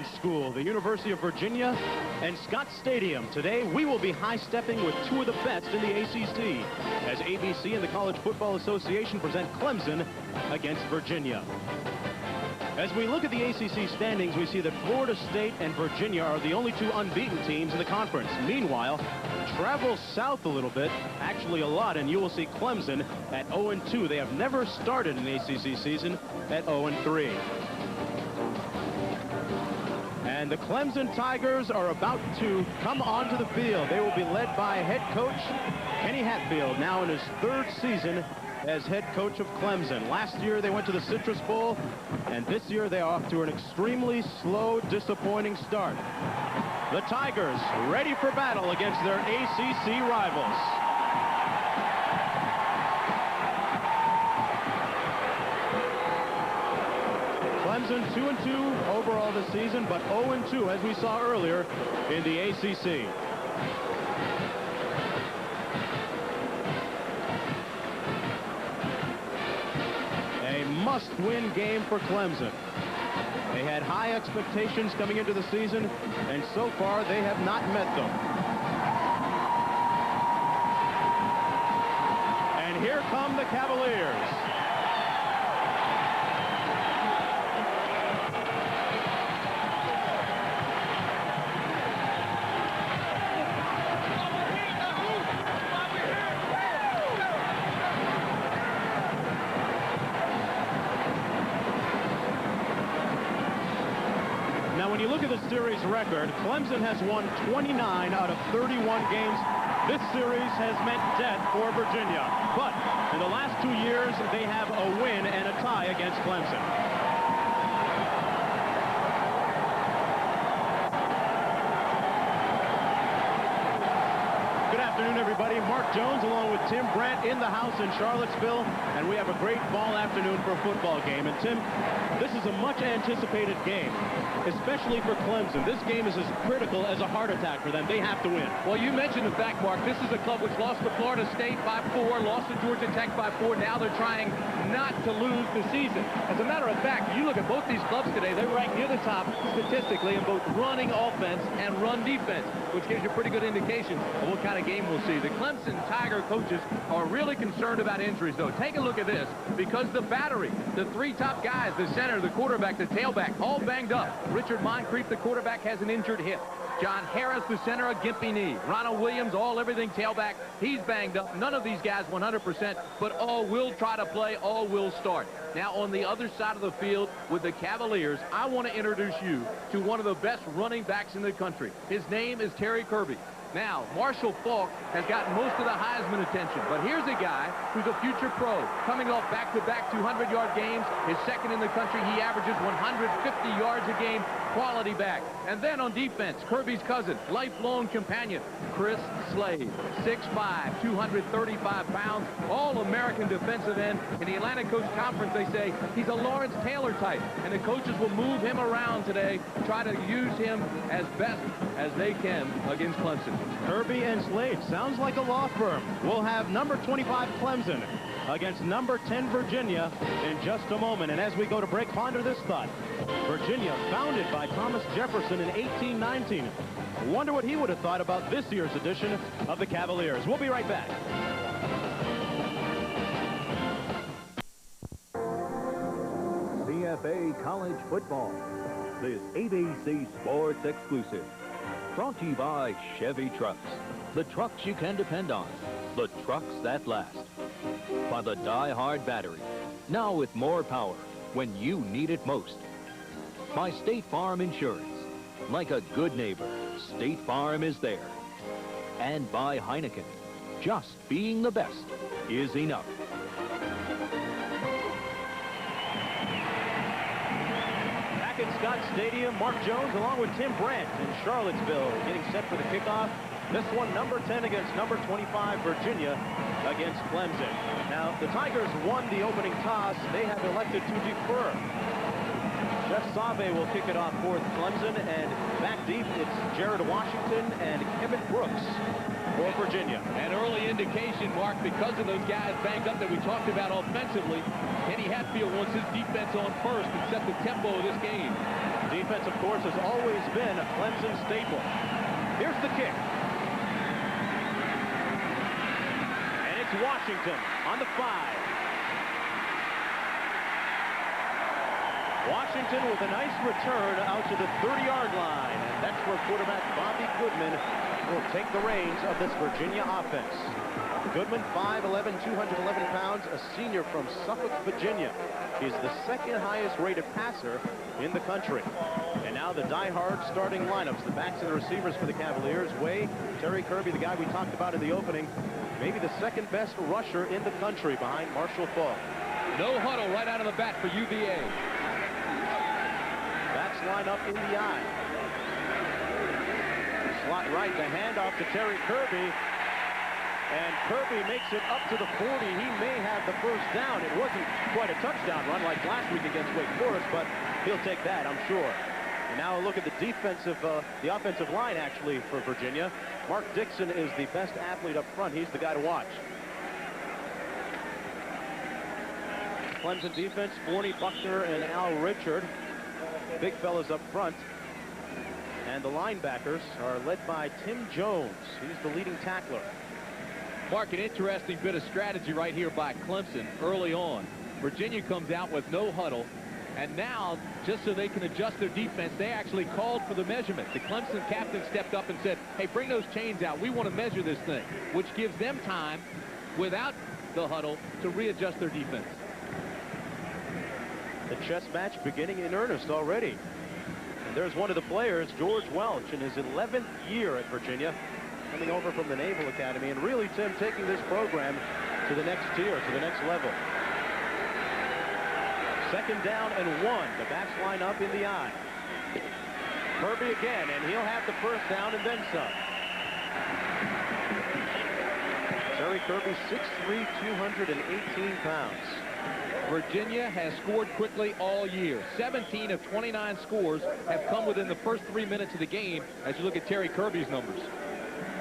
Conference School, the University of Virginia, and Scott Stadium. Today, we will be high-stepping with two of the best in the ACC, as ABC and the College Football Association present Clemson against Virginia. As we look at the ACC standings, we see that Florida State and Virginia are the only two unbeaten teams in the conference. Meanwhile, travel south a little bit, actually a lot, and you will see Clemson at 0-2. They have never started an ACC season at 0-3. And the Clemson Tigers are about to come onto the field. They will be led by head coach Kenny Hatfield, now in his third season as head coach of Clemson. Last year they went to the Citrus Bowl, and this year they are off to an extremely slow, disappointing start. The Tigers ready for battle against their ACC rivals. Clemson 2-2 overall this season, but 0-2 as we saw earlier in the ACC. A must-win game for Clemson. They had high expectations coming into the season, and so far they have not met them. And here come the Cavaliers. Now, when you look at the series record, Clemson has won 29 out of 31 games. This series has meant death for Virginia. But in the last 2 years, they have a win and a tie against Clemson. Good afternoon, everybody. Mark Jones along with Tim Brandt in the house in Charlottesville, and we have a great fall afternoon for a football game. And Tim, this is a much anticipated game, especially for Clemson. This game is as critical as a heart attack for them. They have to win. Well, you mentioned the fact, Mark, this is a club which lost to Florida State by 4, lost to Georgia Tech by 4. Now they're trying not to lose the season. As a matter of fact, you look at both these clubs today, they're ranked near the top statistically in both running offense and run defense, which gives you a pretty good indication of what kind of game we'll see. The Clemson Tiger coaches are really concerned about injuries, though. Take a look at this, because the battery, the three top guys, the center, the quarterback, the tailback, all banged up. Richard Moncrief, the quarterback, has an injured hip. John Harris, the center, a gimpy knee. Ronald Williams, everything tailback, he's banged up. None of these guys 100%, but all will try to play, all will start. Now, on the other side of the field with the Cavaliers, I want to introduce you to one of the best running backs in the country. His name is Terry Kirby. Now, Marshall Faulk has gotten most of the Heisman attention, but here's a guy who's a future pro, coming off back-to-back 200-yard games. His second in the country. He averages 150 yards a game, quality back. And then on defense, Kirby's cousin, lifelong companion, Chris Slade, 6'5", 235 pounds, all-American defensive end. In the Atlantic Coast Conference, they say he's a Lawrence Taylor type, and the coaches will move him around today, try to use him as best as they can against Clemson. Kirby and Slade, sounds like a law firm. We'll have number 25 Clemson against number 10 Virginia in just a moment. And as we go to break, ponder this thought. Virginia, founded by Thomas Jefferson in 1819. Wonder what he would have thought about this year's edition of the Cavaliers. We'll be right back. CFA College Football. This ABC Sports exclusive. Brought to you by Chevy Trucks. The trucks you can depend on. The trucks that last. By the Die-Hard Battery. Now with more power when you need it most. By State Farm Insurance. Like a good neighbor, State Farm is there. And by Heineken. Just being the best is enough. Back at Scott Stadium, Mark Jones along with Tim Brandt in Charlottesville getting set for the kickoff. This one, number 10 against number 25, Virginia against Clemson. Now, the Tigers won the opening toss. They have elected to defer. Jeff Save will kick it off for Clemson, and back deep, it's Jared Washington and Kevin Brooks for Virginia. An early indication, Mark, because of those guys banged up that we talked about offensively, Kenny Hatfield wants his defense on first and set the tempo of this game. Defense, of course, has always been a Clemson staple. Here's the kick. And it's Washington on the 5. Washington with a nice return out to the 30-yard line. And that's where quarterback Bobby Goodman will take the reins of this Virginia offense. Goodman, 5'11", 211 pounds, a senior from Suffolk, Virginia. He's the second highest rated passer in the country. And now the die-hard starting lineups. The backs and the receivers for the Cavaliers. Way, Terry Kirby, the guy we talked about in the opening, maybe the second best rusher in the country behind Marshall Faulk. No huddle right out of the bat for UVA. Backs line up in the eye. Slot right, the handoff to Terry Kirby. And Kirby makes it up to the 40. He may have the first down. It wasn't quite a touchdown run like last week against Wake Forest, but he'll take that, I'm sure. And now look at the offensive line, actually, for Virginia. Mark Dixon is the best athlete up front. He's the guy to watch. Clemson defense, Forney, Buckner, and Al Richard. Big fellas up front. And the linebackers are led by Tim Jones. He's the leading tackler. Mark, an interesting bit of strategy right here by Clemson early on. Virginia comes out with no huddle, and now, just so they can adjust their defense, they actually called for the measurement. The Clemson captain stepped up and said, hey, bring those chains out. We want to measure this thing, which gives them time, without the huddle, to readjust their defense. The chess match beginning in earnest already. And there's one of the players, George Welch, in his 11th year at Virginia, coming over from the Naval Academy, and really, Tim, taking this program to the next tier, to the next level. Second down and 1. The backs line up in the eye. Kirby again, and he'll have the first down and then some. Terry Kirby, 6'3", 218 pounds. Virginia has scored quickly all year. 17 of 29 scores have come within the first 3 minutes of the game as you look at Terry Kirby's numbers.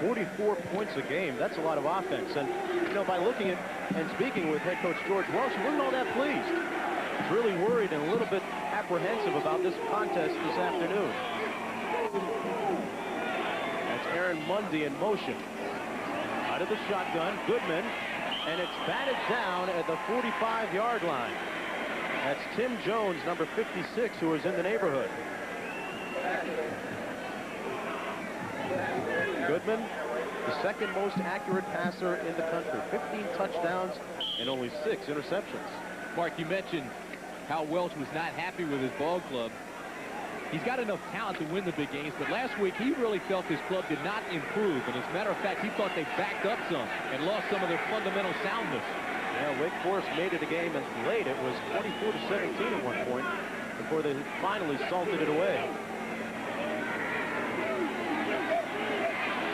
44 points a game. That's a lot of offense. And, you know, by looking at and speaking with head coach George Welch, he wasn't all that pleased. He's really worried and a little bit apprehensive about this contest this afternoon. That's Aaron Mundy in motion. Out of the shotgun, Goodman, and it's batted down at the 45-yard line. That's Tim Jones, number 56, who is in the neighborhood. Goodman, the second most accurate passer in the country. 15 touchdowns and only 6 interceptions. Mark, you mentioned how Welch was not happy with his ball club. He's got enough talent to win the big games, but last week he really felt his club did not improve. And as a matter of fact, he thought they backed up some and lost some of their fundamental soundness. Yeah, Wake Forest made it a game and late. It was 24-17 at one point before they finally salted it away.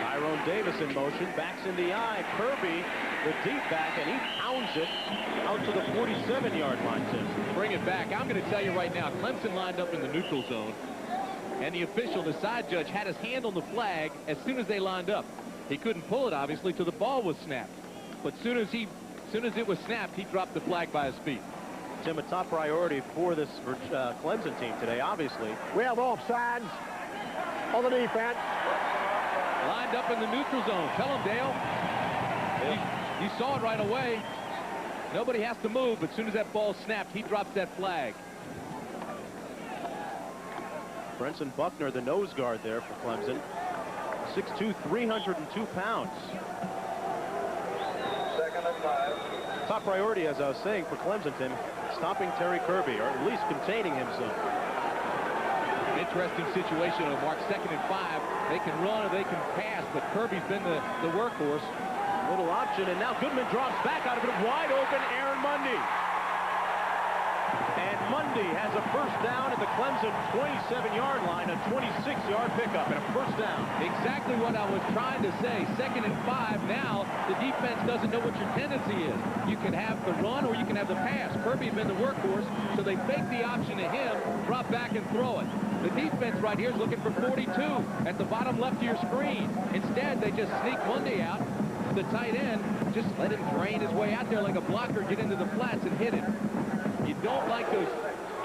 Tyrone Davis in motion, backs in the eye. Kirby, the deep back, and he pounds it out to the 47-yard line, Tim. Bring it back. I'm going to tell you right now, Clemson lined up in the neutral zone, and the official, the side judge, had his hand on the flag as soon as they lined up. He couldn't pull it, obviously, till the ball was snapped. But as soon as it was snapped, he dropped the flag by his feet. Tim, a top priority for this Clemson team today, obviously. We have offsides on the defense. Lined up in the neutral zone. Tell him, Dale. You saw it right away. Nobody has to move, but as soon as that ball snapped, he drops that flag. Brenson Buckner, the nose guard there for Clemson. 6'2", 302 pounds. Second and 5. Top priority, as I was saying, for Clemson, Tim, stopping Terry Kirby, or at least containing him some. Interesting situation of Mark. 2nd and 5. They can run or they can pass, but Kirby's been the workhorse. Little option, and now Goodman drops back out of it. Wide open, Aaron Mundy. And Mundy has a first down at the Clemson 27-yard line, a 26-yard pickup, and a first down. Exactly what I was trying to say. 2nd and 5. Now the defense doesn't know what your tendency is. You can have the run or you can have the pass. Kirby's been the workhorse, so they fake the option to him, drop back and throw it. The defense right here is looking for 42 at the bottom left of your screen. Instead, they just sneak Mundy out. The tight end, just let him drain his way out there like a blocker, get into the flats and hit it. You don't like those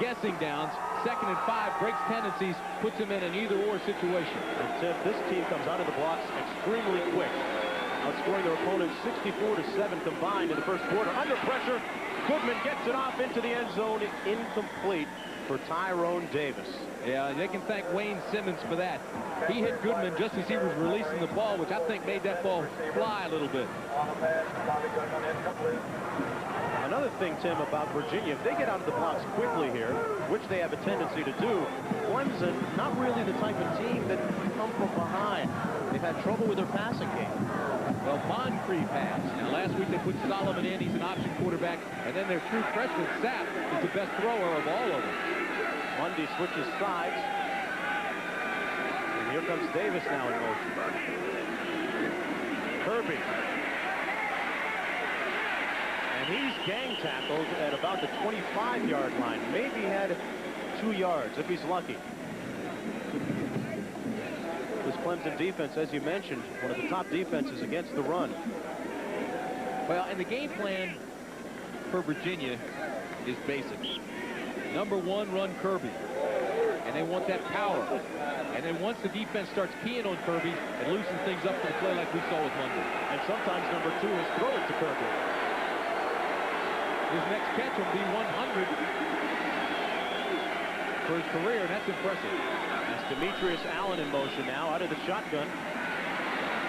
guessing downs. 2nd and 5 breaks tendencies, puts him in an either-or situation. And Tim, this team comes out of the blocks extremely quick, outscoring their opponents 64-7 combined in the first quarter. Under pressure, Goodman gets it off into the end zone, incomplete for Tyrone Davis. Yeah, they can thank Wayne Simmons for that. He hit Goodman just as he was releasing the ball, which I think made that ball fly a little bit. Another thing, Tim, about Virginia, if they get out of the blocks quickly here, which they have a tendency to do, Clemson, not really the type of team that come from behind. They've had trouble with their passing game. Well, Moncrief has. Now, last week they put Solomon in. He's an option quarterback. And then their true freshman, Sapp, is the best thrower of all of them. Mundy switches sides. And here comes Davis now in motion. Kirby. And he's gang tackled at about the 25-yard line. Maybe had 2 yards if he's lucky. This Clemson defense, as you mentioned, one of the top defenses against the run. Well, and the game plan for Virginia is basic. Number 1, run Kirby. And they want that power. And then once the defense starts keying on Kirby, it loosens things up for the play like we saw with Monday. And sometimes number 2 is throw it to Kirby. His next catch will be 100 for his career, and that's impressive. That's Demetrius Allen in motion now, out of the shotgun.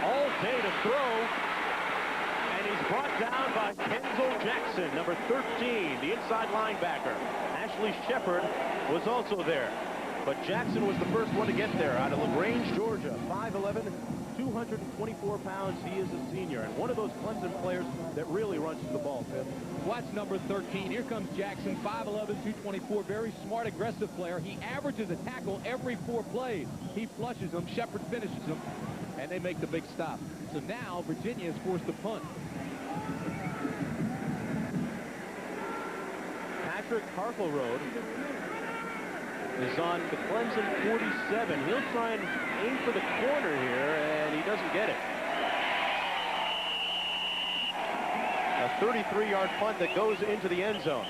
All day to throw. And he's brought down by Kenzel Jackson, number 13, the inside linebacker. Ashley Shepard was also there. But Jackson was the first one to get there out of LaGrange, Georgia. 5'11", 224 pounds. He is a senior. And one of those Clemson players that really runs to the ball, Tim. Watch number 13. Here comes Jackson, 5'11", 224. Very smart, aggressive player. He averages a tackle every 4 plays. He flushes them. Shepard finishes them. And they make the big stop. So now Virginia is forced to punt. Patrick Harkleroad is on the Clemson 47. He'll try and aim for the corner here, and he doesn't get it. A 33-yard punt that goes into the end zone.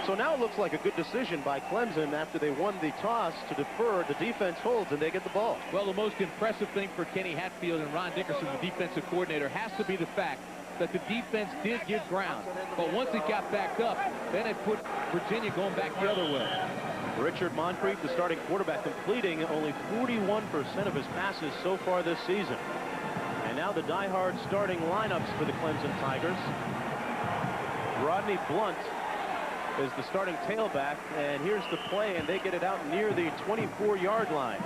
So now it looks like a good decision by Clemson after they won the toss to defer. The defense holds, and they get the ball. Well, the most impressive thing for Kenny Hatfield and Ron Dickerson, the defensive coordinator, has to be the fact that the defense did give ground. But once it got backed up, then it put Virginia going back the other way. Richard Moncrief, the starting quarterback, completing only 41% of his passes so far this season. And now the diehard starting lineups for the Clemson Tigers. Rodney Blunt is the starting tailback, and here's the play, and they get it out near the 24-yard line.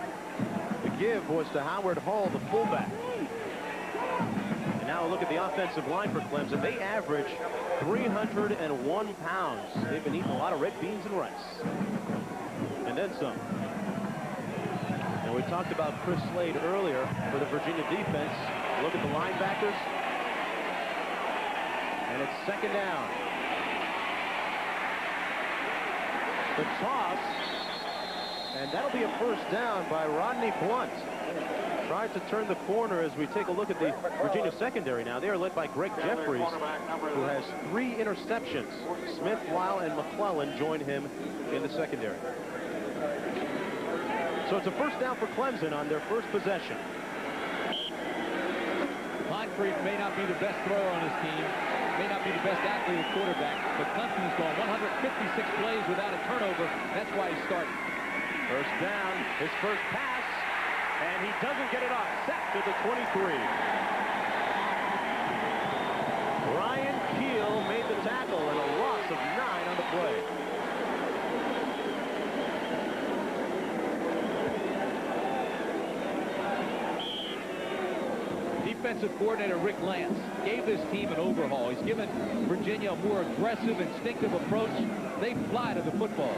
The give was to Howard Hall, the fullback. And now look at the offensive line for Clemson. They average 301 pounds. They've been eating a lot of red beans and rice. And then some. And we talked about Chris Slade earlier for the Virginia defense. Look at the linebackers. And it's 2nd down. The toss, and that'll be a first down by Rodney Blunt. Tried to turn the corner as we take a look at the Virginia secondary now. They are led by Greg Jeffries, who has 3 interceptions. Smith, Weil, and McClellan join him in the secondary. So it's a first down for Clemson on their first possession. Moncrief may not be the best thrower on his team, may not be the best athlete at quarterback, but Clemson has gone 156 plays without a turnover. That's why he's starting. First down, his first pass, and he doesn't get it off. Sacked at the 23. Ryan Keel made the tackle and a loss of 9 on the play. Defensive coordinator Rick Lance gave this team an overhaul. He's given Virginia a more aggressive, instinctive approach. They fly to the football.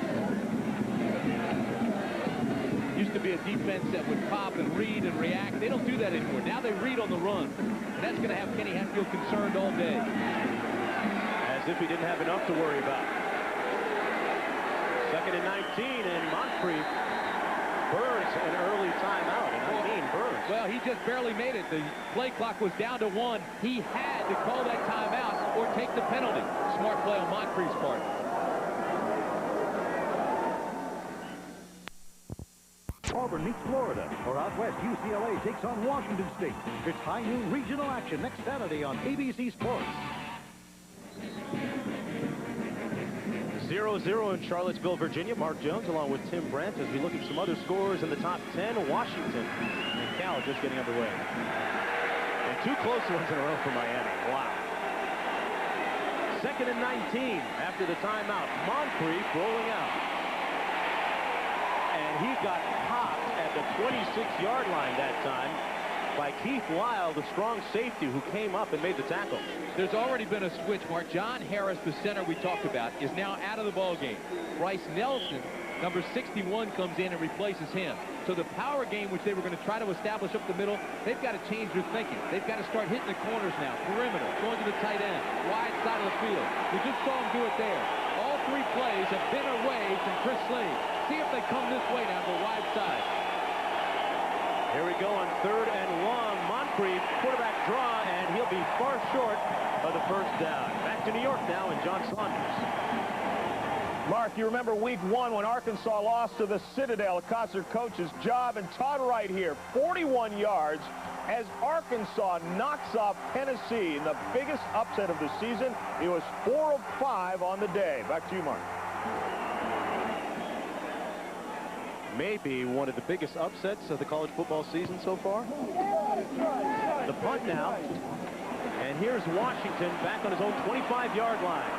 Used to be a defense that would pop and read and react. They don't do that anymore. Now they read on the run. And that's going to have Kenny Hatfield concerned all day. As if he didn't have enough to worry about. 2nd and 19, and Moncrief burns an early timeout, and I mean burns. Well, he just barely made it. The play clock was down to 1. He had to call that timeout or take the penalty. Smart play on Moncrief's part. Auburn meets Florida, or out west, UCLA takes on Washington State. It's high noon regional action next Saturday on ABC Sports. 0-0 in Charlottesville, Virginia. Mark Jones along with Tim Brandt as we look at some other scores in the top 10. Washington and Cal just getting underway. And 2 close ones in a row for Miami. Wow. 2nd and 19 after the timeout. Moncrief rolling out. And he got popped at the 26-yard line that time by Keith Lyle, the strong safety who came up and made the tackle. There's already been a switch, Mark. John Harris, the center we talked about, is now out of the ball game. Bryce Nelson, number 61, comes in and replaces him. So the power game, which they were going to try to establish up the middle, they've got to change their thinking. They've got to start hitting the corners now. Perimeter, going to the tight end, wide side of the field. We just saw him do it there. All 3 plays have been away from Chris Slade. See if they come this way now to the wide side. Here we go on 3rd and long. Moncrief, quarterback draw, and he'll be far short of the first down. Back to New York now, and John Saunders. Mark, you remember week 1 when Arkansas lost to the Citadel. It cost their coach's job, and Todd Wright here, 41 yards, as Arkansas knocks off Tennessee in the biggest upset of the season. It was 4 of 5 on the day. Back to you, Mark. Maybe one of the biggest upsets of the college football season so far. The punt now. And here's Washington back on his own 25-yard line.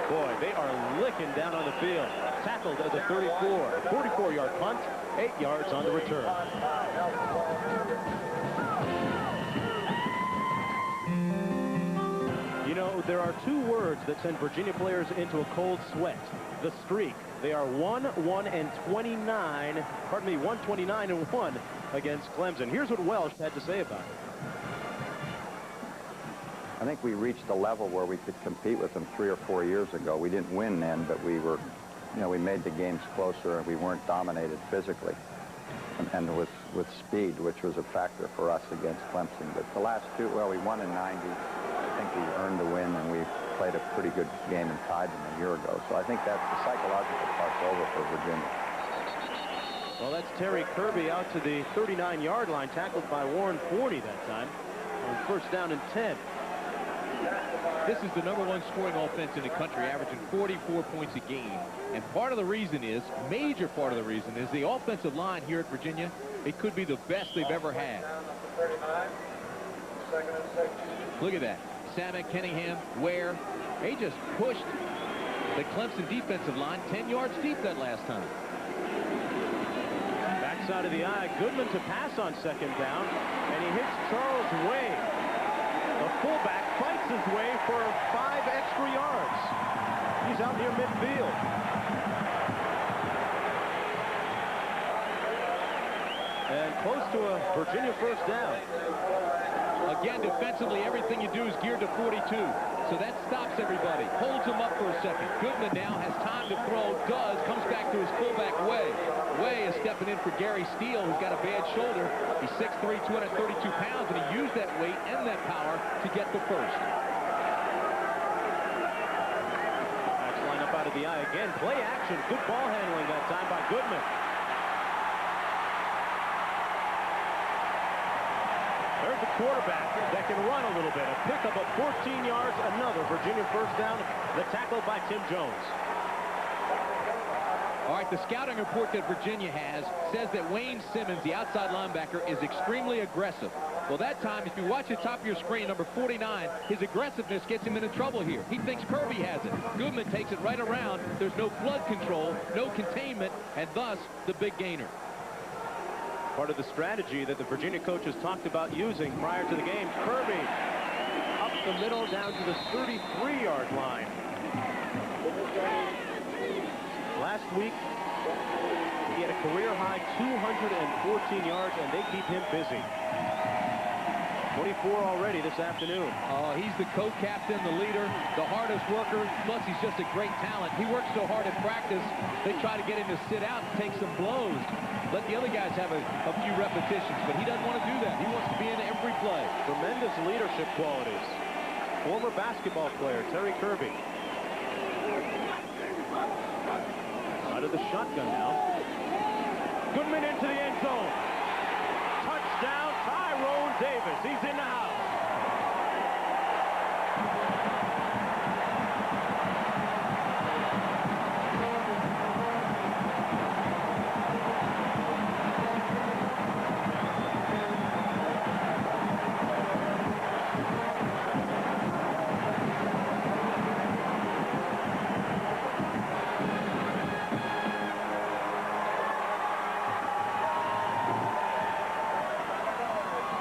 Boy, they are licking down on the field. Tackled at the 34. 44-yard punt, 8 yards on the return. You know, there are 2 words that send Virginia players into a cold sweat. The streak. They are 129 against Clemson. Here's what Welsh had to say about it. I think we reached a level where we could compete with them 3 or 4 years ago. We didn't win then, but we were, you know, we made the games closer and we weren't dominated physically and with speed, which was a factor for us against Clemson. But the last 2, well, we won in 90. I think we earned the win, and we played a pretty good game and tied them a year ago. So I think that's the psychological part's over for Virginia. Well, that's Terry Kirby out to the 39-yard line, tackled by Warren Forney that time on 1st down and 10. This is the #1 scoring offense in the country, averaging 44 points a game. And part of the reason is, major part of the reason is the offensive line here at Virginia. It could be the best they've ever had. Look at that. Samek, Kenningham, Ware. They just pushed the Clemson defensive line 10 yards deep that last time. Backside of the eye, Goodman to pass on 2nd down, and he hits Charles Wade. The fullback fights his way for 5 extra yards. He's out near midfield. And close to a Virginia 1st down. Again, defensively, everything you do is geared to 42. So that stops everybody. Holds him up for a second. Goodman now has time to throw. Comes back to his fullback, Way. Way is stepping in for Gary Steele, who's got a bad shoulder. He's 6'3", 232 pounds, and he used that weight and that power to get the first. Backs line up out of the eye again. Play action. Good ball handling that time by Goodman. There's the quarterback that can run a little bit. A pickup of 14 yards, another Virginia 1st down. The tackle by Tim Jones. All right, the scouting report that Virginia has says that Wayne Simmons, the outside linebacker, is extremely aggressive. Well, that time, if you watch the top of your screen, number 49, his aggressiveness gets him into trouble here. He thinks Kirby has it. Goodman takes it right around. There's no flood control, no containment, and thus the big gainer. Part of the strategy that the Virginia coaches talked about using prior to the game. Kirby up the middle down to the 33-yard line. Last week, he had a career-high 214 yards, and they keep him busy. 24 already this afternoon. He's the co-captain, the leader, the hardest worker, plus he's just a great talent. He works so hard at practice, they try to get him to sit out and take some blows. Let the other guys have a few repetitions, but he doesn't want to do that. He wants to be in every play. Tremendous leadership qualities. Former basketball player, Terry Kirby. Out of the shotgun now. Goodman into the end zone. Touchdown, Tyrone Davis. He's in the house.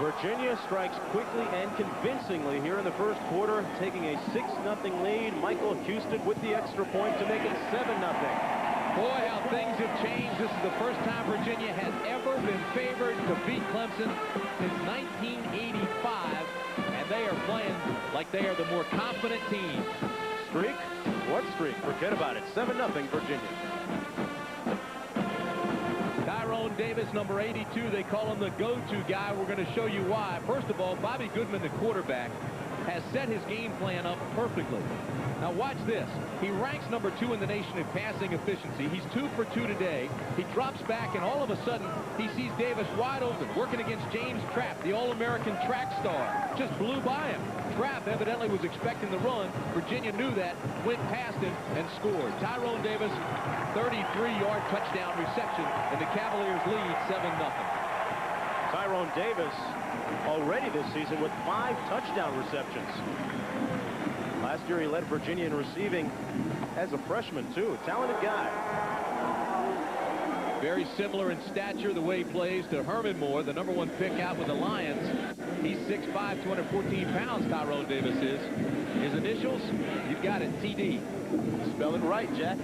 Virginia strikes quickly and convincingly here in the first quarter, taking a 6-0 lead. Michael Houston with the extra point to make it 7-0. Boy, how things have changed. This is the first time Virginia has ever been favored to beat Clemson since 1985, and they are playing like they are the more confident team. Streak? What streak? Forget about it. 7-0 Virginia. Tyrone Davis, number 82, they call him the go-to guy. We're going to show you why. First of all, Bobby Goodman, the quarterback, has set his game plan up perfectly. Now watch this. He ranks number 2 in the nation in passing efficiency. He's 2 for 2 today. He drops back, and all of a sudden, he sees Davis wide open, working against James Trapp, the All-American track star. Just blew by him. Trapp evidently was expecting the run. Virginia knew that, went past him, and scored. Tyrone Davis, 33-yard touchdown reception, and the Cavaliers lead 7-0. Tyrone Davis already this season with 5 touchdown receptions. Last year he led Virginia in receiving as a freshman too. Talented guy. Very similar in stature, the way he plays, to Herman Moore, the number 1 pick out with the Lions. He's 6'5", 214 pounds, Tyrone Davis is. His initials, you've got it, TD. Spell it right, Jack.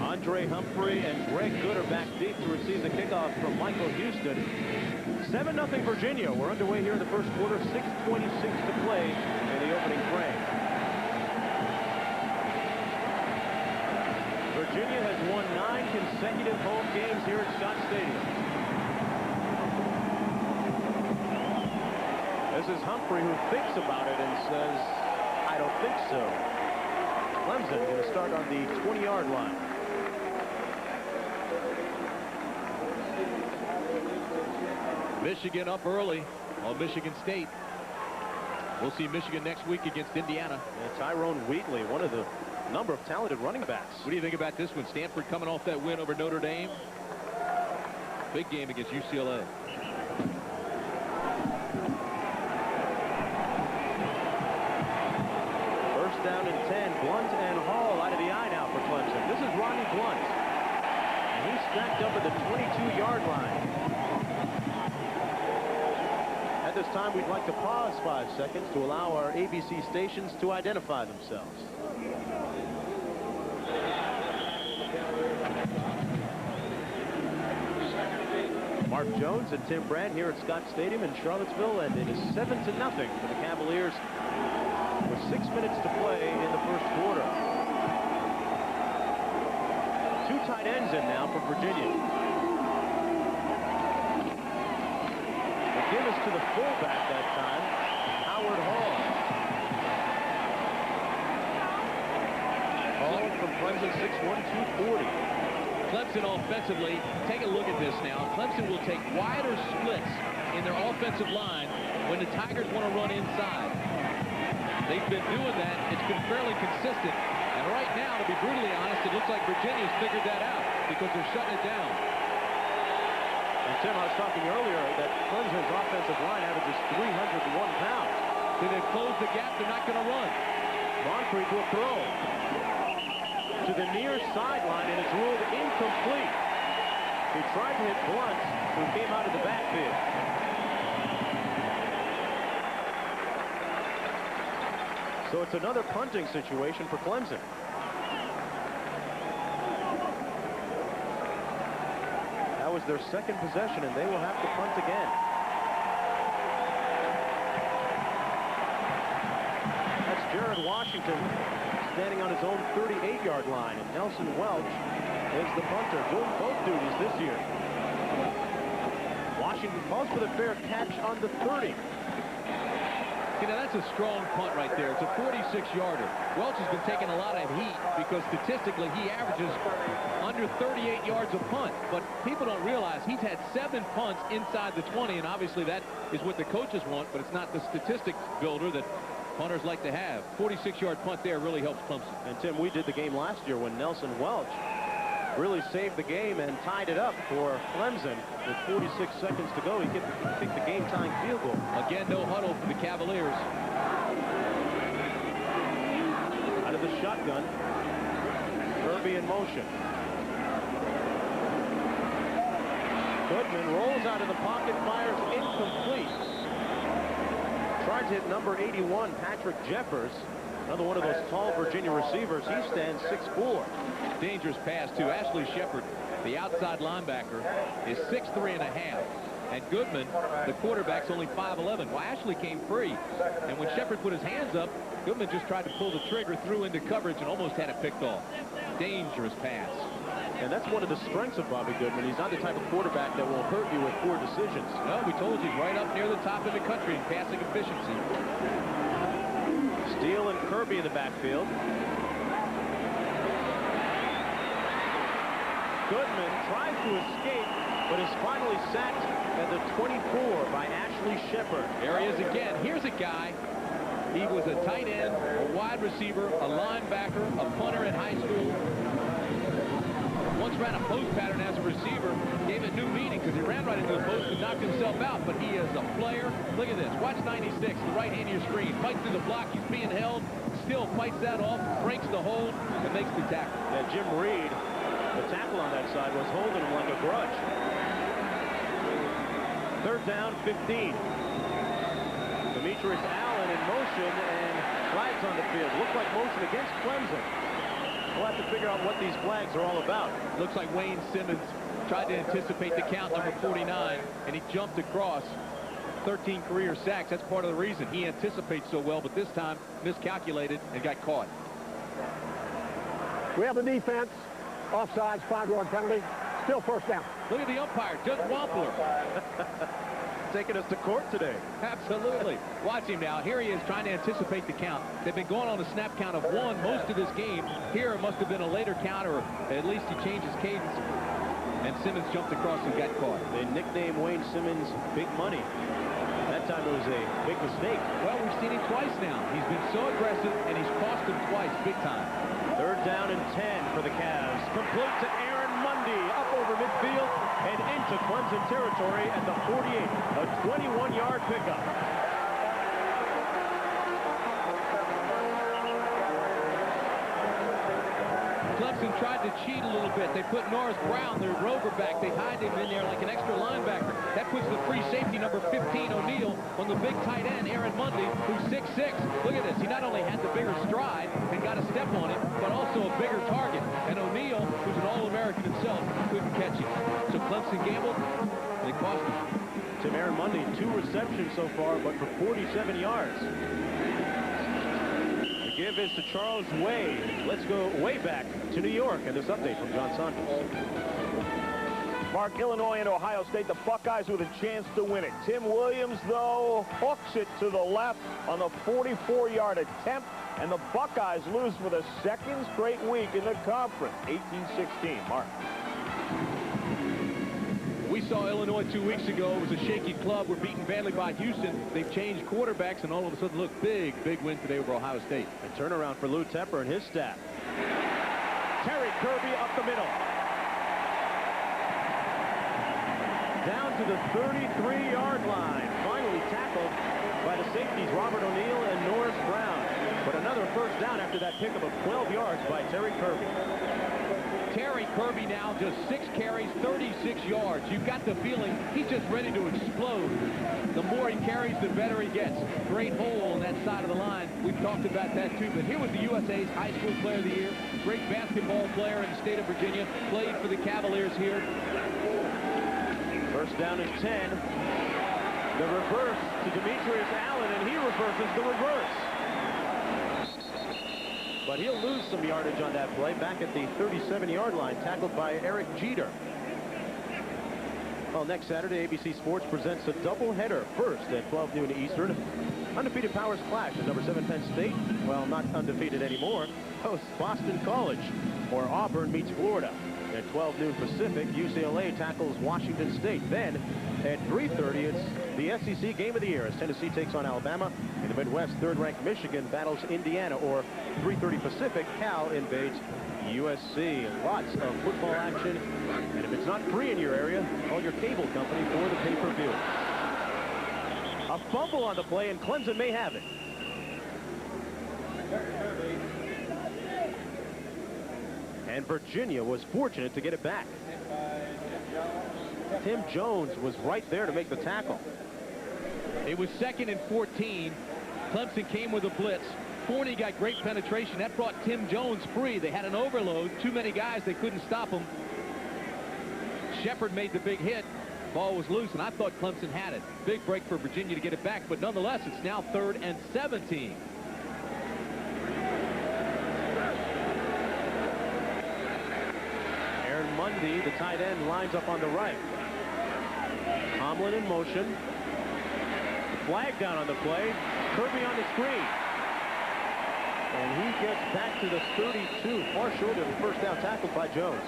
Andre Humphrey and Greg Good are back deep to receive the kickoff from Michael Houston. 7-0 Virginia. We're underway here in the first quarter. 6:26 to play in the opening frame. Virginia has won 9 consecutive home games here at Scott Stadium. This is Humphrey, who thinks about it and says, I don't think so. Clemson going to start on the 20-yard line. Michigan up early on Michigan State. We'll see Michigan next week against Indiana. And Tyrone Wheatley, one of the number of talented running backs. What do you think about this one? Stanford coming off that win over Notre Dame. Big game against UCLA. First down and 10. Blunt and Hall out of the eye now for Clemson. This is Ronnie Blunt. And he's stacked up at the 22-yard line. At this time, we'd like to pause 5 seconds to allow our ABC stations to identify themselves. Mark Jones and Tim Brandt here at Scott Stadium in Charlottesville, and it is 7-0 for the Cavaliers with 6 minutes to play in the first quarter. 2 tight ends in now for Virginia. McGinnis to the fullback that time, Howard Hall. Hall from Clemson, 6'1", 240. Clemson offensively, take a look at this now. Clemson will take wider splits in their offensive line when the Tigers want to run inside. They've been doing that. It's been fairly consistent. And right now, to be brutally honest, it looks like Virginia's figured that out because they're shutting it down. And Tim, I was talking earlier that Clemson's offensive line averages 301 pounds. So they've closed the gap. They're not going to run. Moncrief will throw to the near sideline, and it's ruled incomplete. He tried to hit Blunt, who came out of the backfield. So it's another punting situation for Clemson. That was their second possession, and they will have to punt again. That's Jared Washington standing on his own 38-yard line, and Nelson Welch is the punter, doing both duties this year. Washington calls for the fair catch on the 30. You know, that's a strong punt right there. It's a 46-yarder. Welch has been taking a lot of heat because statistically he averages under 38 yards a punt. But people don't realize he's had 7 punts inside the 20, and obviously that is what the coaches want, but it's not the statistic builder that punters like to have. 46-yard punt there really helps Clemson. And Tim, we did the game last year when Nelson Welch really saved the game and tied it up for Clemson with 46 seconds to go. He kicked the game-tying field goal. Again, no huddle for the Cavaliers. Out of the shotgun, Kirby in motion. Goodman rolls out of the pocket, fires incomplete. Tried to hit number 81, Patrick Jeffers. Another one of those tall Virginia receivers. He stands 6'4". Dangerous pass to Ashley Shepard, the outside linebacker, is 6'3 and a half. And Goodman, the quarterback's only 5'11". Well, Ashley came free. And when Shepard put his hands up, Goodman just tried to pull the trigger, threw into coverage, and almost had it picked off. Dangerous pass. And that's one of the strengths of Bobby Goodman. He's not the type of quarterback that will hurt you with poor decisions. No, we told you, he's right up near the top of the country in passing efficiency. Steele and Kirby in the backfield. Goodman tries to escape, but is finally sacked at the 24 by Ashley Shepard. There he is again. Here's a guy. He was a tight end, a wide receiver, a linebacker, a punter in high school. Once ran a post pattern as a receiver, gave it new meaning because he ran right into the post and knocked himself out. But he is a player. Look at this. Watch 96, the right hand of your screen. Fights through the block. He's being held. Still fights that off, breaks the hold, and makes the tackle. Yeah, Jim Reed, the tackle on that side, was holding him like a grudge. 3rd down, 15. Demetrius Allen in motion and flags on the field. Looked like motion against Clemson. We'll have to figure out what these flags are all about. Looks like Wayne Simmons tried to anticipate the count, number 49, and he jumped across. 13 career sacks. That's part of the reason he anticipates so well, but this time miscalculated and got caught. We have the defense. Offsides, 5-yard penalty. Still 1st down. Look at the umpire, Judge Wampler. Taking us to court today. Absolutely. Watch him now. Here he is trying to anticipate the count. They've been going on a snap count of 1 most of this game. Here it must have been a later count, or at least he changed his cadence. And Simmons jumped across and got caught. They nicknamed Wayne Simmons Big Money. That time it was a big mistake. Well, we've seen him twice now. He's been so aggressive, and he's cost him twice, big time. 3rd down and 10 for the Cavs. Complete to Aaron Mundy, up over midfield and into Clemson territory at the 48. A 21-yard pickup. Clemson tried to cheat a little bit. They put Norris Brown, their rover back. They hide him in there like an extra linebacker. That puts the free safety, number 15, O'Neal, on the big tight end, Aaron Mundy, who's 6'6". Look at this. He not only had the bigger stride and got a step on it, but also a bigger target. And O'Neal, who's an All-American himself, couldn't catch him. So Clemson gambled, and it cost him. Tim, Aaron Mundy, 2 receptions so far, but for 47 yards. The give is to Charles Way. Let's go way back to New York, and this update from John Saunders. Mark, Illinois and Ohio State, the Buckeyes with a chance to win it. Tim Williams, though, hooks it to the left on the 44-yard attempt, and the Buckeyes lose for the 2nd straight week in the conference, 18-16. Mark. We saw Illinois 2 weeks ago. It was a shaky club. We're beaten badly by Houston. They've changed quarterbacks, and all of a sudden, look, big win today over Ohio State. A turnaround for Lou Tepper and his staff. Terry Kirby up the middle. Down to the 33-yard line. Finally tackled by the safeties, Robert O'Neal and Norris Brown. But another 1st down after that pickup of 12 yards by Terry Kirby. Terry Kirby now just 6 carries, 36 yards. You've got the feeling he's just ready to explode. The more he carries, the better he gets. Great hole on that side of the line. We've talked about that too. But here was the USA's High School Player of the Year. Great basketball player in the state of Virginia. Played for the Cavaliers here. 1st down and 10. The reverse to Demetrius Allen, and he reverses the reverse. But he'll lose some yardage on that play back at the 37-yard line, tackled by Eric Jeter. Well, next Saturday, ABC Sports presents a doubleheader. First at 12 noon Eastern, undefeated powers clash as number 7 Penn State, well, not undefeated anymore, hosts Boston College, or Auburn meets Florida. At 12 noon Pacific, UCLA tackles Washington State. Then at 3:30, it's the SEC Game of the Year as Tennessee takes on Alabama. In the Midwest, third-ranked Michigan battles Indiana, or 3:30 Pacific, Cal invades USC. Lots of football action, and if it's not free in your area, call your cable company for the pay-per-view. A fumble on the play, and Clemson may have it. And Virginia was fortunate to get it back. Tim Jones was right there to make the tackle. It was 2nd and 14. Clemson came with a blitz. Forney got great penetration. That brought Tim Jones free. They had an overload. Too many guys. They couldn't stop him. Shepard made the big hit. Ball was loose, and I thought Clemson had it. Big break for Virginia to get it back, but nonetheless, it's now 3rd and 17. Aaron Mundy, the tight end, lines up on the right. Tomlin in motion. Flag down on the play. Kirby on the screen. And he gets back to the 32. Far short of the first down, tackled by Jones.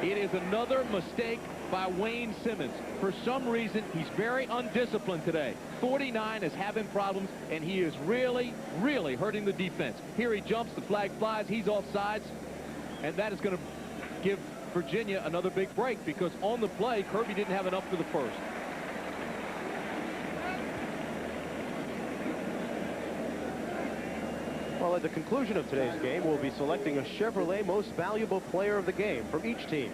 It is another mistake by Wayne Simmons. For some reason, he's very undisciplined today. 49 is having problems, and he is really, really hurting the defense. Here he jumps, the flag flies, he's offsides, and that is going to give Virginia another big break, because on the play, Kirby didn't have enough for the first. Well, at the conclusion of today's game, we'll be selecting a Chevrolet Most Valuable Player of the Game from each team.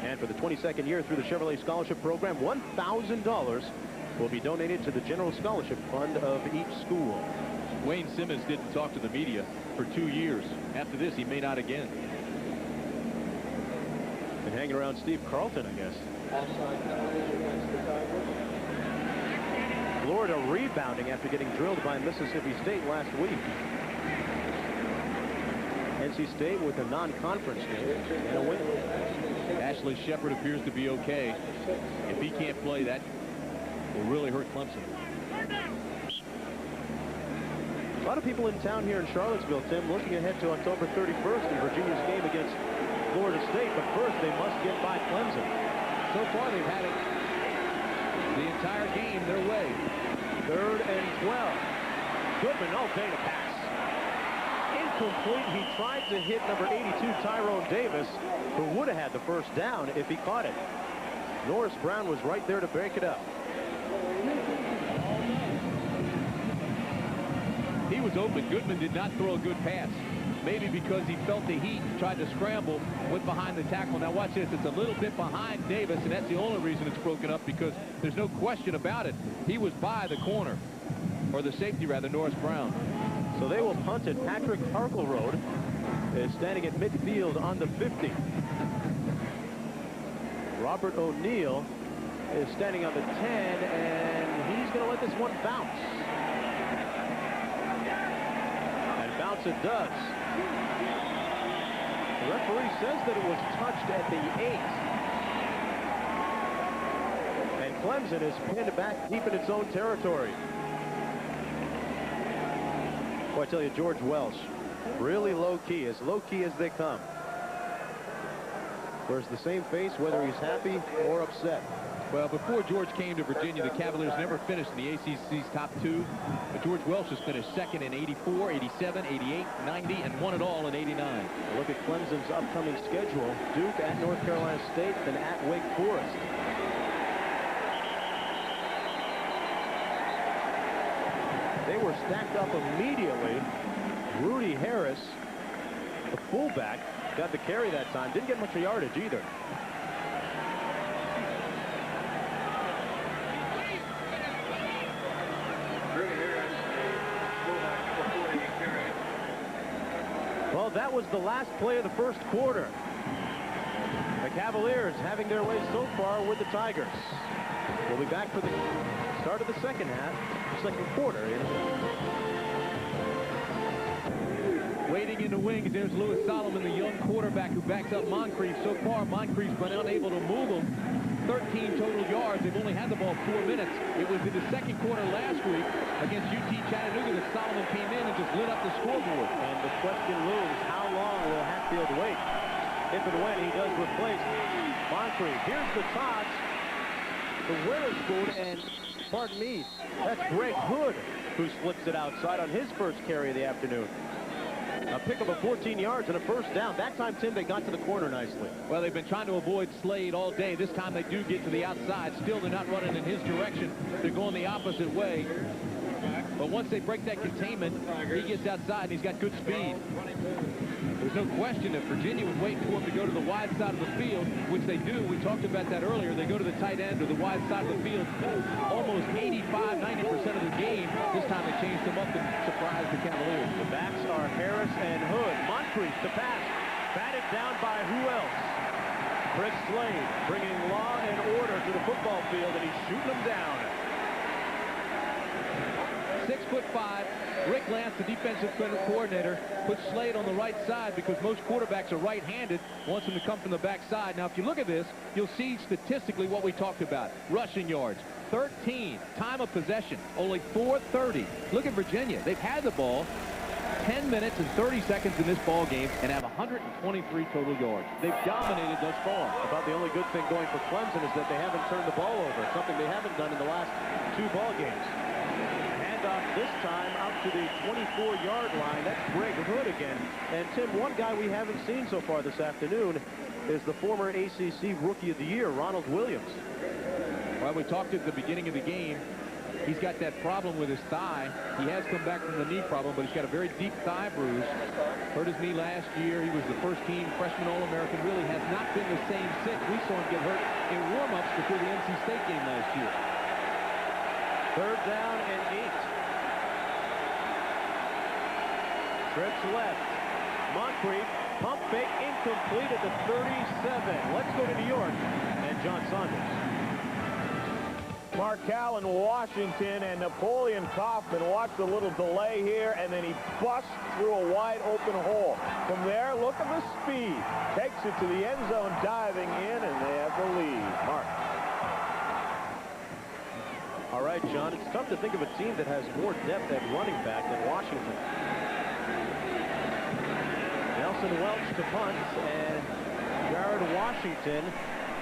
And for the 22nd year through the Chevrolet Scholarship Program, $1,000 will be donated to the General Scholarship Fund of each school. Wayne Simmons didn't talk to the media for 2 years. After this, he may not again. And hanging around Steve Carlton, I guess. Florida rebounding after getting drilled by Mississippi State last week. NC State with a non-conference game and a win. Ashley Shepard appears to be okay. If he can't play, that will really hurt Clemson. A lot of people in town here in Charlottesville, Tim, looking ahead to October 31st in Virginia's game against Florida State. But first, they must get by Clemson. So far, they've had it the entire game their way. 3rd and 12. Goodman, okay to pass. Incomplete. He tried to hit number 82, Tyrone Davis, who would have had the first down if he caught it. Norris Brown was right there to break it up. He was open. Goodman did not throw a good pass. Maybe because he felt the heat, tried to scramble, went behind the tackle. Now watch this. It's a little bit behind Davis, and that's the only reason it's broken up, because there's no question about it. He was by the corner, or the safety rather, Norris Brown. So they will punt it. Patrick Harkleroad is standing at midfield on the 50. Robert O'Neill is standing on the 10, and he's going to let this one bounce. And bounce it does. The referee says that it was touched at the 8. And Clemson is pinned back deep in its own territory. Boy, I tell you, George Welsh, really low-key, as low-key as they come. Wears the same face, whether he's happy or upset. Well, before George came to Virginia, the Cavaliers never finished in the ACC's top 2. But George Welsh has finished 2nd in 84, 87, 88, 90, and won it all in 89. Look at Clemson's upcoming schedule. Duke at North Carolina State, then at Wake Forest. They were stacked up immediately. Rudy Harris, the fullback, got the carry that time. Didn't get much yardage either. Well, that was the last play of the first quarter. The Cavaliers having their way so far with the Tigers. We'll be back for the start of the second quarter. Waiting in the wings, there's Lewis Solomon, the young quarterback who backs up Moncrief. So far, Moncrief's been unable to move him. 13 13 total yards. They've only had the ball 4 minutes. It was in the second quarter last week against UT Chattanooga that Solomon came in and just lit up the scoreboard. And the question looms, how long will Hatfield wait? If and when he does replace Moncrief. Here's the toss. The Witherspoon, and pardon me, that's Greg Hood who slips it outside on his first carry of the afternoon. A pickup of 14 yards and a first down. That time, Tim, they got to the corner nicely. Well, they've been trying to avoid Slade all day. This time they do get to the outside. Still, they're not running in his direction. They're going the opposite way. But once they break that containment, he gets outside and he's got good speed. There's no question that Virginia was waiting for him to go to the wide side of the field, which they do. We talked about that earlier. They go to the tight end or the wide side of the field almost 85–90% of the game. This time they changed them up and surprised the Cavaliers. The backs are Harris and Hood. Moncrief, the pass, batted down by who else? Chris Slade, bringing law and order to the football field, and he's shooting them down. 6'5", Rick Lance, the defensive coordinator, puts Slade on the right side because most quarterbacks are right-handed, wants him to come from the backside. Now, if you look at this, you'll see statistically what we talked about. Rushing yards, 13. Time of possession, only 4:30. Look at Virginia. They've had the ball 10 minutes and 30 seconds in this ball game and have 123 total yards. They've dominated thus far. About the only good thing going for Clemson is that they haven't turned the ball over, something they haven't done in the last 2 ball games. Handoff this time out to the 24-yard line. That's Greg Hood again. And Tim, one guy we haven't seen so far this afternoon is the former ACC Rookie of the Year, Ronald Williams. Well, we talked at the beginning of the game. He's got that problem with his thigh. He has come back from the knee problem, but he's got a very deep thigh bruise. Hurt his knee last year. He was the first-team freshman All-American. Really has not been the same since. We saw him get hurt in warm-ups before the NC State game last year. 3rd down and 8. Trips left. Moncrief, pump fake, incomplete at the 37. Let's go to New York and John Saunders. Mark Allen, Washington, and Napoleon Kaufman. Watch the little delay here, and then he busts through a wide open hole. From there, look at the speed. Takes it to the end zone, diving in, and they have the lead. Mark. All right, John, it's tough to think of a team that has more depth at running back than Washington. Nelson Welch to punt, and Jared Washington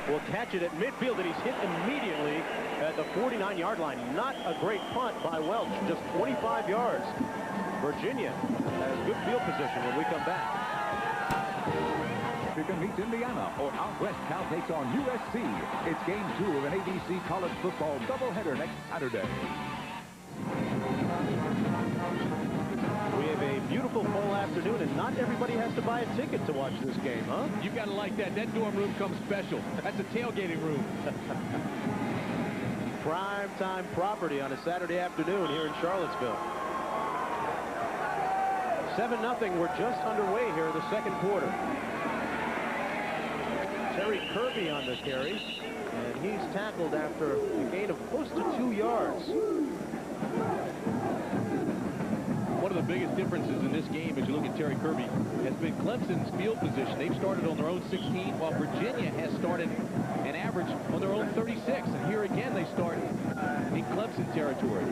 will catch it at midfield, and he's hit immediately at the 49-yard line. Not a great punt by Welch, just 25 yards. Virginia has good field position when we come back. Michigan meets Indiana, or out west Cal takes on USC. It's game 2 of an ABC college football doubleheader next Saturday. We have a beautiful fall afternoon, and not everybody has to buy a ticket to watch this game, huh? You got to like that. That dorm room comes special. That's a tailgating room. Prime time property on a Saturday afternoon here in Charlottesville. 7-0. We're just underway here in the second quarter. Terry Kirby on the carry, and he's tackled after a gain of close to 2 yards. One of the biggest differences in this game, as you look at Terry Kirby, has been Clemson's field position. They've started on their own 16, while Virginia has started an average on their own 36. And here again, they start in Clemson territory.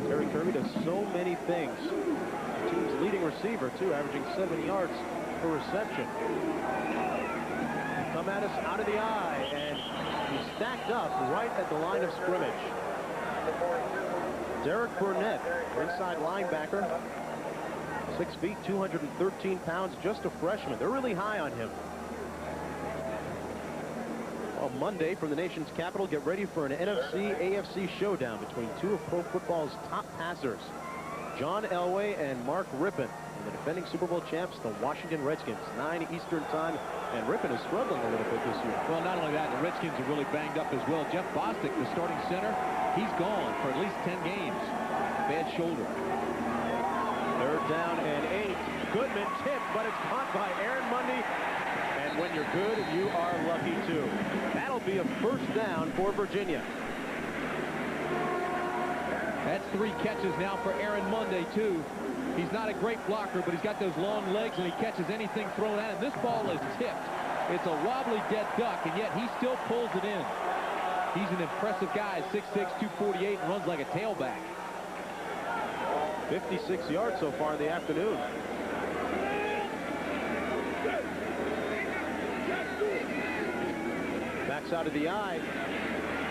Terry Kirby does so many things. The team's leading receiver, too, averaging 7 yards per reception. Come at us out of the eye, and he's stacked up right at the line of scrimmage. Derek Burnett, inside linebacker, 6 feet, 213 pounds, just a freshman. They're really high on him. Well, Monday from the nation's capital, get ready for an NFC-AFC showdown between 2 of pro football's top passers, John Elway and Mark Rippon, and the defending Super Bowl champs, the Washington Redskins. 9 Eastern time, and Rippon is struggling a little bit this year. Well, not only that, the Redskins are really banged up as well. Jeff Bostic, the starting center, he's gone for at least 10 games. Bad shoulder. 3rd down and 8. Goodman tipped, but it's caught by Aaron Mundy. And when you're good, you are lucky, too. That'll be a first down for Virginia. That's 3 catches now for Aaron Mundy, too. He's not a great blocker, but he's got those long legs, and he catches anything thrown at him. This ball is tipped. It's a wobbly dead duck, and yet he still pulls it in. He's an impressive guy, 6'6", 248, and runs like a tailback. 56 yards so far in the afternoon. Backside of the eye.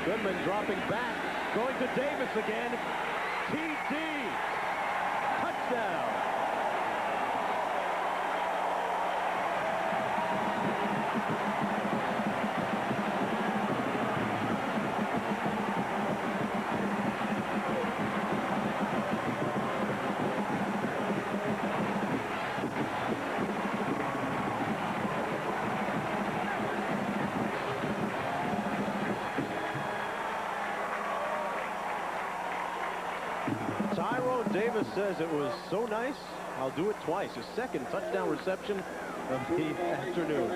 Goodman dropping back. Going to Davis again. TD. Touchdown. Davis says it was so nice, I'll do it twice. His second touchdown reception of the afternoon.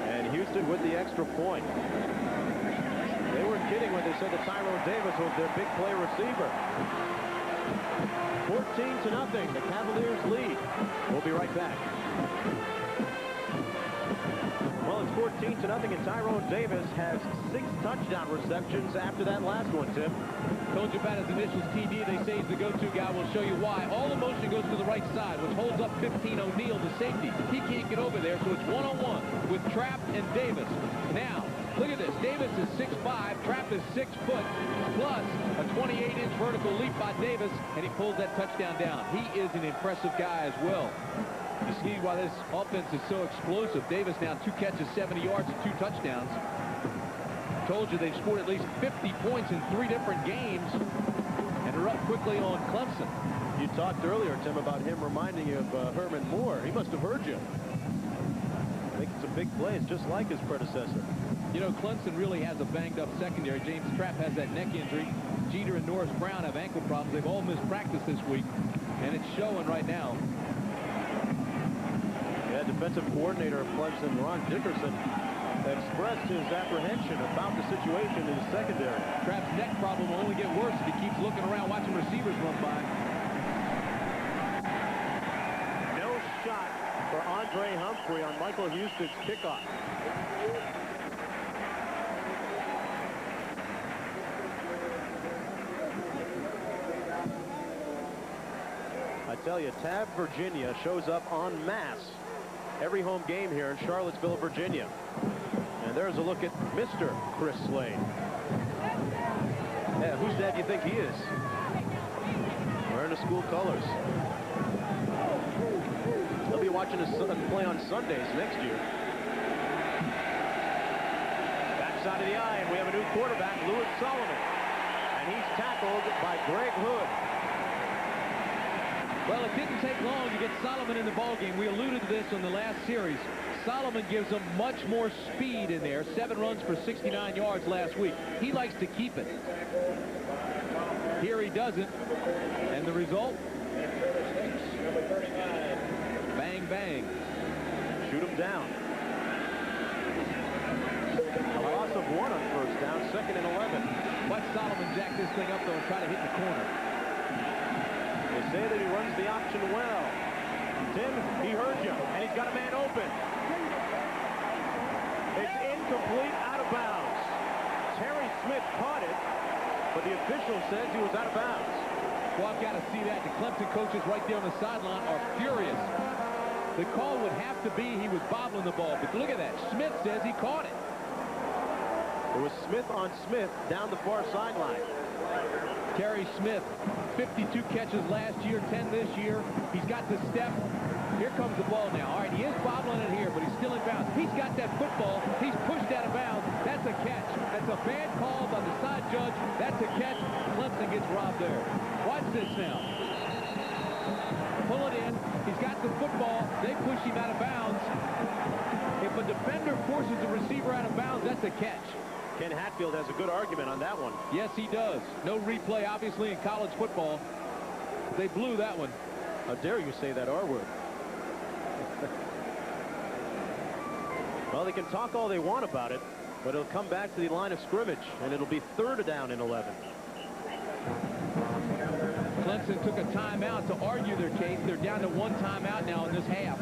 And Houston with the extra point. They weren't kidding when they said that Tyrone Davis was their big play receiver. 14-0, the Cavaliers lead. We'll be right back. Well, it's 14-0, and Tyrone Davis has 6 touchdown receptions after that last one, Tim. Told you about his initials, TD. They say he's the go-to guy. We'll show you why. All the motion goes to the right side, which holds up 15 O'Neal, the safety. He can't get over there, so it's one-on-one with Trapp and Davis. Now, look at this. Davis is 6'5", Trapp is 6 foot, plus a 28-inch vertical leap by Davis, and he pulls that touchdown down. He is an impressive guy as well. You see why this offense is so explosive. Davis now 2 catches, 70 yards, and 2 touchdowns. Told you they've scored at least 50 points in 3 different games, and they're up quickly on Clemson. You talked earlier, Tim, about him reminding you of Herman Moore. He must have heard you. Making some big plays, just like his predecessor. You know, Clemson really has a banged-up secondary. James Trapp has that neck injury. Jeter and Norris Brown have ankle problems. They've all missed practice this week, and it's showing right now. Yeah, defensive coordinator of Clemson, Ron Dickerson, expressed his apprehension about the situation in the secondary. Trapp's neck problem will only get worse if he keeps looking around watching receivers run by. No shot for Andre Humphrey on Michael Houston's kickoff. I tell you, Tab, Virginia shows up en masse every home game here in Charlottesville, Virginia. And there's a look at Mr. Chris Slade. Yeah, whose dad do you think he is? Wearing the school colors. He'll be watching his son play on Sundays next year. Backside of the eye, and we have a new quarterback, Louis Solomon. And he's tackled by Greg Hood. Well, it didn't take long to get Solomon in the ballgame. We alluded to this on the last series. Solomon gives them much more speed in there. 7 runs for 69 yards last week. He likes to keep it. Here he doesn't. And the result? Bang, bang. Shoot him down. A loss of 1 on first down, 2nd and 11. Watch Solomon jack this thing up, though, and try to hit the corner. They say that he runs the option well. Tim, he heard you, and he's got a man open. It's incomplete, out of bounds. Terry Smith caught it, but the official says he was out of bounds. Well, I've got to see that. The Clemson coaches right there on the sideline are furious. The call would have to be he was bobbling the ball, but look at that. Smith says he caught it. It was Smith on Smith down the far sideline. Terry Smith, 52 catches last year, 10 this year. He's got the step. Here comes the ball now. All right, he is bobbling it here, but he's still in bounds. He's got that football. He's pushed out of bounds. That's a catch. That's a bad call by the side judge. That's a catch. Clemson gets robbed there. Watch this now. Pull it in. He's got the football. They push him out of bounds. If a defender forces a receiver out of bounds, that's a catch. Ken Hatfield has a good argument on that one. Yes, he does. No replay, obviously, in college football. They blew that one. How dare you say that R word? Well, they can talk all they want about it, but it'll come back to the line of scrimmage, and it'll be 3rd down and 11. Clemson took a timeout to argue their case. They're down to 1 timeout now in this half.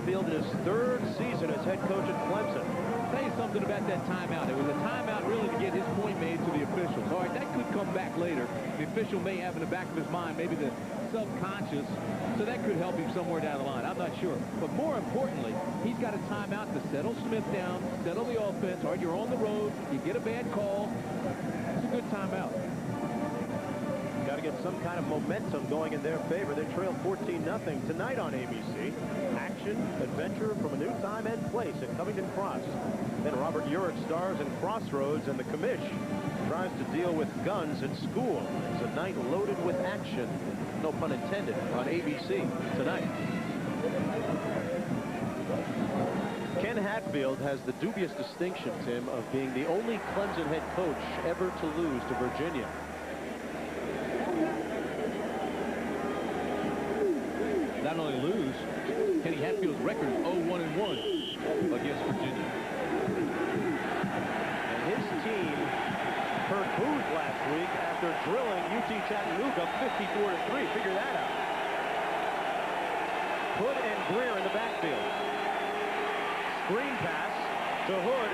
Hatfield in his 3rd season as head coach at Clemson. I'll tell you something about that timeout. It was a timeout really to get his point made to the officials. All right, that could come back later. The official may have in the back of his mind maybe the subconscious, so that could help him somewhere down the line. I'm not sure. But more importantly, he's got a timeout to settle Smith down, settle the offense. All right, you're on the road. You get a bad call. It's a good timeout. Got to get some kind of momentum going in their favor. They trail 14-0 tonight on ABC. Action, adventure from a new time and place at Covington Cross. Then Robert Urich stars in Crossroads, and the commish tries to deal with guns at school. It's a night loaded with action, no pun intended, on ABC tonight. Ken Hatfield has the dubious distinction, Tim, of being the only Clemson head coach ever to lose to Virginia. Not only lose, Kenny Hatfield's record is 0-1-1 against Virginia. And his team heard booze last week after drilling UT Chattanooga 54-3. Figure that out. Hood and Greer in the backfield. Screen pass to Hood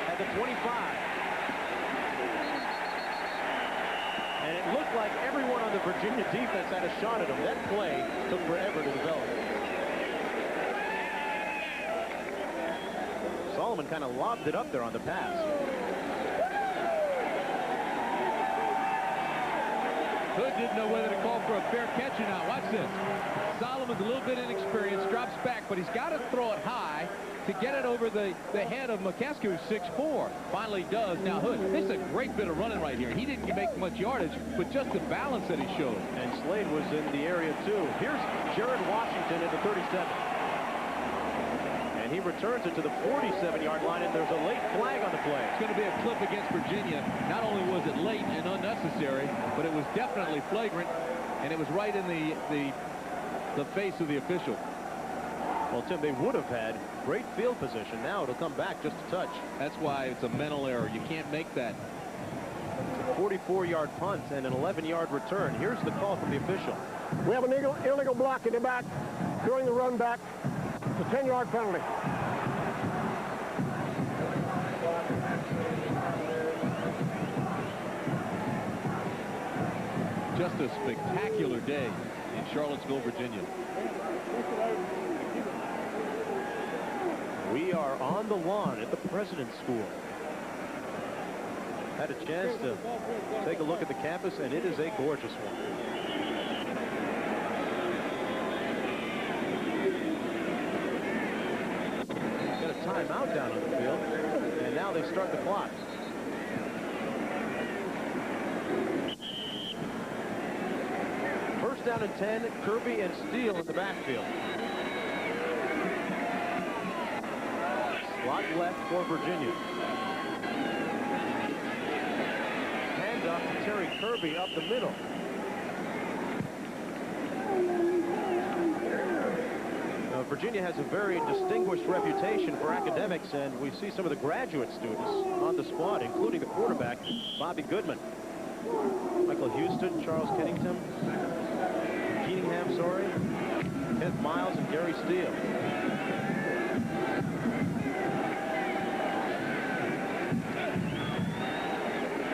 at the 25. And it looked like everyone on the Virginia defense had a shot at him. That play took forever to develop. Solomon kind of lobbed it up there on the pass. Hood didn't know whether to call for a fair catch or not. Watch this. Solomon's a little bit inexperienced, drops back, but he's got to throw it high to get it over the head of McCaskey, who's 6'4". Finally does. Now Hood, this is a great bit of running right here. He didn't make much yardage, but just the balance that he showed. And Slade was in the area too. Here's Jared Washington at the 37. And he returns it to the 47-yard line, and there's a late flag on the play. It's going to be a clip against Virginia. Not only was it late and unnecessary, but it was definitely flagrant, and it was right in the face of the official. Well, Tim, they would have had great field position. Now it'll come back just a touch. That's why it's a mental error. You can't make that. It's a 44-yard punt and an 11-yard return. Here's the call from the official. We have an illegal block in the back during the run back. It's a 10-yard penalty. Just a spectacular day in Charlottesville, Virginia. We are on the lawn at the President's School. Had a chance to take a look at the campus, and it is a gorgeous one. Got a timeout down on the field, and now they start the clock. First down and 10, Kirby and Steele in the backfield. Slot left for Virginia. Handoff to Terry Kirby up the middle. Now, Virginia has a very distinguished reputation for academics, and we see some of the graduate students on the squad, including the quarterback, Bobby Goodman. Michael Houston, Charles Kennington, Keeningham, Kent Miles, and Gary Steele.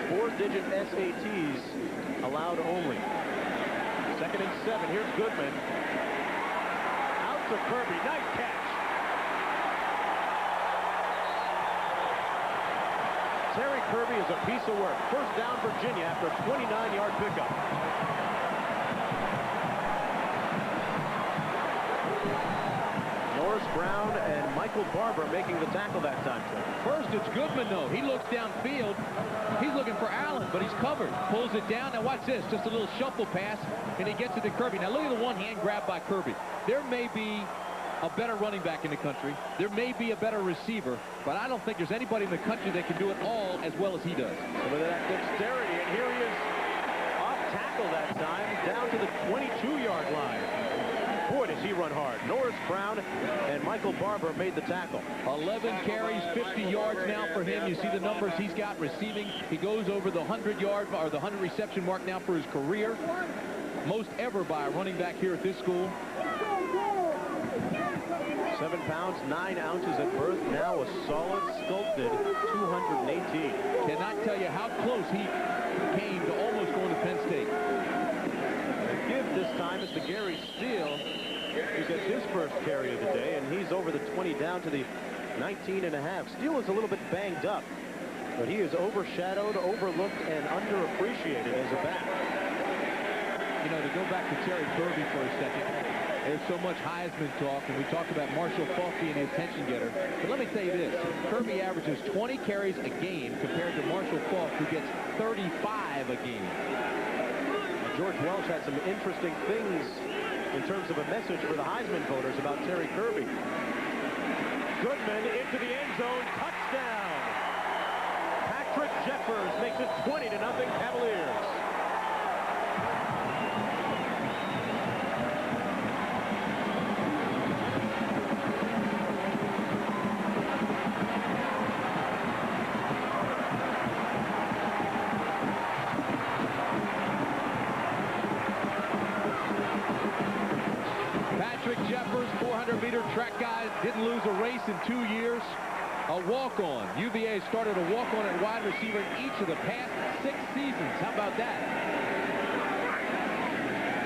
Four-digit SATs allowed only. 2nd and 7. Here's Goodman. Out to Kirby. Nice catch. Terry Kirby is a piece of work. First down, Virginia, after a 29-yard pickup. Norris Brown and Michael Barber making the tackle that time. First, it's Goodman, though. He looks downfield. He's looking for Allen, but he's covered. Pulls it down. Now watch this. Just a little shuffle pass, and he gets it to Kirby. Now look at the one-hand grab by Kirby. There may be a better running back in the country. There may be a better receiver, but I don't think there's anybody in the country that can do it all as well as he does. Some of that dexterity, and here he is off tackle that time, down to the 22-yard line. Boy, does he run hard. Norris Brown and Michael Barber made the tackle. 11 carries, 50 yards now for him. You see the numbers he's got receiving. He goes over the 100-yard or the 100 reception mark now for his career. Most ever by a running back here at this school. 7 pounds, 9 ounces at birth. Now a solid, sculpted 218. Cannot tell you how close he came to almost going to Penn State. The give this time is to Gary Steele, who gets his first carry of the day, and he's over the 20 down to the 19.5. Steele is a little bit banged up, but he is overshadowed, overlooked, and underappreciated as a back. You know, to go back to Terry Kirby for a second, there's so much Heisman talk, and we talked about Marshall Faulk being the attention getter. But let me tell you this, Kirby averages 20 carries a game compared to Marshall Faulk, who gets 35 a game. And George Welsh had some interesting things in terms of a message for the Heisman voters about Terry Kirby. Goodman into the end zone, touchdown! Patrick Jeffers makes it 20-0 Cavaliers. Patrick Jeffers, 400-meter track guy, didn't lose a race in 2 years. A walk-on. UVA started a walk-on at wide receiver in each of the past 6 seasons. How about that?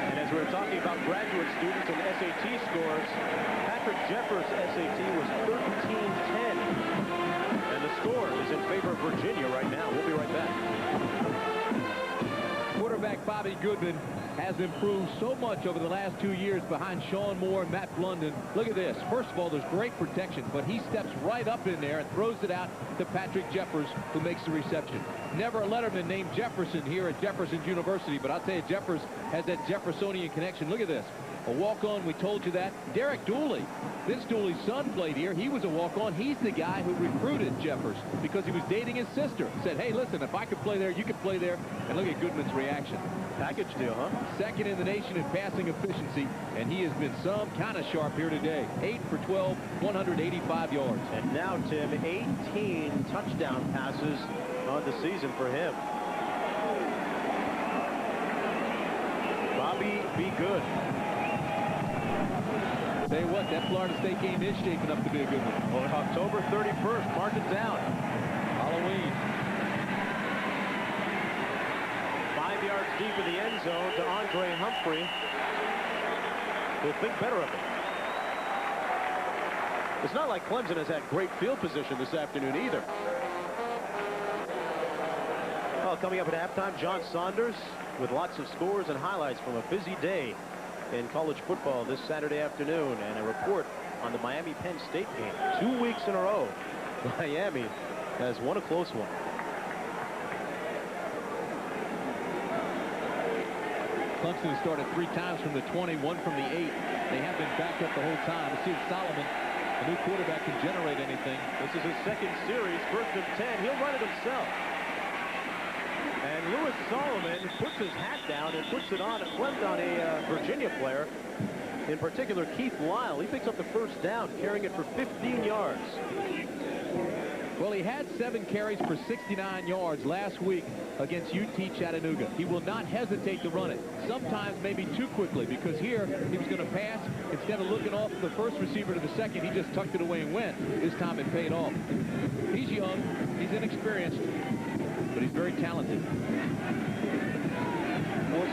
And as we were talking about graduate students and SAT scores, Patrick Jeffers' SAT was 1310. And the score is in favor of Virginia right now. We'll be right back. Quarterback Bobby Goodman has improved so much over the last 2 years behind Sean Moore and Matt Blunden. Look at this. First of all, there's great protection, but he steps right up in there and throws it out to Patrick Jeffers, who makes the reception. Never a letterman named Jefferson here at Jefferson University, but I'll tell you, Jeffers has that Jeffersonian connection. Look at this. A walk-on, we told you that. Derek Dooley, Vince Dooley's son, played here. He was a walk-on. He's the guy who recruited Jeffers because he was dating his sister. Said, hey, listen, if I could play there, you could play there. And look at Goodman's reaction. Package deal, huh? Second in the nation in passing efficiency, and he has been some kind of sharp here today. 8 for 12, 185 yards. And now, Tim, 18 touchdown passes on the season for him. Bobby, be good. Tell you what, that Florida State game is shaping up to be a good one. Well, October 31st, mark it down. Halloween. 5 yards deep in the end zone to Andre Humphrey. He'll think better of it. It's not like Clemson has had great field position this afternoon either. Well, coming up at halftime, John Saunders with lots of scores and highlights from a busy day in college football this Saturday afternoon, and a report on the Miami-Penn State game. 2 weeks in a row, Miami has won a close one. Clemson has started 3 times from the 20, 1 from the 8. They have been backed up the whole time. Let's see if Solomon, the new quarterback, can generate anything. This is his second series, 1st and 10. He'll run it himself. And Louis Solomon puts his hat down and puts it on a Virginia player, in particular Keith Lyle. He picks up the first down, carrying it for 15 yards. Well, he had 7 carries for 69 yards last week against UT Chattanooga. He will not hesitate to run it, sometimes maybe too quickly, because here he was going to pass. Instead of looking off the first receiver to the second, he just tucked it away and went. This time it paid off. He's young, he's inexperienced, but he's very talented. 4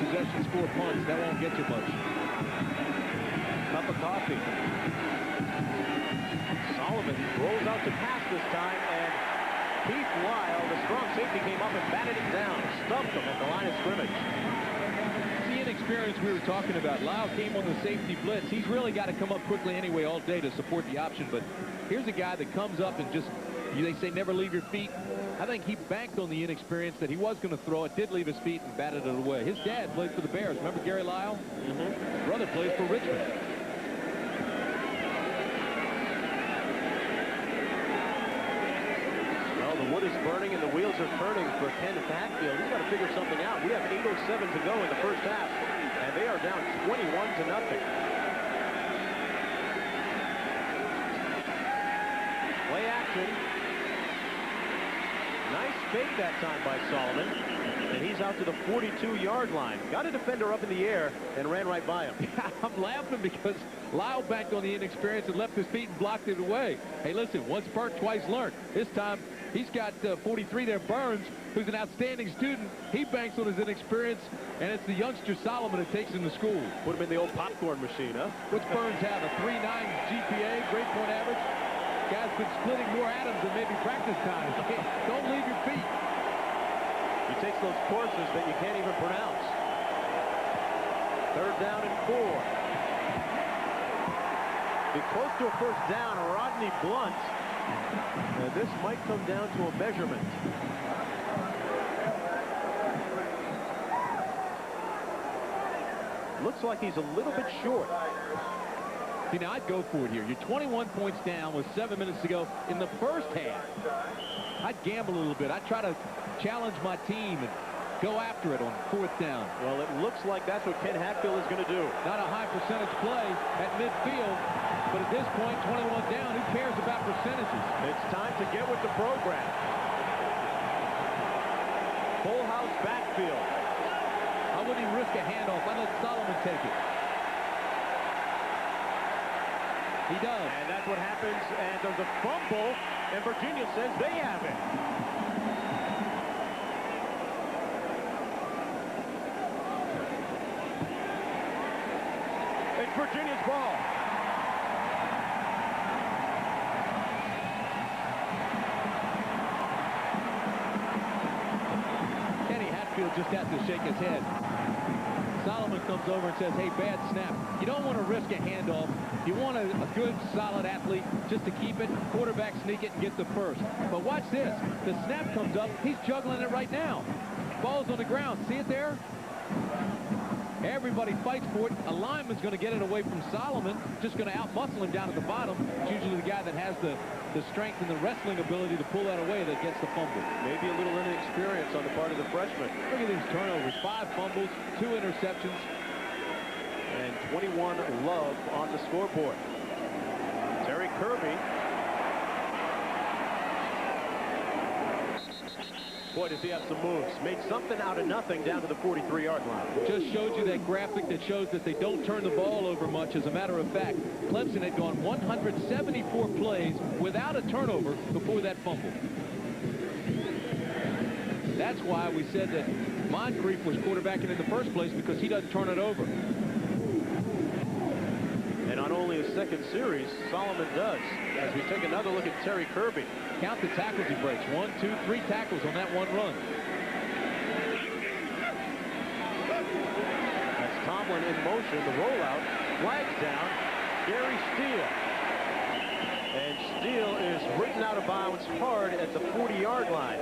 possessions, 4 punts. That won't get you much. Cup of coffee. Solomon rolls out to pass this time, and Keith Lyle, the strong safety, came up and batted him down, stumped him at the line of scrimmage. The inexperience we were talking about. Lyle came on the safety blitz. He's really got to come up quickly anyway all day to support the option, but here's a guy that comes up and just, they say never leave your feet. I think he banked on the inexperience that he was going to throw it, did leave his feet and batted it away. His dad played for the Bears. Remember Gary Lyle? His brother plays for Richmond. Well, the wood is burning and the wheels are turning for Ken Hatfield. He's got to figure something out. We have 8:07 to go in the first half, and they are down 21-0. Play action. Nice fake that time by Solomon, and he's out to the 42-yard line. Got a defender up in the air and ran right by him. I'm laughing because Lyle banked on the inexperience and left his feet and blocked it away. Hey, listen, once burnt, twice learned. This time, he's got 43 there, Burns, who's an outstanding student. He banks on his inexperience, and it's the youngster Solomon that takes him to school. Put him in the old popcorn machine, huh? What's Burns have? A 3.9 GPA, grade point average? Guy's been splitting more atoms than maybe practice times. Don't leave your feet. He takes those courses that you can't even pronounce. 3rd down and 4. Be close to a first down, Rodney Blunt. And this might come down to a measurement. Looks like he's a little bit short. See, now I'd go for it here. You're 21 points down with 7 minutes to go in the first half. I'd gamble a little bit. I'd try to challenge my team and go after it on 4th down. Well, it looks like that's what Ken Hatfield is going to do. Not a high percentage play at midfield, but at this point, 21 down, who cares about percentages? It's time to get with the program. Full house backfield. I wouldn't even risk a handoff. I'd let Solomon take it. He does. And that's what happens, and there's a fumble, and Virginia says they have it. It's Virginia's ball. Kenny Hatfield just has to shake his head. Solomon comes over and says, hey, bad snap. You don't want to risk a handoff. You want a good, solid athlete just to keep it, quarterback sneak it, and get the first. But watch this. The snap comes up. He's juggling it right now. Ball's on the ground. See it there? Everybody fights for it. A lineman's going to get it away from Solomon. Just going to out-muscle him down at the bottom. It's usually the guy that has the strength and the wrestling ability to pull that away that gets the fumble. Maybe a little inexperience on the part of the freshman. Look at these turnovers. 5 fumbles, 2 interceptions. And 21 love on the scoreboard. Terry Kirby. Boy, does he have some moves. Made something out of nothing down to the 43-yard line. Just showed you that graphic that shows that they don't turn the ball over much. As a matter of fact, Clemson had gone 174 plays without a turnover before that fumble. That's why we said that Moncrief was quarterbacking in the first place, because he doesn't turn it over. And on only his 2nd series, Solomon does. As we take another look at Terry Kirby. Count the tackles he breaks. 1, 2, 3 tackles on that one run. That's Tomlin in motion. The rollout. Flags down. Gary Steele. And Steele is written out of bounds hard at the 40-yard line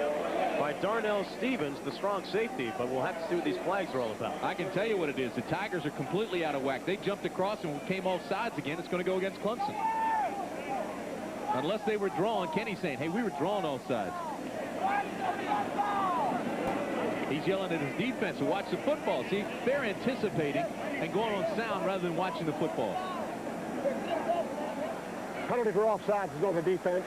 by Darnell Stevens, the strong safety. But we'll have to see what these flags are all about. I can tell you what it is. The Tigers are completely out of whack. They jumped across and came off sides again. It's going to go against Clemson. Unless they were drawn. Kenny's saying, hey, we were drawn all sides. He's yelling at his defense to watch the football. See, they're anticipating and going on sound rather than watching the football. Penalty for offsides is on the defense.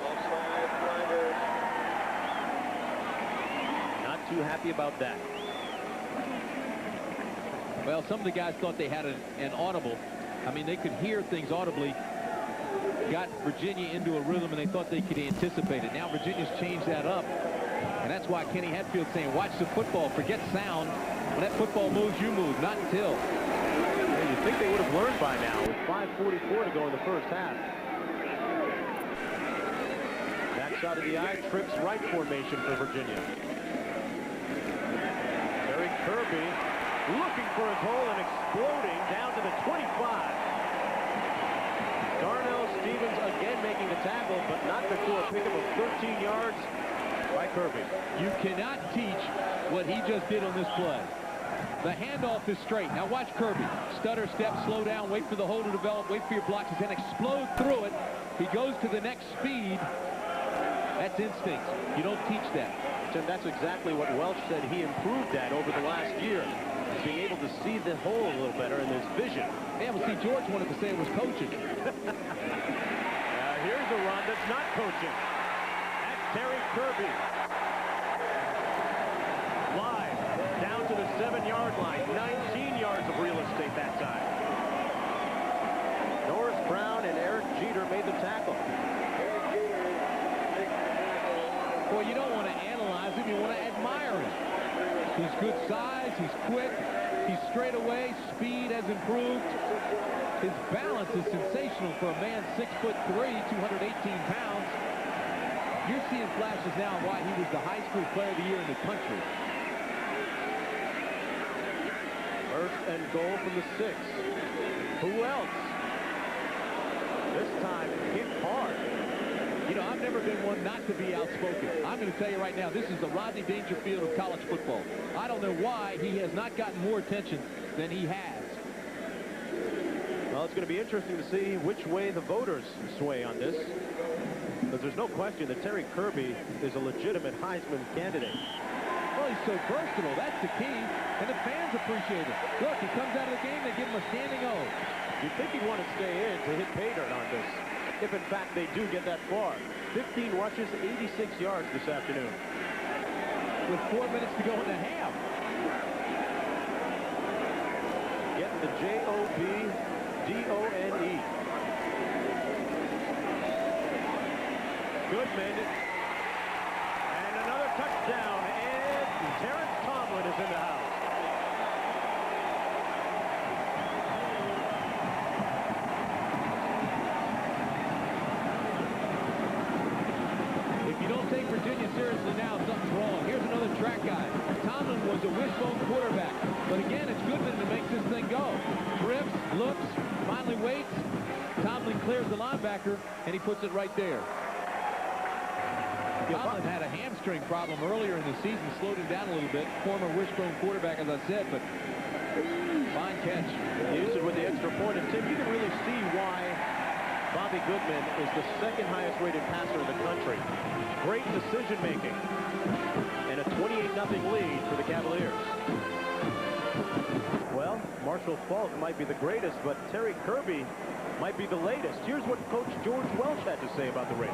Not too happy about that. Well, some of the guys thought they had an audible. I mean, they could hear things audibly. Got Virginia into a rhythm, and they thought they could anticipate it. Now Virginia's changed that up, and that's why Kenny Hatfield's saying, watch the football, forget sound. When that football moves, you move, not until. Well, you'd think they would have learned by now with 5:44 to go in the first half. Backside of the eye, trips right formation for Virginia. Terry Kirby looking for his hole and exploding down to the 25. Darnell Stevens again making the tackle, but not before a pickup of 13 yards by Kirby. You cannot teach what he just did on this play. The handoff is straight. Now watch Kirby. Stutter, step, slow down, wait for the hole to develop, wait for your blocks, and then explode through it. He goes to the next speed. That's instinct. You don't teach that. Tim, that's exactly what Welch said he improved at over the last year. Being able to see the hole a little better in his vision. Yeah, well, see, George wanted to say it was coaching. Here's a run that's not coaching. That's Terry Kirby. Live down to the 7-yard line. 19 yards of real estate that time. Norris Brown and Eric Jeter made the tackle. Boy, you don't want to analyze him. You want to admire him. He's good size. He's quick. He's straight away. Speed has improved. His balance is sensational for a man 6'3", 218 pounds. You're seeing flashes now why he was the high school player of the year in the country. First and goal from the 6. Who else? This time hit hard. You know, I've never been one not to be outspoken. I'm going to tell you right now, this is the Rodney Dangerfield of college football. I don't know why he has not gotten more attention than he has. Well, it's going to be interesting to see which way the voters sway on this. Because there's no question that Terry Kirby is a legitimate Heisman candidate. Well, he's so versatile. That's the key. And the fans appreciate it. Look, he comes out of the game, they give him a standing O. You'd think he'd want to stay in to hit pay dirt on this, if in fact they do get that far. 15 rushes, 86 yards this afternoon. With 4 minutes to go in the half. Getting the J-O-B-D-O-N-E. Goodman. And another touchdown. And Terrence Tomlin is in the house. If you don't take Virginia seriously now, something's wrong. Here's another track guy. Tomlin was a wishbone quarterback. But again, it's Goodman that makes this thing go. Drifts, looks, finally waits. Tomlin clears the linebacker, and he puts it right there. Tomlin had a hamstring problem earlier in the season, slowed him down a little bit. Former wishbone quarterback, as I said, but fine catch. He used it with the extra point. And Tim, you can really see why Bobby Goodman is the second highest rated passer in the country. Great decision making. And a 28-0 lead for the Cavaliers. Well, Marshall Faulk might be the greatest, but Terry Kirby might be the latest. Here's what Coach George Welch had to say about the race.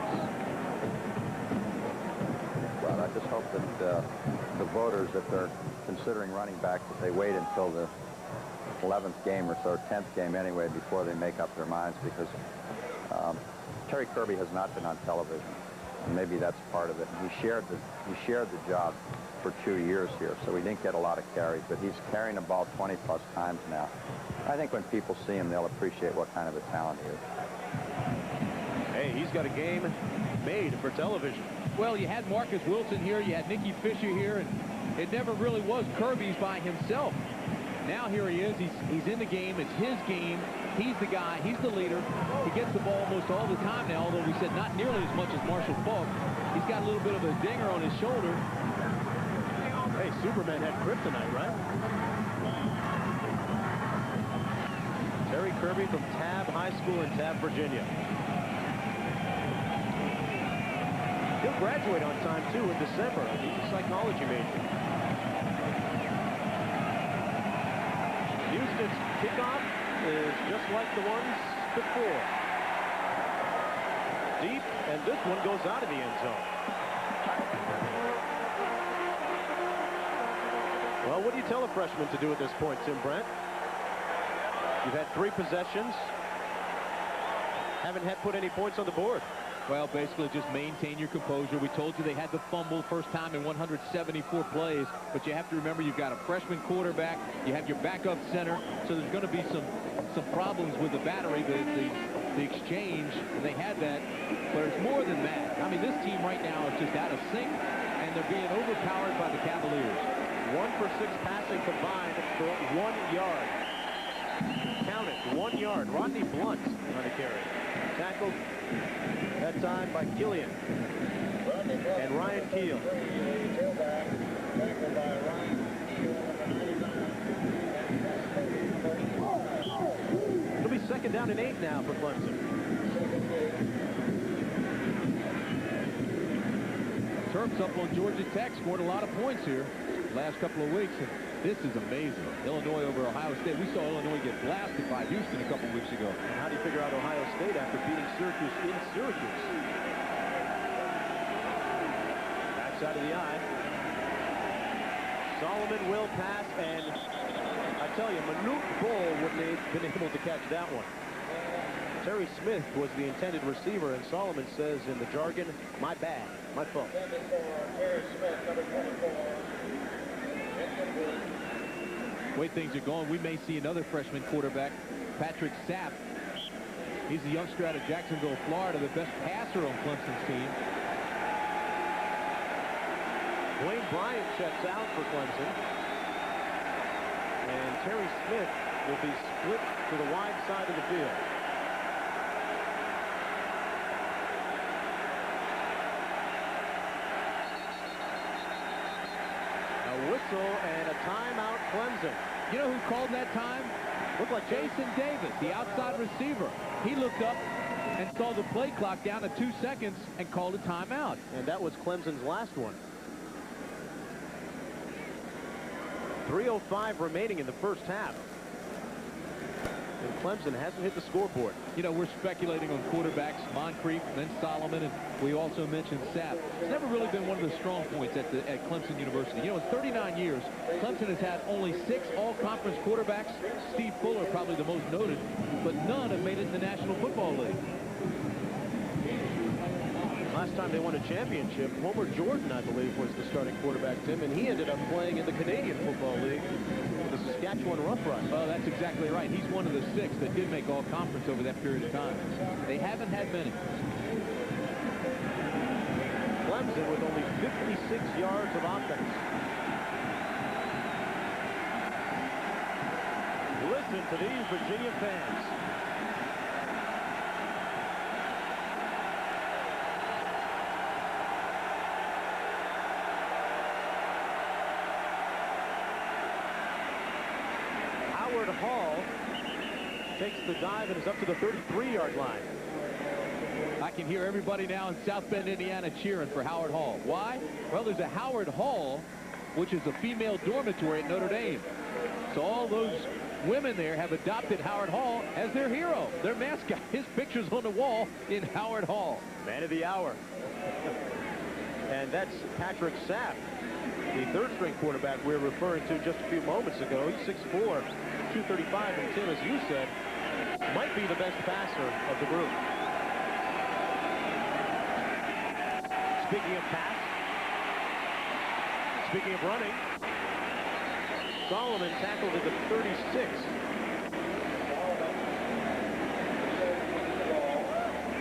Well, I just hope that the voters, if they're considering running backs, that they wait until the 11th game or so, 10th game anyway, before they make up their minds, because Terry Kirby has not been on television, and maybe that's part of it. And he shared the job for 2 years here, so he didn't get a lot of carries, but he's carrying the ball 20-plus times now. I think when people see him, they'll appreciate what kind of a talent he is. Hey, he's got a game made for television. Well, you had Marcus Wilson here, you had Nicky Fisher here, and it never really was Kirby's by himself. Now here he is, he's in the game, it's his game, he's the guy, he's the leader. He gets the ball almost all the time now, although we said not nearly as much as Marshall Faulk. He's got a little bit of a dinger on his shoulder. Hey, Superman had kryptonite, right? Terry Kirby from Tabb High School in Tabb, Virginia. He'll graduate on time, too, in December. He's a psychology major. Houston's kickoff is just like the ones before. Deep, and this one goes out of the end zone. Well, what do you tell a freshman to do at this point, Tim Brent? You've had 3 possessions. Haven't had put any points on the board. Well, basically just maintain your composure. We told you they had the fumble first time in 174 plays, but you have to remember you've got a freshman quarterback, you have your backup center, so there's going to be some problems with the battery, the exchange, and they had that, but it's more than that. I mean, this team right now is just out of sync, and they're being overpowered by the Cavaliers. 1 for 6 passing combined for 1 yard. Count it, 1 yard. Rodney Blunt on the carry. Tackled that time by Killian and Ryan Keel. It'll be 2nd down and 8 now for Clemson. Terps up on Georgia Tech, scored a lot of points here last couple of weeks, and this is amazing. Illinois over Ohio State. We saw Illinois get blasted by Houston a couple of weeks ago. And how do you figure out Ohio State after beating Syracuse in Syracuse? Backside of the eye. Solomon will pass, and I tell you, Manute Bol wouldn't have been able to catch that one. Terry Smith was the intended receiver, and Solomon says in the jargon, my bad, my fault. The way things are going, we may see another freshman quarterback, Patrick Sapp. He's a youngster out of Jacksonville, Florida, the best passer on Clemson's team. Wayne Bryant checks out for Clemson. And Terry Smith will be split to the wide side of the field. A whistle and a timeout, Clemson. You know who called that time? Looked like Jason Davis, the outside receiver. He looked up and saw the play clock down to 2 seconds and called a timeout. And that was Clemson's last one. 3:05 remaining in the first half. And Clemson hasn't hit the scoreboard. You know, we're speculating on quarterbacks, Moncrief, then Solomon, and we also mentioned Sapp. It's never really been one of the strong points at Clemson University. You know, in 39 years, Clemson has had only 6 all-conference quarterbacks. Steve Fuller, probably the most noted, but none have made it in the National Football League. Last time they won a championship, Homer Jordan, I believe, was the starting quarterback, Tim, and he ended up playing in the Canadian Football League with the Saskatchewan Roughriders. Well, that's exactly right. He's one of the 6 that did make all-conference over that period of time. They haven't had many. Clemson with only 56 yards of offense. Listen to these Virginia fans. Hall takes the dive and is up to the 33-yard line. I can hear everybody now in South Bend, Indiana cheering for Howard Hall. Why? Well, there's a Howard Hall, which is a female dormitory at Notre Dame. So all those women there have adopted Howard Hall as their hero, their mascot. His picture's on the wall in Howard Hall. Man of the hour. And that's Patrick Sapp, the third-string quarterback we were referring to just a few moments ago. He's 6'4", 235, and Tim, as you said, might be the best passer of the group. Speaking of pass, speaking of running, Solomon tackled at the 36.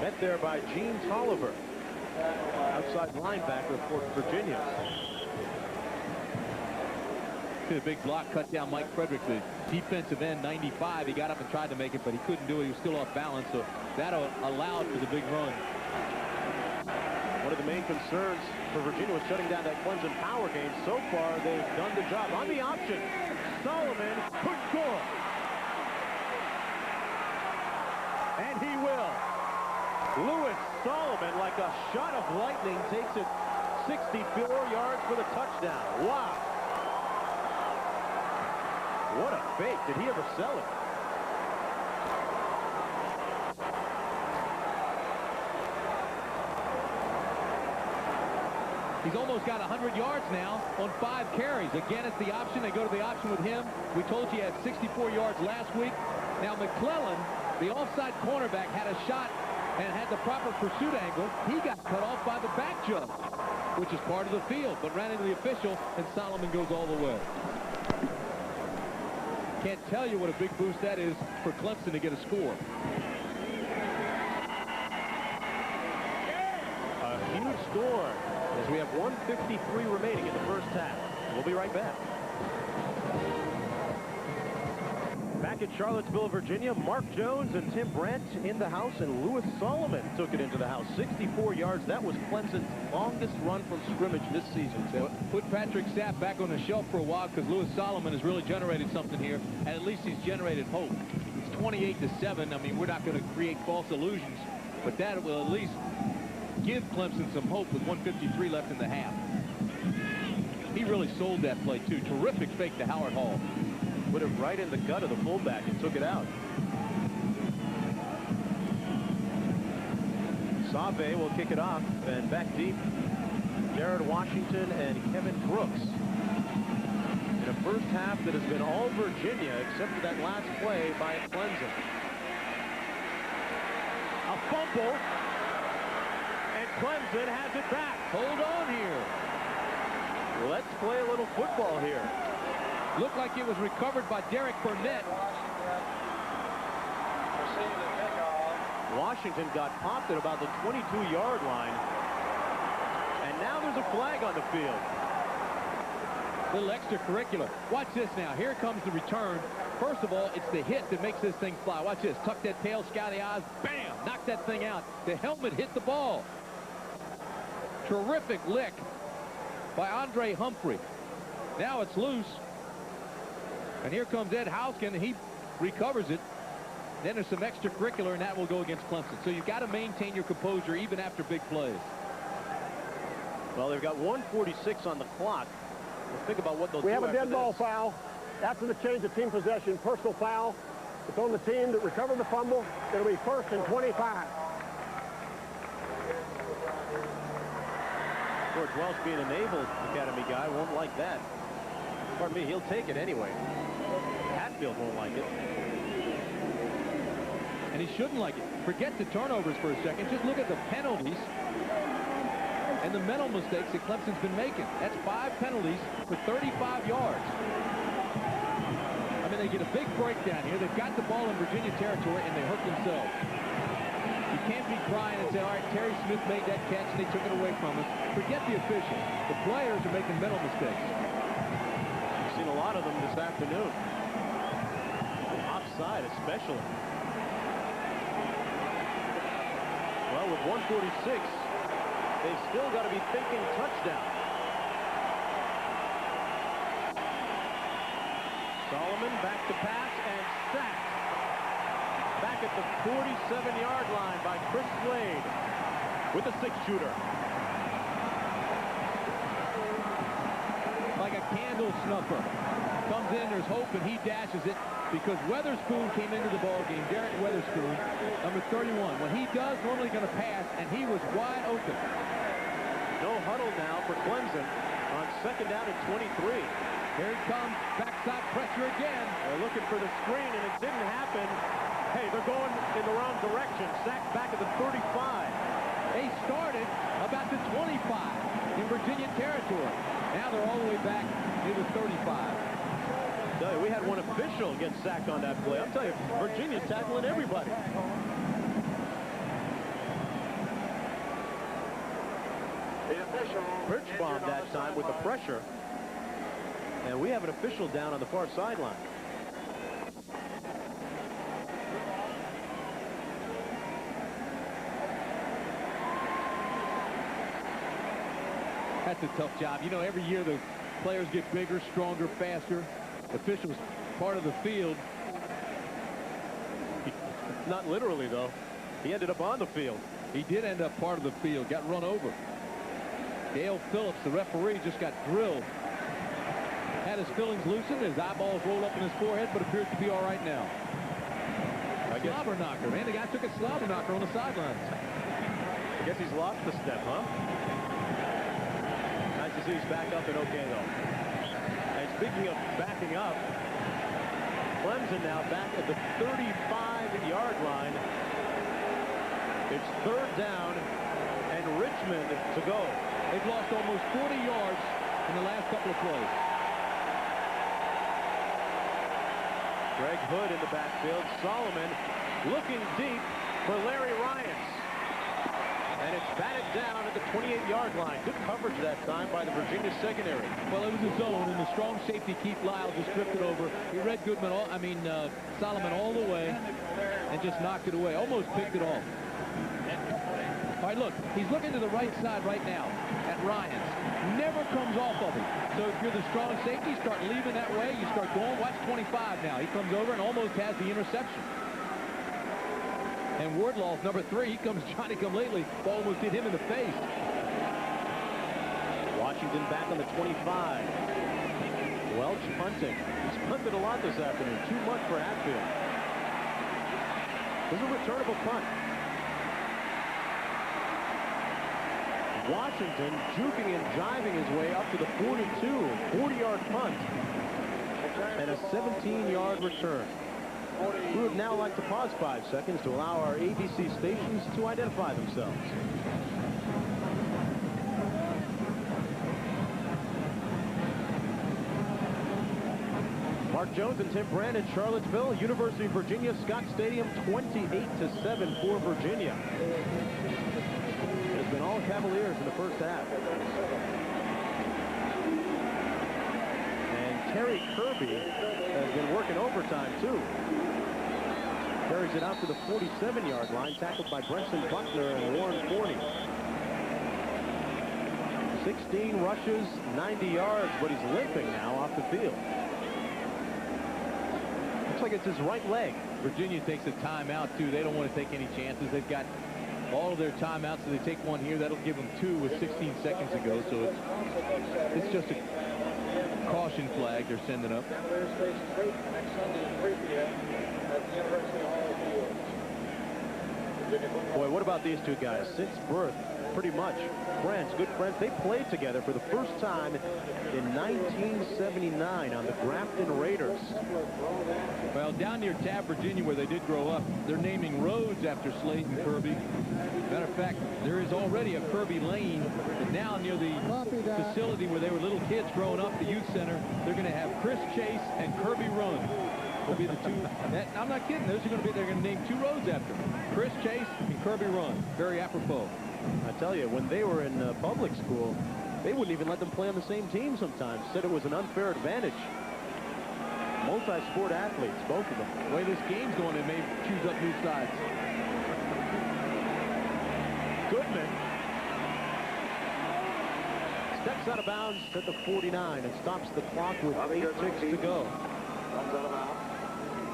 Met there by Gene Tolliver, outside linebacker for Virginia. A big block cut down Mike Frederick, the defensive end, 95. He got up and tried to make it, but he couldn't do it. He was still off balance, so that allowed for the big run. One of the main concerns for Virginia was shutting down that Clemson power game. So far, they've done the job. On the option, Solomon could score. And he will. Louis Solomon, like a shot of lightning, takes it 64 yards for the touchdown. Wow. What a fake. Did he ever sell it? He's almost got 100 yards now on 5 carries. Again, it's the option. They go to the option with him. We told you he had 64 yards last week. Now, McClellan, the offside cornerback, had a shot and had the proper pursuit angle. He got cut off by the back jump, which is part of the field, but ran into the official, and Solomon goes all the way. Can't tell you what a big boost that is for Clemson to get a score. A huge score as we have 1:53 remaining in the first half. We'll be right back. Back at Charlottesville, Virginia, Mark Jones and Tim Brandt in the house, and Louis Solomon took it into the house. 64 yards. That was Clemson's longest run from scrimmage this season. Well, put Patrick Sapp back on the shelf for a while, because Louis Solomon has really generated something here, and at least he's generated hope. It's 28-7. I mean, we're not going to create false illusions, but that will at least give Clemson some hope with 1:53 left in the half. He really sold that play, too. Terrific fake to Howard Hall. Put it right in the gut of the fullback and took it out. Save will kick it off, and back deep, Jared Washington and Kevin Brooks. In a first half that has been all Virginia except for that last play by Clemson. fumble. And Clemson has it back. Hold on here. Let's play a little football here. Looked like it was recovered by Derek Burnett. Washington got popped at about the 22-yard line. And now there's a flag on the field. Little extracurricular. Watch this now. Here comes the return. First of all, it's the hit that makes this thing fly. Watch this. Tuck that tail, sky the eyes. Bam! Knock that thing out. The helmet hit the ball. Terrific lick by Andre Humphrey. Now it's loose. And here comes Ed Houskin. He recovers it. Then there's some extracurricular, and that will go against Clemson. So you've got to maintain your composure even after big plays. Well, they've got 1:46 on the clock. Let's think about what they'll do. We have a dead after ball this. foul. After the change of team possession, personal foul. It's on the team that recovered the fumble. It'll be 1st and 25. George Welsh, being a Naval Academy guy, won't like that. Pardon me, he'll take it anyway. Hatfield won't like it. And he shouldn't like it. Forget the turnovers for a second. Just look at the penalties and the mental mistakes that Clemson's been making. That's 5 penalties for 35 yards. I mean, they get a big breakdown here. They've got the ball in Virginia territory, and they hurt themselves. You can't be crying and say, all right, Terry Smith made that catch, and they took it away from us. Forget the official. The players are making mental mistakes. We've seen a lot of them this afternoon. Offside, especially. Well, with 1:46, they've still got to be thinking touchdown. Solomon back to pass and sacked. Back at the 47-yard line by Chris Slade with a 6-shooter. Like a candle snuffer. Comes in, there's hope, and he dashes it because Weatherspoon came into the ball game. Derek Weatherspoon, number 31. When he does, normally going to pass, and he was wide open. No huddle now for Clemson on 2nd down and 23. Here he comes, backside pressure again. They're looking for the screen, and it didn't happen. Hey, they're going in the wrong direction. Sacked back at the 35. They started about the 25 in Virginia territory. Now they're all the way back to the 35. We had one official get sacked on that play. I'll tell you, Virginia's tackling everybody. Birch bombed that time with the pressure. And we have an official down on the far sideline. That's a tough job. You know, every year the players get bigger, stronger, faster. Officials part of the field. Not literally, though. He ended up on the field. He did end up part of the field, got run over. Dale Phillips, the referee, just got drilled. Had his fillings loosened, his eyeballs rolled up in his forehead, but appears to be all right now. Slobber knocker, man. The guy took a slobber knocker on the sidelines. I guess he's lost the step, huh? Nice to see he's back up and okay, though. And speaking of backing up, Clemson now back at the 35-yard line. It's 3rd down and Richmond to go. They've lost almost 40 yards in the last couple of plays. Greg Hood in the backfield. Solomon looking deep for Larry Ryans. And it's batted down at the 28-yard line. Good coverage that time by the Virginia secondary. Well, it was a zone, and the strong safety Keith Lyle just drifted over. He read Solomon all the way and just knocked it away. Almost picked it off. All right, look, he's looking to the right side right now at Ryans. Never comes off of him. So if you're the strong safety, start leaving that way. You start going. Watch 25 now. He comes over and almost has the interception. And Wardlaw's number 3. He comes Johnny-come-lately. Ball almost hit him in the face. Washington back on the 25. Welch punting. He's punted a lot this afternoon. Too much for Hatfield. This is a returnable punt. Washington juking and jiving his way up to the 42. 40-yard punt. And a 17-yard return. We would now like to pause 5 seconds to allow our ABC stations to identify themselves. Mark Jones and Tim Brand in Charlottesville. University of Virginia, Scott Stadium, 28-7 for Virginia. It's been all Cavaliers in the first half. And Terry Kirby has been working overtime, too. Carries it out to the 47-yard line, tackled by Brenson Buckner and Warren Forney. 16 rushes, 90 yards, but he's limping now off the field. Looks like it's his right leg. Virginia takes a timeout, too. They don't want to take any chances. They've got all of their timeouts, so they take one here. That'll give them 2 with 16 seconds to go, so it's just a caution flag they're sending up. Boy, what about these two guys? Since birth, pretty much friends, good friends. They played together for the first time in 1979 on the Grafton Raiders. Well, down near Tab, Virginia, where they did grow up, they're naming roads after Slade and Kirby. Matter of fact, there is already a Kirby Lane, and now near the facility where they were little kids growing up, the youth center, they're going to have Chris Chase and Kirby Run. Will be the two. I'm not kidding. Those are going to be. They're going to name 2 roads after them. Chris Chase and Kirby Run. Very apropos. I tell you, when they were in public school, they wouldn't even let them play on the same team sometimes. Said it was an unfair advantage. Multi-sport athletes, both of them. The way this game's going, they may choose up new sides. Goodman steps out of bounds at the 49 and stops the clock with 8 ticks to go.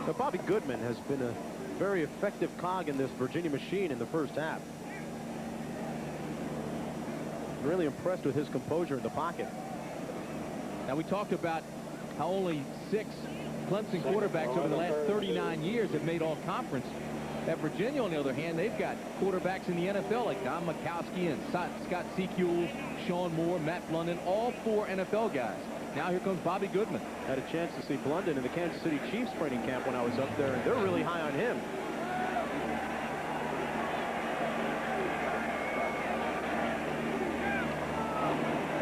Now, Bobby Goodman has been a very effective cog in this Virginia machine in the first half. Really impressed with his composure in the pocket. Now, we talked about how only 6 Clemson quarterbacks over the last 39 years have made all-conference. At Virginia, on the other hand, they've got quarterbacks in the NFL like Don Majkowski and Scott Sequels, Sean Moore, Matt Blunden, all 4 NFL guys. Now here comes Bobby Goodman. Had a chance to see Blunden in the Kansas City Chiefs training camp when I was up there, and they're really high on him.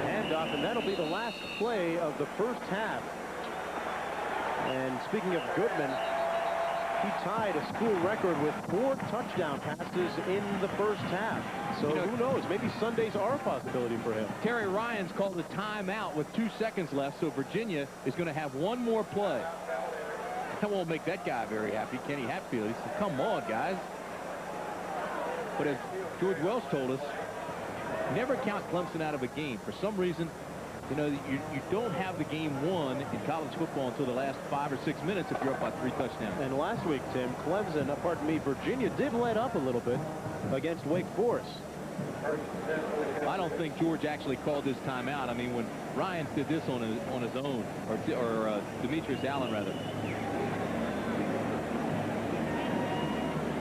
Handoff, and that'll be the last play of the first half. And speaking of Goodman, he tied a school record with 4 touchdown passes in the first half. So who knows? Maybe Sundays are a possibility for him. Terry Ryan's called a timeout with 2 seconds left, so Virginia is going to have one more play. That won't make that guy very happy, Kenny Hatfield. He said, come on, guys. But as George Welsh told us, never count Clemson out of a game. For some reason, you know, you don't have the game won in college football until the last 5 or 6 minutes if you're up by 3 touchdowns. And last week, Tim, Clemson, pardon me, Virginia did let up a little bit against Wake Forest. I don't think George actually called this timeout. I mean, when Ryan did this on his own, or Demetrius Allen, rather.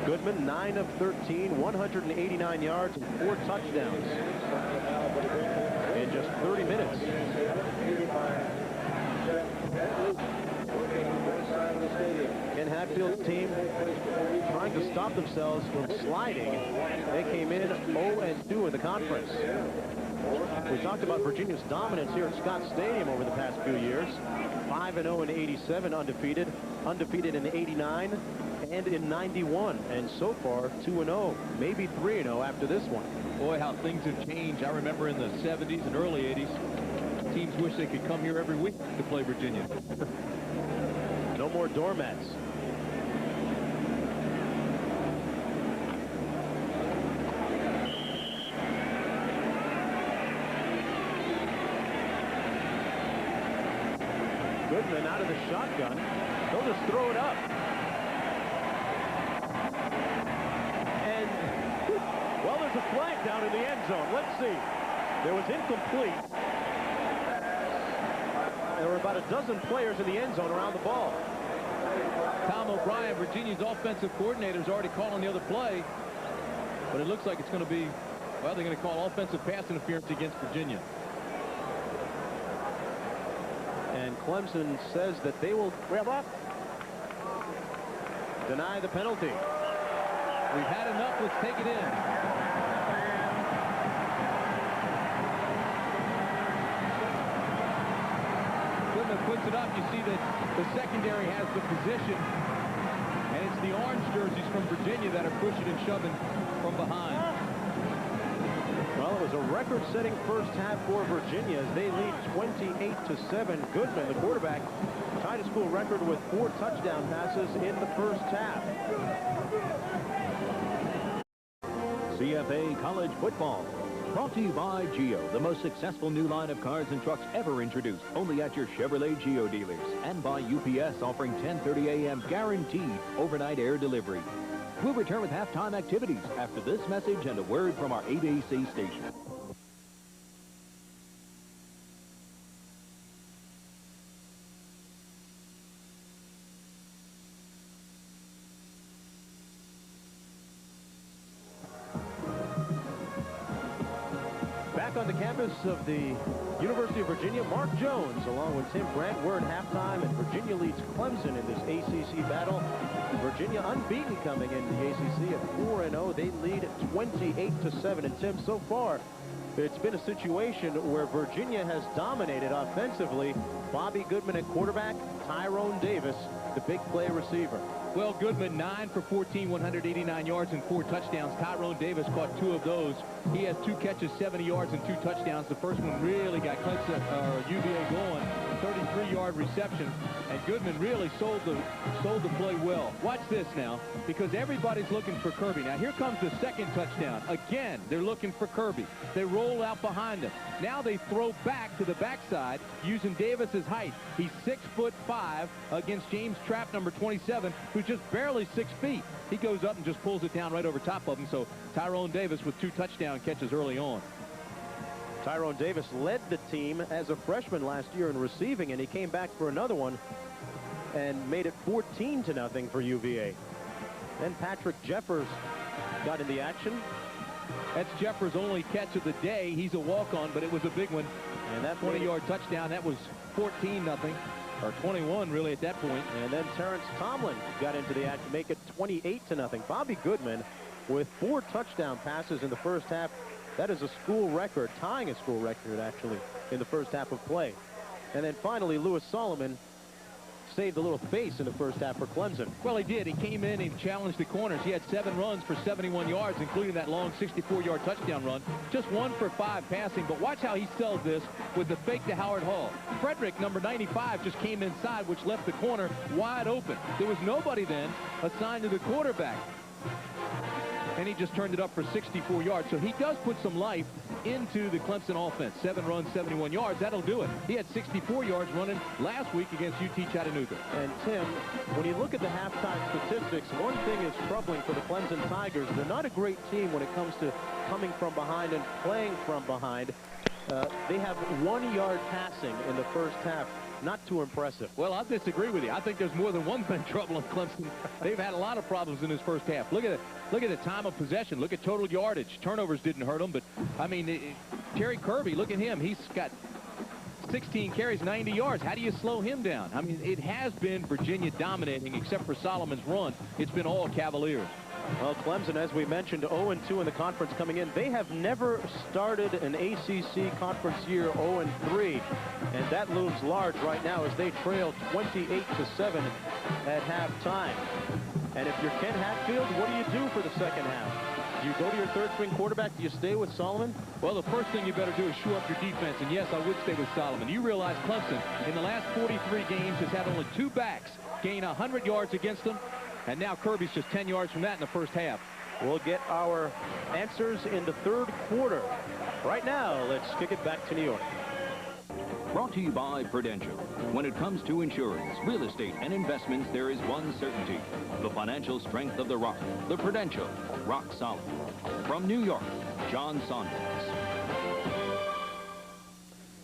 Goodman, 9 of 13, 189 yards and 4 touchdowns in just 30 minutes. Ken Hatfield's team trying to stop themselves from sliding. They came in 0-2 in the conference. We talked about Virginia's dominance here at Scott Stadium over the past few years. 5-0 in 87, undefeated. Undefeated in 89 and in 91. And so far, 2-0, maybe 3-0 after this one. Boy, how things have changed. I remember in the 70s and early 80s, teams wish they could come here every week to play Virginia. No more doormats. Goodman out of the shotgun. They'll just throw it up. And, well, there's a flag down in the end zone. Let's see. There was incomplete. There were about a dozen players in the end zone around the ball. Tom O'Brien, Virginia's offensive coordinator, is already calling the other play. But it looks like it's going to be, well, they're going to call offensive pass interference against Virginia. And Clemson says that they will grab up. deny the penalty. We've had enough. Let's take it in. Goodman puts it up. You see that the secondary has the position. And it's the orange jerseys from Virginia that are pushing and shoving from behind. Well, it was a record-setting first half for Virginia as they lead 28-7. Goodman, the quarterback, tied a school record with 4 touchdown passes in the first half. CFA College Football. Brought to you by Geo, the most successful new line of cars and trucks ever introduced, only at your Chevrolet Geo dealers. And by UPS, offering 10:30 a.m. guaranteed overnight air delivery. We'll return with halftime activities after this message and a word from our ABC station. Back on the campus of the University of Virginia, Mark Jones, along with Tim Brandt, we're in halftime, and Virginia leads Clemson in this ACC battle. Virginia unbeaten coming into the ACC at 4-0. They lead 28-7. And Tim, so far, it's been a situation where Virginia has dominated offensively. Bobby Goodman at quarterback, Tyrone Davis, the big play receiver. Well, Goodman, 9 for 14, 189 yards and 4 touchdowns. Tyrone Davis caught 2 of those. He has 2 catches, 70 yards and 2 touchdowns. The first one really got Clemson, UVA going, 33-yard reception. And Goodman really sold the play well. Watch this now, because everybody's looking for Kirby. Now, here comes the second touchdown. Again, they're looking for Kirby. They roll out behind him. Now they throw back to the backside using Davis's height. He's 6'5" against James Trapp, number 27, who's just barely 6 feet. He goes up and just pulls it down right over top of him. So Tyrone Davis with 2 touchdown catches early on. Tyrone Davis led the team as a freshman last year in receiving, and he came back for another one and made it 14-0 for UVA. Then Patrick Jeffers got in the action. That's Jeffers' only catch of the day. He's a walk-on, but it was a big one. And that 20-yard touchdown. That was 14-0, or 21 really at that point. And then Terrence Tomlin got into the action, make it 28-0. Bobby Goodman with 4 touchdown passes in the first half. That is a school record, tying a school record actually in the first half of play. And then finally Lewis Solomon saved a little face in the first half for Clemson. Well, he did. He came in and challenged the corners. He had 7 runs for 71 yards, including that long 64-yard touchdown run. Just 1 for 5 passing. But watch how he sells this with the fake to Howard Hall. Frederick, number 95, just came inside, which left the corner wide open. There was nobody then assigned to the quarterback. And he just turned it up for 64 yards. So he does put some life into the Clemson offense. 7 runs, 71 yards. That'll do it. He had 64 yards running last week against UT Chattanooga. And Tim, when you look at the halftime statistics, one thing is troubling for the Clemson Tigers. They're not a great team when it comes to coming from behind and playing from behind. They have 1 yard passing in the first half. Not too impressive. Well, I disagree with you. I think there's more than one thing trouble in Clemson. They've had a lot of problems in this first half. Look at the time of possession. Look at total yardage. Turnovers didn't hurt them, but I mean, Terry Kirby, look at him. He's got 16 carries, 90 yards. How do you slow him down? I mean, it has been Virginia dominating, except for Solomon's run. It's been all Cavaliers. Well, Clemson, as we mentioned, 0-2 in the conference coming in. They have never started an ACC conference year 0-3, and that looms large right now as they trail 28-7 at halftime. And if you're Ken Hatfield, what do you do for the second half? Do you go to your third-string quarterback? Do you stay with Solomon? Well, the first thing you better do is shore up your defense, and yes, I would stay with Solomon. You realize Clemson, in the last 43 games, has had only 2 backs gain 100 yards against them. And now Kirby's just 10 yards from that in the first half. We'll get our answers in the third quarter. Right now, let's kick it back to New York. Brought to you by Prudential. When it comes to insurance, real estate, and investments, there is one certainty. The financial strength of the Rock. The Prudential. Rock solid. From New York, John Saunders.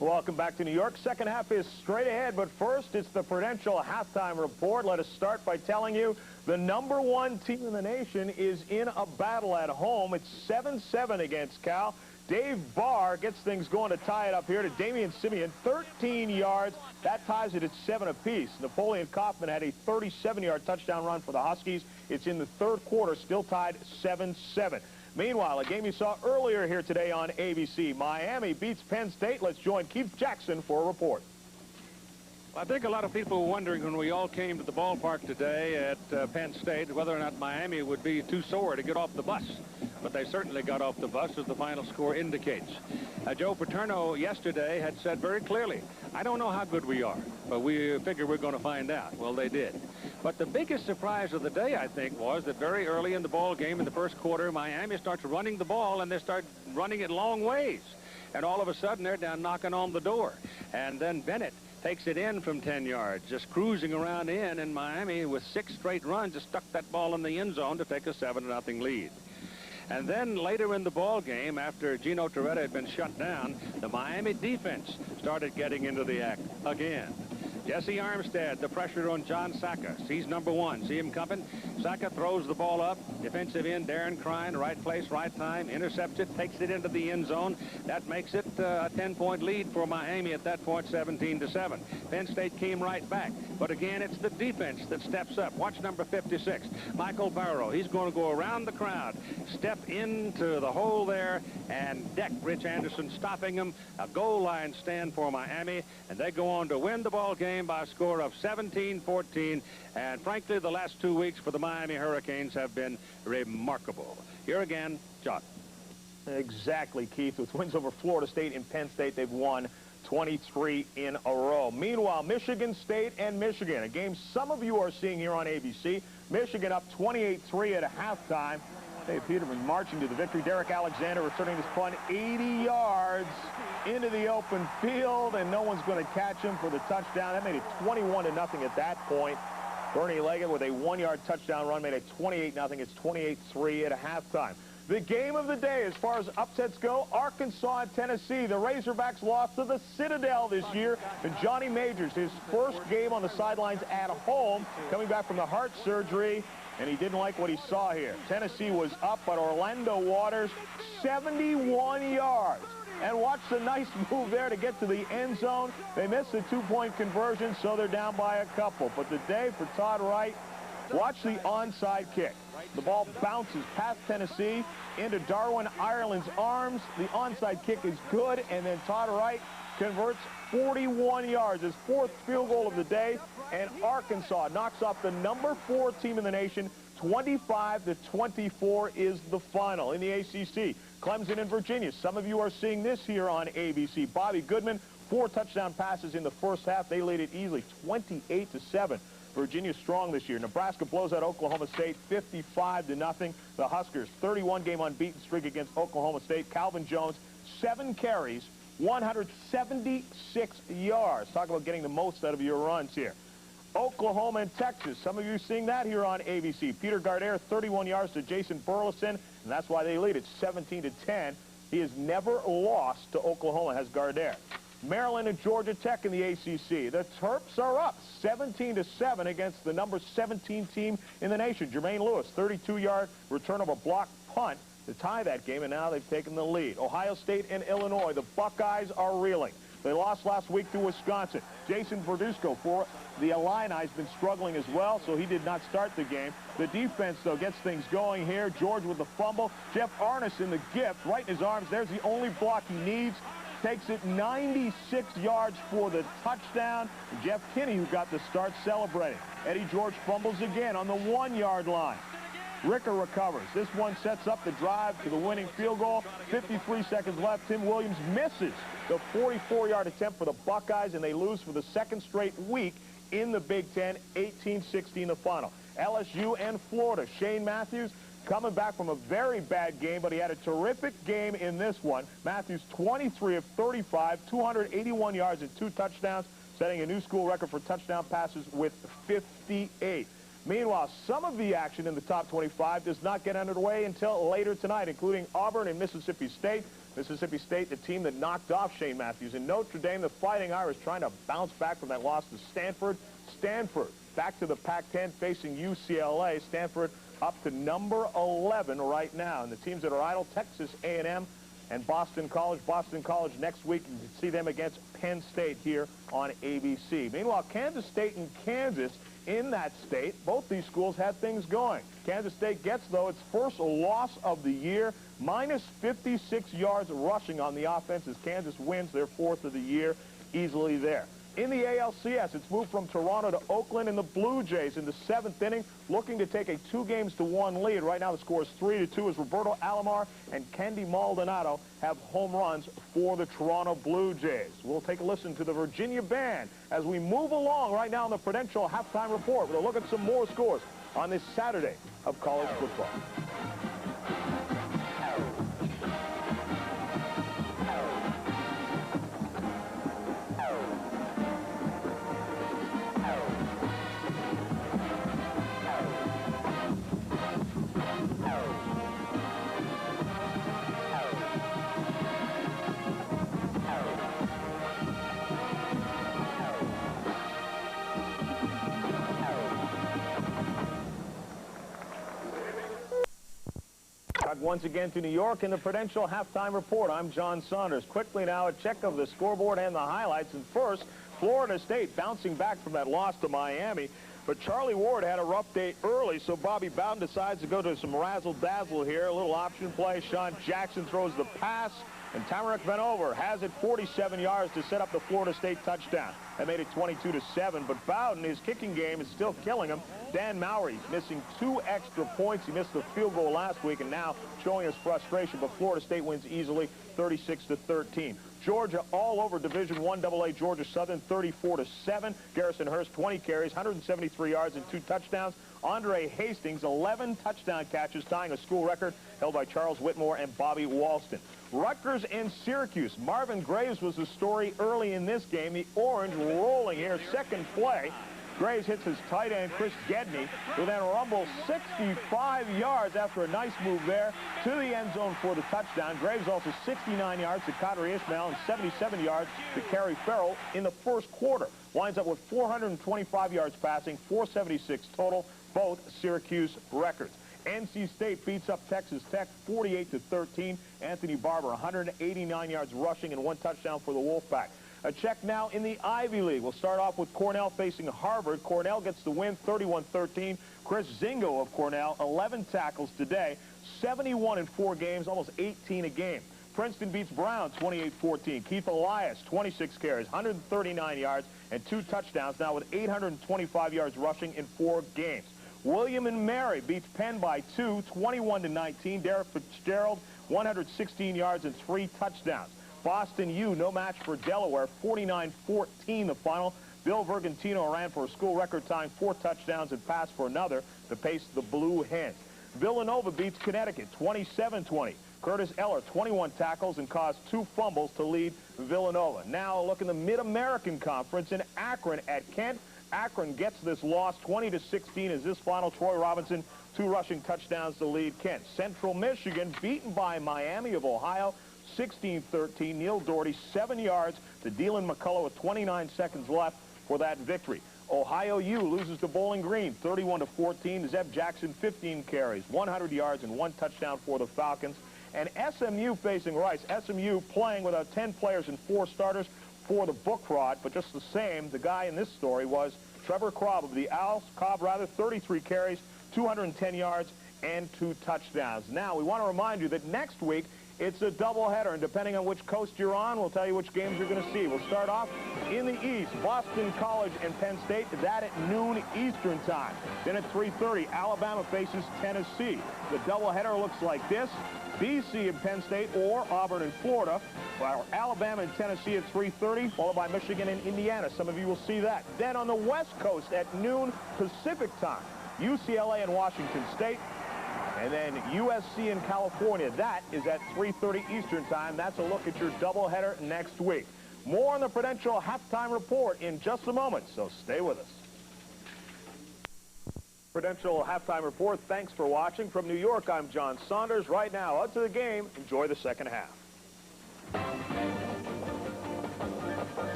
Welcome back to New York. Second half is straight ahead, but first it's the Prudential halftime report. Let us start by telling you the #1 team in the nation is in a battle at home. It's 7-7 against Cal. Dave Barr gets things going to tie it up here to Damian Simeon, 13 yards. That ties it at 7 apiece. Napoleon Kaufman had a 37-yard touchdown run for the Huskies. It's in the third quarter, still tied 7-7. Meanwhile, a game you saw earlier here today on ABC. Miami beats Penn State. Let's join Keith Jackson for a report. I think a lot of people were wondering when we all came to the ballpark today at Penn State whether or not Miami would be too sore to get off the bus. But they certainly got off the bus, as the final score indicates. Joe Paterno yesterday had said very clearly, I don't know how good we are, but we figure we're going to find out. Well, they did. But the biggest surprise of the day, I think, was that very early in the ball game in the first quarter, Miami starts running the ball, and they start running it long ways. And all of a sudden, they're down knocking on the door. And then Bennett takes it in from 10 yards, just cruising around in, and Miami, with 6 straight runs, just stuck that ball in the end zone to take a 7-0 lead. And then later in the ball game, after Gino Torretta had been shut down, the Miami defense started getting into the act again. Jesse Armstead, the pressure on John Saka. He's #1. See him coming? Saka throws the ball up. Defensive end, Darren Crine, right place, right time. Intercepts it, takes it into the end zone. That makes it a 10-point lead for Miami at that point, 17-7. Penn State came right back. But again, it's the defense that steps up. Watch number 56, Michael Barrow. He's going to go around the crowd, step into the hole there, and deck Rich Anderson, stopping him. A goal line stand for Miami, and they go on to win the ball game by a score of 17-14. And frankly, the last 2 weeks for the Miami Hurricanes have been remarkable. Here again, John. Exactly, Keith. With wins over Florida State and Penn State, they've won 23 in a row. Meanwhile, Michigan State and Michigan, a game some of you are seeing here on ABC. Michigan up 28-3 at a halftime. Dave Peterman marching to the victory. Derek Alexander returning this punt 80 yards into the open field, and no one's going to catch him for the touchdown. That made it 21-0 at that point. Bernie Leggett with a 1-yard touchdown run made it 28-0. It's 28-3 at a halftime. The game of the day as far as upsets go, Arkansas and Tennessee. The Razorbacks lost to the Citadel this year. And Johnny Majors, his first game on the sidelines at home, coming back from the heart surgery, and he didn't like what he saw here. Tennessee was up, but Orlando Waters, 71 yards. And watch the nice move there to get to the end zone. They missed the 2-point conversion, so they're down by a couple. But the day for Todd Wright, watch the onside kick. The ball bounces past Tennessee into Darwin Ireland's arms. The onside kick is good, and then Todd Wright converts 41 yards, his 4th field goal of the day, and Arkansas knocks off the #4 team in the nation. 25-24 is the final in the ACC. Clemson and Virginia. Some of you are seeing this here on ABC. Bobby Goodman, 4 touchdown passes in the first half. They lead it easily, 28-7. Virginia strong this year. Nebraska blows out Oklahoma State 55-0. The Huskers, 31-game unbeaten streak against Oklahoma State. Calvin Jones, 7 carries, 176 yards. Talk about getting the most out of your runs here. Oklahoma and Texas. Some of you seeing that here on ABC. Peter Gardere, 31 yards to Jason Burleson, and that's why they lead it 17-10. He has never lost to Oklahoma, has Gardere. Maryland and Georgia Tech in the ACC. The Terps are up 17-7 against the #17 team in the nation. Jermaine Lewis, 32-yard return of a blocked punt to tie that game, and now they've taken the lead. Ohio State and Illinois. The Buckeyes are reeling. They lost last week to Wisconsin. Jason Verduzco for the Illini has been struggling as well, so he did not start the game. The defense, though, gets things going here. George with the fumble. Jeff Arness in the gift, right in his arms. There's the only block he needs. Takes it 96 yards for the touchdown. Jeff Kinney, who got the start, celebrating. Eddie George fumbles again on the 1-yard line. Ricker recovers. This one sets up the drive to the winning field goal. 53 seconds left. Tim Williams misses the 44-yard attempt for the Buckeyes, and they lose for the 2nd straight week in the Big Ten, 18-16 the final. LSU and Florida. Shane Matthews coming back from a very bad game, but he had a terrific game in this one. Matthews, 23 of 35, 281 yards and 2 touchdowns, setting a new school record for touchdown passes with 58. Meanwhile, some of the action in the top 25 does not get underway until later tonight, including Auburn and Mississippi State. Mississippi State, the team that knocked off Shane Matthews. In Notre Dame, the Fighting Irish trying to bounce back from that loss to Stanford. Stanford back to the Pac-10 facing UCLA. Stanford up to number 11 right now. And the teams that are idle, Texas A&M and Boston College. Boston College next week, you can see them against Penn State here on ABC. Meanwhile, Kansas State and Kansas in that state, both these schools had things going. Kansas State gets, though, its first loss of the year, minus 56 yards rushing on the offense as Kansas wins their 4th of the year easily there. In the ALCS, it's moved from Toronto to Oakland, and the Blue Jays in the 7th inning looking to take a 2-games-to-1 lead. Right now the score is 3-2 as Roberto Alomar and Candy Maldonado have home runs for the Toronto Blue Jays. We'll take a listen to the Virginia Band as we move along right now in the Prudential Halftime Report. We'll look at some more scores on this Saturday of college football. Once again to New York in the Prudential Halftime Report. I'm John Saunders. Quickly now, a check of the scoreboard and the highlights. And first, Florida State bouncing back from that loss to Miami. But Charlie Ward had a rough day early, so Bobby Bowden decides to go to some razzle-dazzle here. A little option play. Sean Jackson throws the pass. And Tamarick Vanover has it 47 yards to set up the Florida State touchdown. That made it 22-7, but Bowden, his kicking game is still killing him. Dan Mowry missing 2 extra points. He missed the field goal last week and now showing his frustration, but Florida State wins easily 36-13. Georgia all over Division I AA Georgia Southern 34-7. Garrison Hurst 20 carries, 173 yards and 2 touchdowns. Andre Hastings 11 touchdown catches, tying a school record held by Charles Whitmore and Bobby Walston. Rutgers and Syracuse. Marvin Graves was the story early in this game. The Orange rolling here, second play. Graves hits his tight end, Chris Gedney, who then rumbles 65 yards after a nice move there to the end zone for the touchdown. Graves also 69 yards to Qadri Ismail and 77 yards to Kerry Farrell in the first quarter. Winds up with 425 yards passing, 476 total, both Syracuse records. NC State beats up Texas Tech 48-13. Anthony Barber 189 yards rushing and 1 touchdown for the Wolfpack. A check now in the Ivy League. We'll start off with Cornell facing Harvard. Cornell gets the win 31-13. Chris Zingo of Cornell 11 tackles today, 71 in 4 games, almost 18 a game. Princeton beats Brown 28-14. Keith Elias 26 carries, 139 yards and 2 touchdowns, now with 825 yards rushing in 4 games. William and Mary beats Penn by 2, 21-19. Derek Fitzgerald, 116 yards and 3 touchdowns. Boston U, no match for Delaware, 49-14 the final. Bill Vergantino ran for a school record time, 4 touchdowns and passed for another to pace the Blue Hens. Villanova beats Connecticut, 27-20. Curtis Eller, 21 tackles and caused 2 fumbles to lead Villanova. Now look in the Mid-American Conference in Akron at Kent. Akron gets this loss 20-16 as this final. Troy Robinson, 2 rushing touchdowns to lead Kent. Central Michigan beaten by Miami of Ohio 16-13. Neil Doherty 7 yards to Dylan McCullough with 29 seconds left for that victory. Ohio U loses to Bowling Green 31-14. Zeb Jackson 15 carries, 100 yards and 1 touchdown for the Falcons. And SMU facing Rice. SMU playing without 10 players and 4 starters for the book fraud, but just the same, the guy in this story was Trevor Cobb of the Owls. Cobb, 33 carries, 210 yards, and 2 touchdowns. Now, we want to remind you that next week, it's a doubleheader, and depending on which coast you're on, we'll tell you which games you're going to see. We'll start off in the East, Boston College and Penn State, that at noon Eastern time. Then at 3:30, Alabama faces Tennessee. The doubleheader looks like this: BC and Penn State, or Auburn and Florida, while Alabama and Tennessee at 3:30, followed by Michigan and Indiana. Some of you will see that. Then on the West Coast at noon Pacific time, UCLA and Washington State. And then USC in California. That is at 3:30 Eastern time. That's a look at your doubleheader next week. More on the Prudential Halftime Report in just a moment, so stay with us. Prudential halftime report. Thanks for watching. From New York, I'm John Saunders. Right now, out to the game. Enjoy the second half.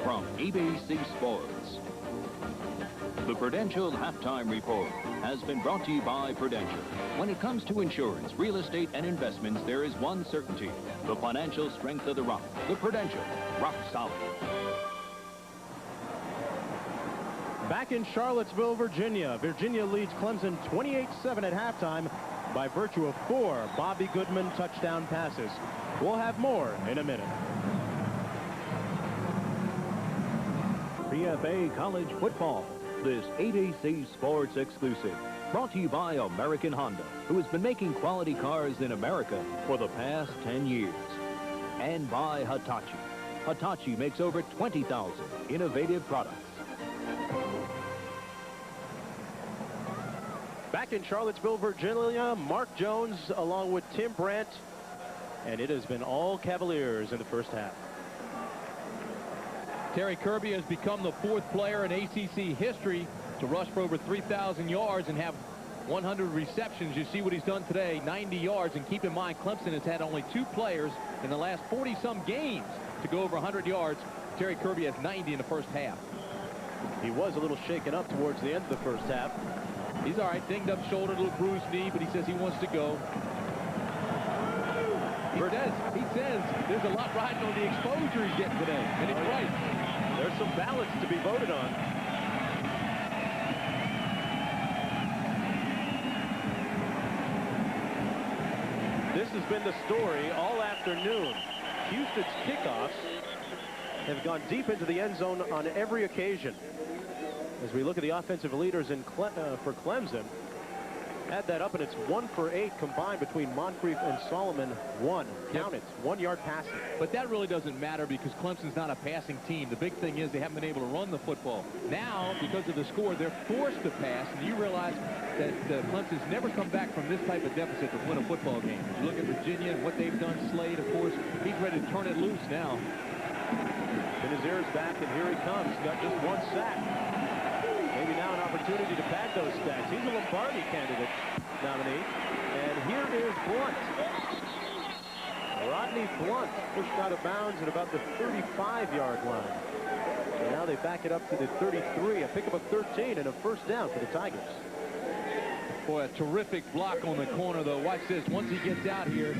From ABC Sports, the Prudential Halftime Report has been brought to you by Prudential. When it comes to insurance, real estate, and investments, there is one certainty: the financial strength of the Rock. The Prudential, rock solid. Back in Charlottesville, Virginia. Virginia leads Clemson 28-7 at halftime by virtue of 4 Bobby Goodman touchdown passes. We'll have more in a minute. PFA College Football, this ABC Sports exclusive. Brought to you by American Honda, who has been making quality cars in America for the past 10 years. And by Hitachi. Hitachi makes over 20,000 innovative products. Back in Charlottesville, Virginia, Mark Jones along with Tim Brandt. And it has been all Cavaliers in the first half. Terry Kirby has become the 4th player in ACC history to rush for over 3,000 yards and have 100 receptions. You see what he's done today, 90 yards. And keep in mind, Clemson has had only 2 players in the last 40-some games to go over 100 yards. Terry Kirby has 90 in the first half. He was a little shaken up towards the end of the first half. He's all right, dinged up shoulder, a little bruised knee, but he says he wants to go. He says there's a lot riding on the exposure he's getting today, and he's right. There's some ballots to be voted on. This has been the story all afternoon. Houston's kickoffs have gone deep into the end zone on every occasion. As we look at the offensive leaders for Clemson, add that up, and it's 1 for 8 combined between Moncrief and Solomon. 1. Count it. 1 yard passing. But that really doesn't matter because Clemson's not a passing team. The big thing is they haven't been able to run the football. Now, because of the score, they're forced to pass, and you realize that Clemson's never come back from this type of deficit to win a football game. As you look at Virginia and what they've done, Slade, of course, he's ready to turn it loose now. In his ears back, and here he comes. He's got just 1 sack. Maybe now an opportunity to pad those stats. He's a Lombardi candidate nominee. And here is Blunt. Rodney Blunt pushed out of bounds at about the 35-yard line. And now they back it up to the 33. A pickup of 13 and a first down for the Tigers. Boy, a terrific block on the corner, though. Watch this. Once he gets out here.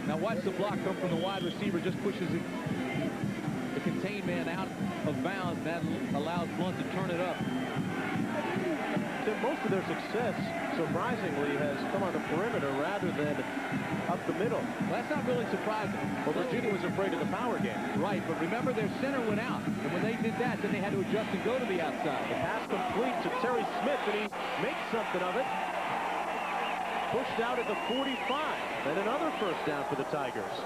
Now watch the block come from the wide receiver. Just pushes it. The contained man out of bounds. That allows Blunt to turn it up. So most of their success, surprisingly, has come on the perimeter rather than up the middle. Well, that's not really surprising. Well, Virginia was afraid of the power game. Right, but remember their center went out. And when they did that, then they had to adjust and go to the outside. The pass complete to Terry Smith, and he makes something of it. Pushed out at the 45. And another first down for the Tigers.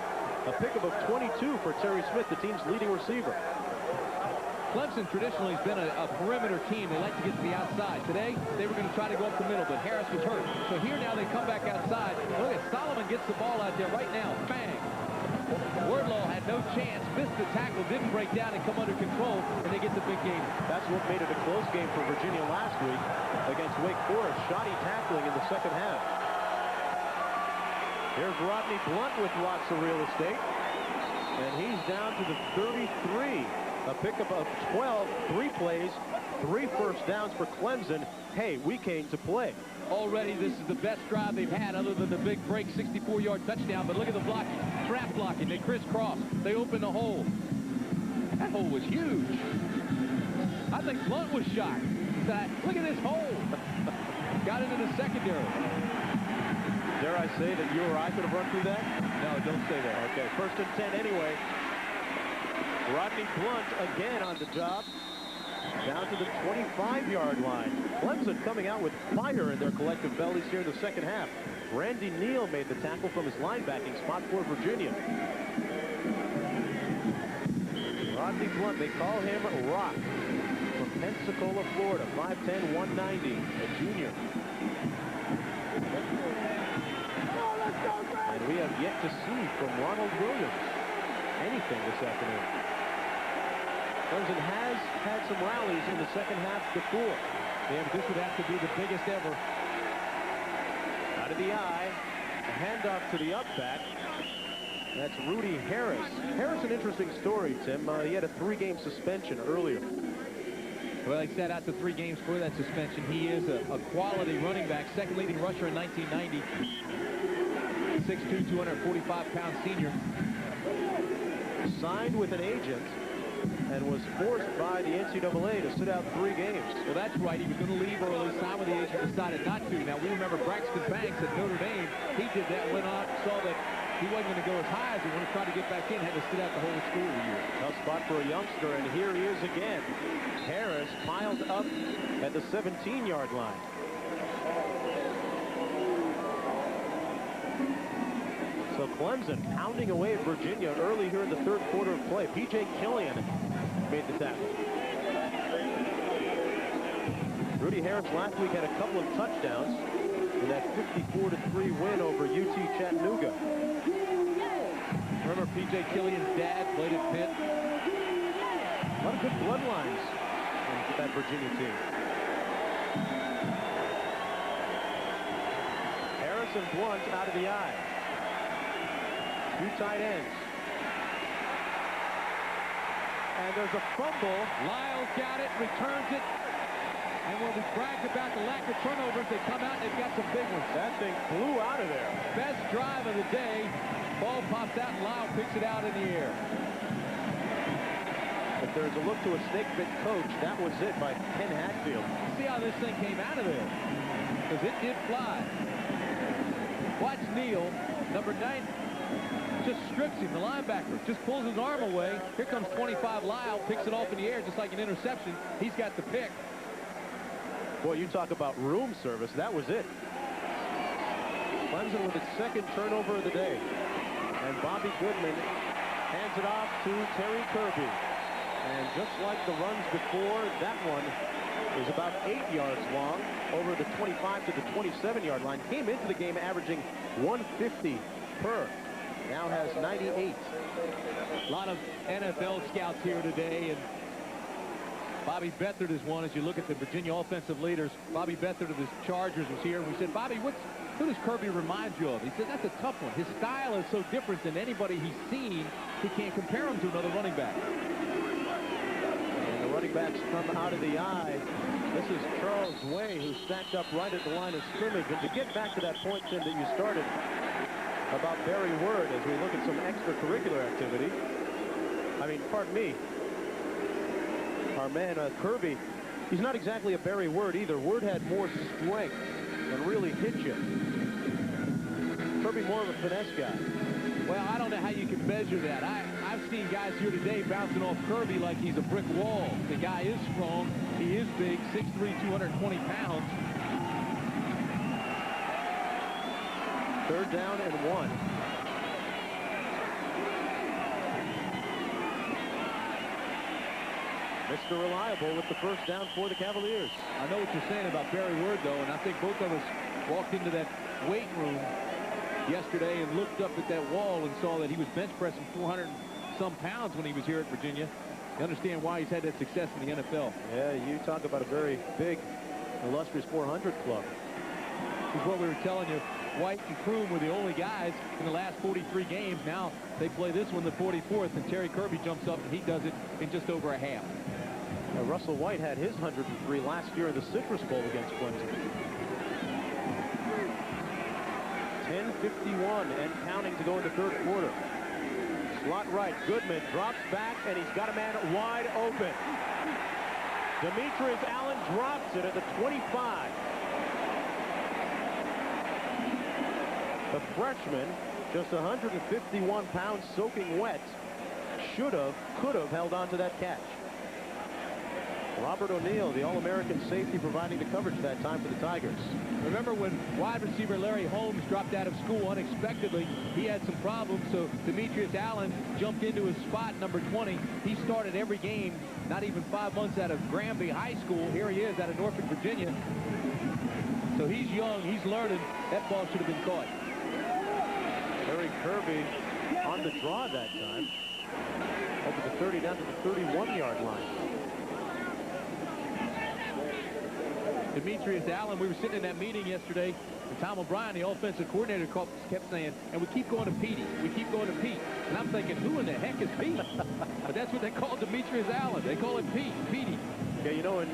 A pickup of 22 for Terry Smith, the team's leading receiver. Clemson traditionally has been a perimeter team. They like to get to the outside. Today, they were going to try to go up the middle, but Harris was hurt. So here now they come back outside. Look at Solomon gets the ball out there right now. Bang! Wardlow had no chance, missed the tackle, didn't break down and come under control, and they get the big game. That's what made it a close game for Virginia last week against Wake Forest. Shoddy tackling in the second half. Here's Rodney Blunt with lots of real estate. And he's down to the 33. A pickup of 12, 3 plays, 3 first downs for Clemson. Hey, we came to play. Already, this is the best drive they've had other than the big break 64-yard touchdown. But look at the blocking, trap blocking. They crisscross. They open the hole. That hole was huge. I think Blunt was shocked. Look at this hole. Got into the secondary. Dare I say that you or I could have run through that? No, don't say that. Okay, 1st and 10 anyway. Rodney Blunt again on the job. Down to the 25-yard line. Clemson coming out with fire in their collective bellies here in the second half. Randy Neal made the tackle from his linebacking spot for Virginia. Rodney Blunt, they call him Rock. From Pensacola, Florida. 5'10", 190, a junior. And we have yet to see from Ronald Williams anything this afternoon. Clemson has had some rallies in the second half before. Yeah, but this would have to be the biggest ever. Out of the eye. A handoff to the up back. That's Rudy Harris. Harris, an interesting story, Tim. He had a 3-game suspension earlier. Well, he sat out the 3 games for that suspension. He is a quality running back, second leading rusher in 1990. 6'2", 245-pound senior. Signed with an agent and was forced by the NCAA to sit out 3 games. Well, that's right. He was going to leave early, signed with the agent, decided not to. Now, we remember Braxton Banks at Notre Dame. He did that, went on, saw that he wasn't going to go as high as he wanted to try to get back in, had to sit out the whole school year. Tough spot for a youngster, and here he is again. Harris piled up at the 17-yard line. So Clemson pounding away at Virginia early here in the 3rd quarter of play. P.J. Killian made the tackle. Rudy Harris last week had a couple of touchdowns in that 54-3 win over UT Chattanooga. Remember P.J. Killian's dad played at Pitt? A lot of good bloodlines in that Virginia team. Harris and Blunt out of the eye. 2 tight ends. And there's a fumble. Lyles got it, returns it. And when we brag about the lack of turnovers, they come out and they've got some big ones. That thing flew out of there. Best drive of the day. Ball pops out and Lyle picks it out in the air. If there's a look to a snake-bit coach, that was it by Ken Hatfield. See how this thing came out of there. Because it did fly. Watch Neal, number 9, just strips him, the linebacker. Just pulls his arm away. Here comes 25 Lyle, picks it off in the air just like an interception. He's got the pick. Boy, you talk about room service. That was it. Clemson with its 2nd turnover of the day. And Bobby Goodman hands it off to Terry Kirby. And just like the runs before, that one is about 8 yards long over the 25 to the 27-yard line. Came into the game averaging 150 per. Now has 98. A lot of NFL scouts here today, and Bobby Beathard is one. As you look at the Virginia offensive leaders, Bobby Beathard of the Chargers was here. We said, Bobby, who does Kirby remind you of? He said, that's a tough one. His style is so different than anybody he's seen, he can't compare him to another running back. And the running backs come out of the eye. This is Charles Way, who's stacked up right at the line of scrimmage. And to get back to that point, Tim, that you started about Barry Word, as we look at some extracurricular activity. I mean, pardon me. Our man, Kirby, he's not exactly a Barry Word either. Word had more strength and really hit you. Kirby more of a finesse guy. Well, I don't know how you can measure that. I've seen guys here today bouncing off Kirby like he's a brick wall. The guy is strong. He is big, 6'3", 220 pounds. 3rd down and 1. Mr. Reliable with the 1st down for the Cavaliers. I know what you're saying about Barry Word, though, and I think both of us walked into that weight room yesterday and looked up at that wall and saw that he was bench pressing 400-some pounds when he was here at Virginia. You understand why he's had that success in the NFL. Yeah, you talk about a very big, illustrious 400 club. This is what we were telling you. White and Kroom were the only guys in the last 43 games. Now they play this one the 44th, and Terry Kirby jumps up and he does it in just over a half. Russell White had his 103 last year in the Citrus Bowl against Clemson. 10:51 and counting to go in the 3rd quarter. Slot right, Goodman drops back, and he's got a man wide open. Demetrius Allen drops it at the 25. The freshman, just 151 pounds soaking wet, could have held on to that catch. Robert O'Neill, the All-American safety, providing the coverage that time for the Tigers. Remember when wide receiver Larry Holmes dropped out of school unexpectedly, he had some problems, so Demetrius Allen jumped into his spot, number 20. He started every game, not even 5 months out of Granby High School. Here he is out of Norfolk, Virginia. So he's young, he's learning. That ball should have been caught. Terry Kirby on the draw that time. Over the 30 down to the 31-yard line. Demetrius Allen, we were sitting in that meeting yesterday, and Tom O'Brien, the offensive coordinator, kept saying, and we keep going to Petey. We keep going to Pete. And I'm thinking, who in the heck is Pete? But that's what they call Demetrius Allen. They call him Pete, Petey. Yeah, you know, in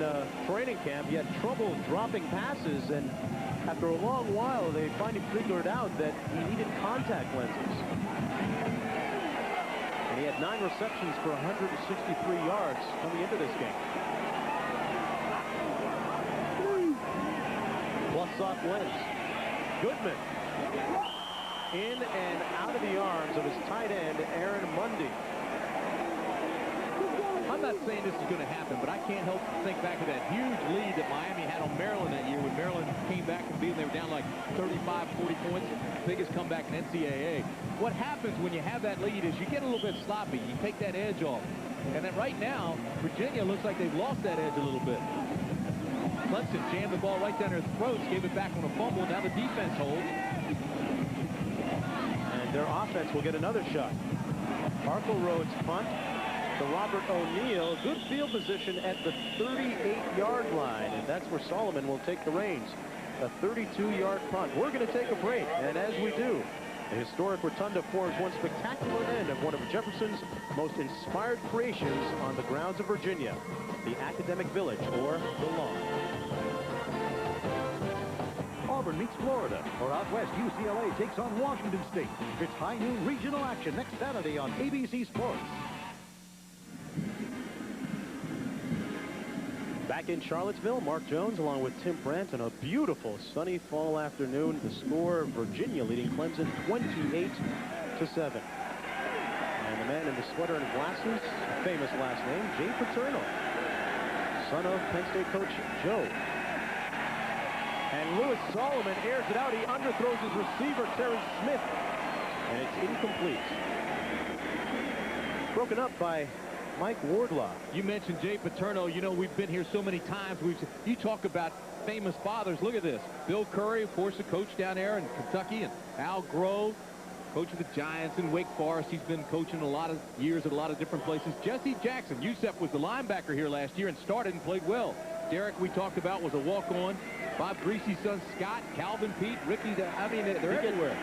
training camp, he had trouble dropping passes, and after a long while, they finally figured out that he needed contact lenses. And he had 9 receptions for 163 yards coming into this game. Plus soft lens. Goodman in and out of the arms of his tight end, Aaron Mundy. I'm not saying this is going to happen, but I can't help but think back to that huge lead that Miami had on Maryland that year when Maryland came back and beat them. They were down like 35, 40 points. Biggest comeback in NCAA. What happens when you have that lead is you get a little bit sloppy. You take that edge off. And then right now, Virginia looks like they've lost that edge a little bit. Clemson jammed the ball right down their throats, gave it back on a fumble. Now the defense holds. And their offense will get another shot. Arkle Rhodes punt to Robert O'Neill. Good field position at the 38-yard line. And that's where Solomon will take the reins. A 32-yard punt. We're going to take a break. And as we do, the historic rotunda forms one spectacular end of one of Jefferson's most inspired creations on the grounds of Virginia, the Academic Village, or the Lawn. Auburn meets Florida, or out west, UCLA takes on Washington State. It's high noon regional action next Saturday on ABC Sports. Back in Charlottesville, Mark Jones along with Tim Brandt on a beautiful sunny fall afternoon. The score, Virginia leading Clemson 28-7. And the man in the sweater and glasses, a famous last name, Jay Paterno, son of Penn State coach Joe. And Louis Solomon airs it out. He underthrows his receiver, Terry Smith, and it's incomplete. Broken up by Mike Wardlaw. You mentioned Jay Paterno. You know, we've been here so many times. You talk about famous fathers. Look at this. Bill Curry, of course, the coach down there in Kentucky, and Al Grove, coach of the Giants in Wake Forest. He's been coaching a lot of years at a lot of different places. Jesse Jackson, Youssef was the linebacker here last year and started and played well. Derek, we talked about, was a walk-on. Bob Greasy's son, Scott, Calvin Pete, Ricky, I mean, they're everywhere.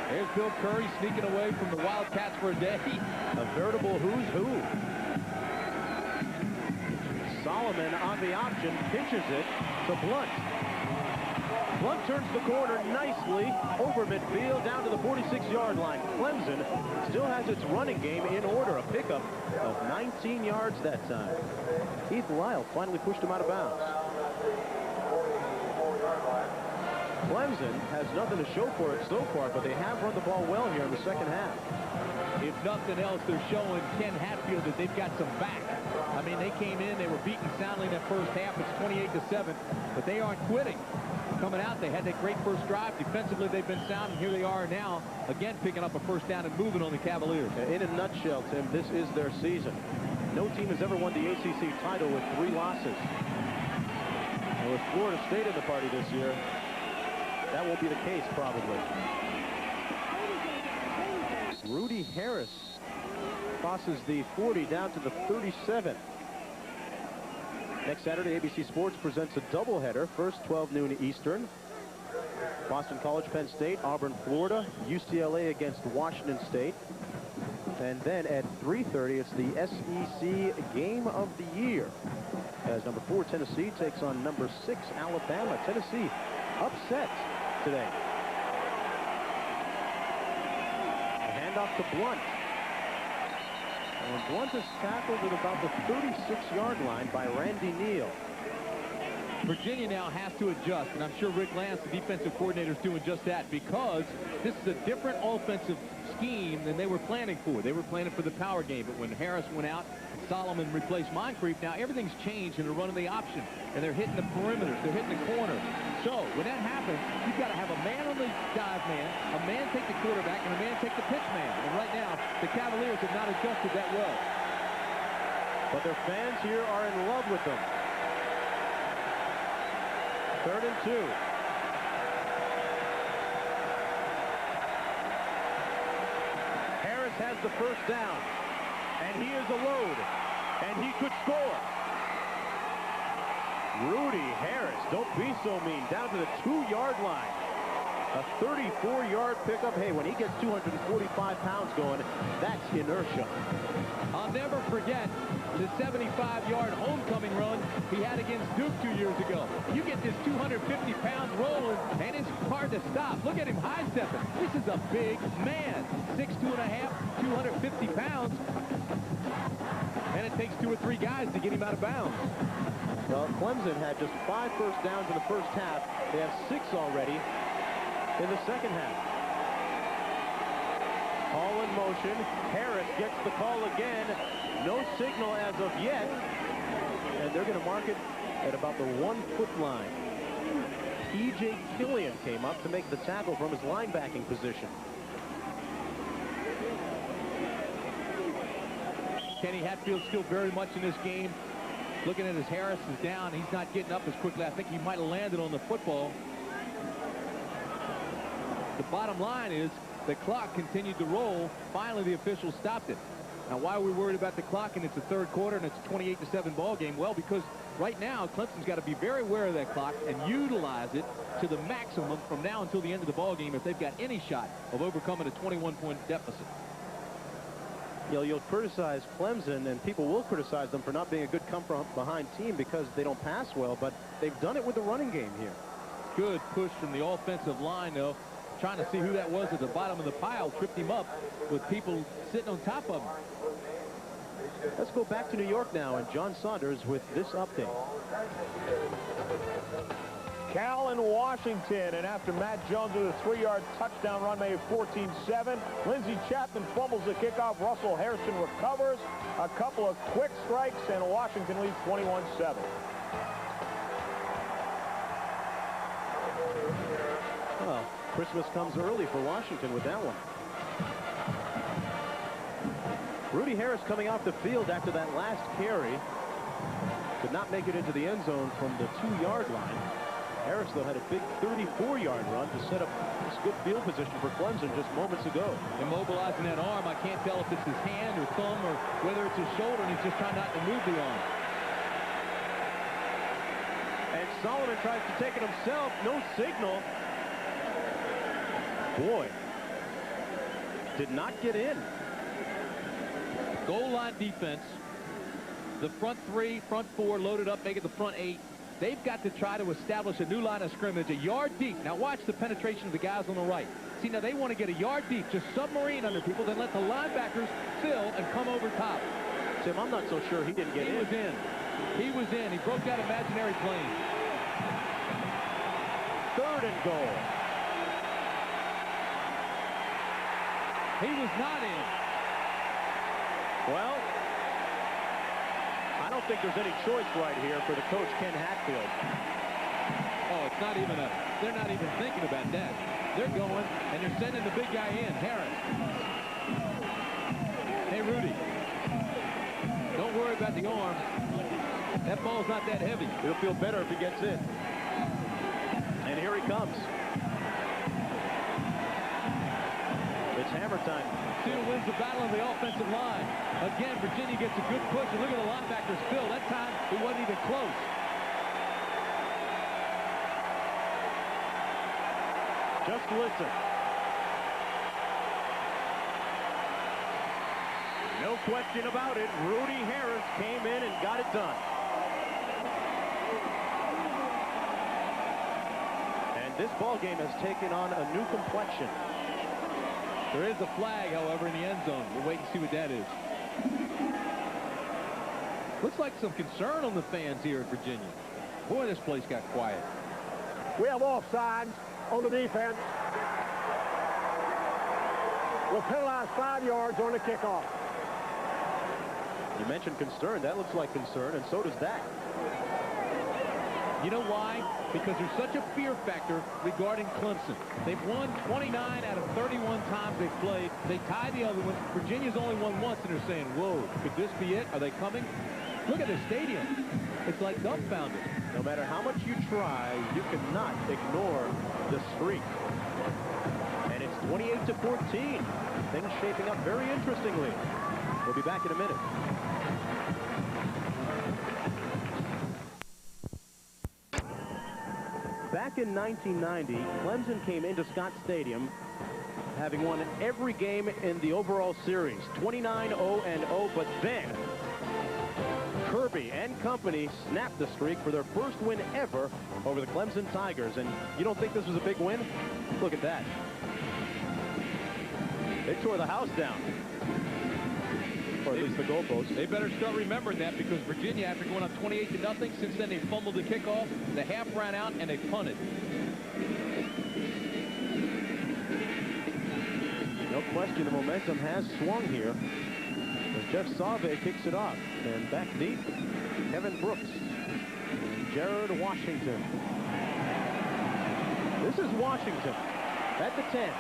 There's Bill Curry sneaking away from the Wildcats for a day. A veritable who's who. Solomon on the option, pitches it to Blunt. Blunt turns the corner nicely over midfield down to the 46-yard line. Clemson still has its running game in order. A pickup of 19 yards that time. Keith Lyle finally pushed him out of bounds. Clemson has nothing to show for it so far, but they have run the ball well here in the second half. If nothing else, they're showing Ken Hatfield that they've got some back. I mean, they came in, they were beaten soundly in that first half. It's 28-7, but they aren't quitting. Coming out, they had that great first drive. Defensively, they've been sound, and here they are now, again, picking up a first down and moving on the Cavaliers. In a nutshell, Tim, this is their season. No team has ever won the ACC title with 3 losses. And with Florida State in the party this year, that won't be the case, probably. Rudy Harris crosses the 40 down to the 37. Next Saturday, ABC Sports presents a doubleheader. First, 12 noon Eastern. Boston College, Penn State, Auburn, Florida, UCLA against Washington State. And then at 3:30, it's the SEC Game of the Year, as number 4 Tennessee takes on number 6 Alabama. Tennessee upset today. A handoff to Blunt. And Blunt is tackled at about the 36-yard line by Randy Neal. Virginia now has to adjust, and I'm sure Rick Lance, the defensive coordinator, is doing just that, because this is a different offensive scheme than they were planning for. They were planning for the power game, but when Harris went out, Solomon replaced Moncrief. Now everything's changed, and they're running the option, and they're hitting the perimeters, they're hitting the corner. So when that happens, you've got to have a man on the dive man, a man take the quarterback, and a man take the pitch man. And right now, the Cavaliers have not adjusted that well. But their fans here are in love with them. 3rd and 2. has the first down. And he is a load. And he could score. Rudy Harris, don't be so mean, down to the 2-yard line. A 34-yard pickup. Hey, when he gets 245 pounds going, that's inertia. I'll never forget the 75-yard homecoming run he had against Duke 2 years ago. You get this 250 pounds rolling, and it's hard to stop. Look at him high-stepping. This is a big man. 6'2 and a half, 250 pounds. And it takes 2 or 3 guys to get him out of bounds. Well, Clemson had just 5 first downs in the first half. They have 6 already in the second half. Call in motion. Harris gets the call again. No signal as of yet. And they're going to mark it at about the 1-foot line. E.J. Killian came up to make the tackle from his linebacking position. Kenny Hatfield's still very much in this game. Looking at his Harris is down. He's not getting up as quickly. I think he might have landed on the football. The bottom line is the clock continued to roll. Finally, the officials stopped it. Now, why are we worried about the clock and it's the third quarter and it's a 28-7 ball game? Well, because right now, Clemson's got to be very aware of that clock and utilize it to the maximum from now until the end of the ball game if they've got any shot of overcoming a 21-point deficit. You know, you'll criticize Clemson, and people will criticize them for not being a good come-from-behind team because they don't pass well, but they've done it with the running game here. Good push from the offensive line, though. Trying to see who that was at the bottom of the pile, tripped him up with people sitting on top of him. Let's go back to New York now, and John Saunders with this update. Cal in Washington, and after Matt Jones with a 3-yard touchdown run made it 14-7. Lindsey Chapman fumbles the kickoff. Russell Harrison recovers. A couple of quick strikes, and Washington leads 21-7. Well, Christmas comes early for Washington with that one. Rudy Harris coming off the field after that last carry. Could not make it into the end zone from the 2-yard line. Harris, though, had a big 34-yard run to set up this good field position for Clemson just moments ago. Immobilizing that arm, I can't tell if it's his hand or thumb or whether it's his shoulder, and he's just trying not to move the arm. And Solomon tries to take it himself. No signal. Boy, did not get in. Goal line defense. The front 3, front 4 loaded up, make it the front 8. They've got to try to establish a new line of scrimmage, a yard deep. Now watch the penetration of the guys on the right. See, now they want to get a yard deep, just submarine under people, then let the linebackers fill and come over top. Tim, I'm not so sure he didn't get in. He was in. He was in. He broke that imaginary plane. 3rd and goal. He was not in. Well, I don't think there's any choice right here for the coach, Ken Hatfield. Oh, it's not even a, they're not even thinking about that. They're going, and they're sending the big guy in, Harris. Hey, Rudy, don't worry about the arm. That ball's not that heavy. It'll feel better if he gets in. And here he comes. It's hammer time. Steele wins the battle on the offensive line. Again, Virginia gets a good push, and look at the linebackers, Phil. That time, it wasn't even close. Just listen. No question about it. Rudy Harris came in and got it done. And this ball game has taken on a new complexion. There is a flag, however, in the end zone. We'll wait and see what that is. Looks like some concern on the fans here at Virginia. Boy, this place got quiet. We have offsides on the defense. We'll penalize 5 yards on the kickoff. You mentioned concern. That looks like concern, and so does that. You know why? Because there's such a fear factor regarding Clemson. They've won 29 out of 31 times they've played. They tied the other one. Virginia's only won once, and they're saying, whoa, could this be it? Are they coming? Look at the stadium. It's like dumbfounded. No matter how much you try, you cannot ignore the streak. And it's 28-14. Things shaping up very interestingly. We'll be back in a minute. Back in 1990, Clemson came into Scott Stadium having won every game in the overall series, 29-0-0, but then Kirby and company snapped the streak for their first win ever over the Clemson Tigers. And you don't think this was a big win? Look at that. They tore the house down. Or at least the goalpost. They better start remembering that, because Virginia, after going up 28-0, since then they fumbled the kickoff, the half ran out, and they punted. No question, the momentum has swung here as Jeff Sauve kicks it off. And back deep, Kevin Brooks, Jared Washington. This is Washington at the 10.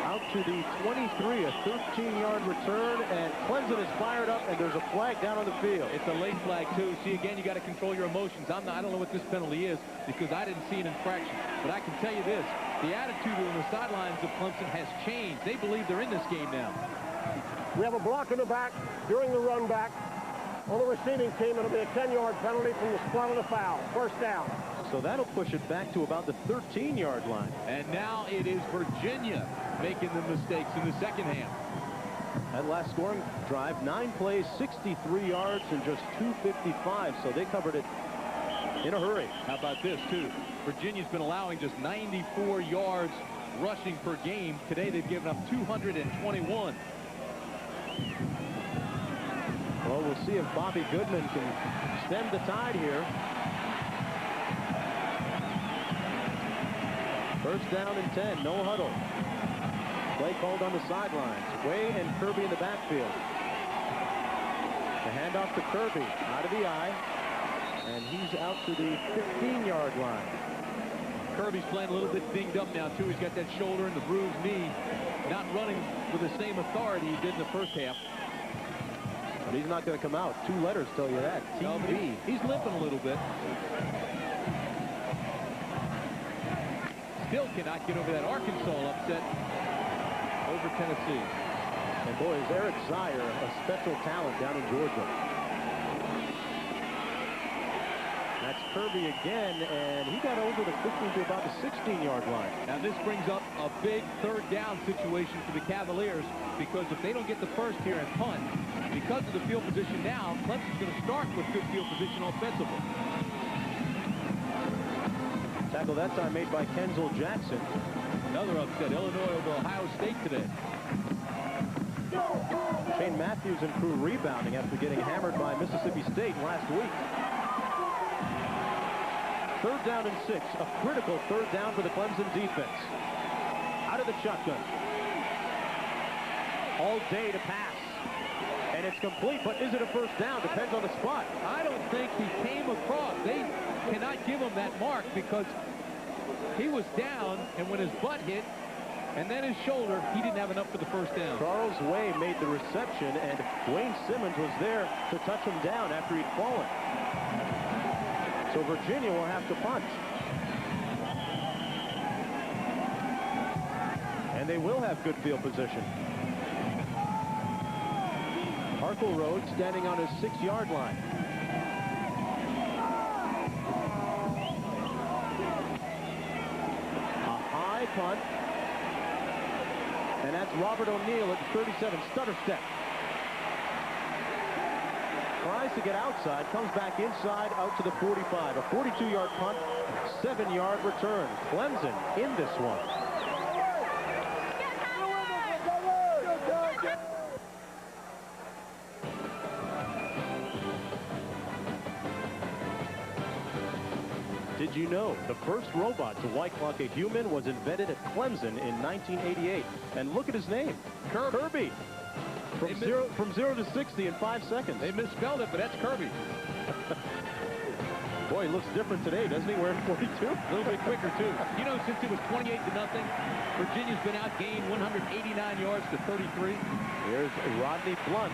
Out to the 23, a 13-yard return, and Clemson is fired up, and there's a flag down on the field. It's a late flag, too. See, again, you got to control your emotions. I don't know what this penalty is, because I didn't see an infraction. But I can tell you this, the attitude on the sidelines of Clemson has changed. They believe they're in this game now. We have a block in the back during the run back. On the receiving team, it'll be a 10-yard penalty from the spot of the foul. First down. So that'll push it back to about the 13-yard line. And now it is Virginia making the mistakes in the second half. That last scoring drive, 9 plays, 63 yards, and just 255. So they covered it in a hurry. How about this, too? Virginia's been allowing just 94 yards rushing per game. Today they've given up 221. Well, we'll see if Bobby Goodman can stem the tide here. First down and 10, no huddle. Play called on the sidelines. Way and Kirby in the backfield. The handoff to Kirby, out of the eye, and he's out to the 15-yard line. Kirby's playing a little bit dinged up now, too. He's got that shoulder and the bruised knee. Not running with the same authority he did in the first half. But he's not going to come out. 2 letters tell you that. TB. He's limping a little bit. Still cannot get over that Arkansas upset over Tennessee. And boy, is Eric Zier a special talent down in Georgia. That's Kirby again, and he got over the 15 to about the 16-yard line. Now this brings up a big third down situation for the Cavaliers, because if they don't get the first here and punt, because of the field position now, Clemson's going to start with good field position offensively. Tackle that time made by Kenzel Jackson. Another upset, Illinois over Ohio State today. Shane Matthews and crew rebounding after getting hammered by Mississippi State last week. Third down and 6, a critical third down for the Clemson defense. Out of the shotgun. All day to pass. And it's complete, but is it a first down? Depends on the spot. I don't think he came across. They cannot give him that mark, because he was down, and when his butt hit and then his shoulder, he didn't have enough for the first down. Charles Way made the reception, and Wayne Simmons was there to touch him down after he'd fallen. So Virginia will have to punt. And they will have good field position. Harkle Road standing on his 6-yard line. A high punt. And that's Robert O'Neill at the 37, stutter step. Tries to get outside, comes back inside, out to the 45. A 42-yard punt, 7-yard return. Clemson in this one. Did you know the first robot to white clock a human was invented at Clemson in 1988? And look at his name, Kirby. From 0 to 60 in 5 seconds. They misspelled it, but that's Kirby. Boy, he looks different today, doesn't he? Wearing 42. A little bit quicker, too. You know, since it was 28-0, Virginia's been outgained 189 yards to 33. Here's Rodney Blunt.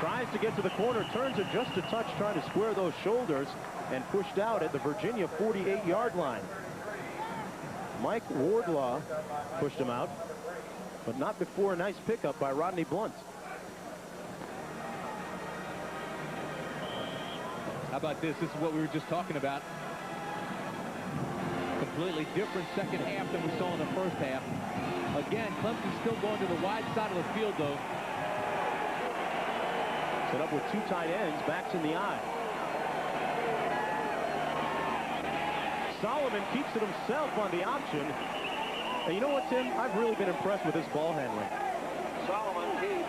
Tries to get to the corner, turns it just a touch, trying to square those shoulders, and pushed out at the Virginia 48-yard line. Mike Wardlaw pushed him out, but not before a nice pickup by Rodney Blunt. How about this? This is what we were just talking about. Completely different second half than we saw in the first half. Again, Clemson's still going to the wide side of the field, though. Set up with two tight ends, backs in the eye. Solomon keeps it himself on the option. And you know what, Tim? I've really been impressed with his ball handling.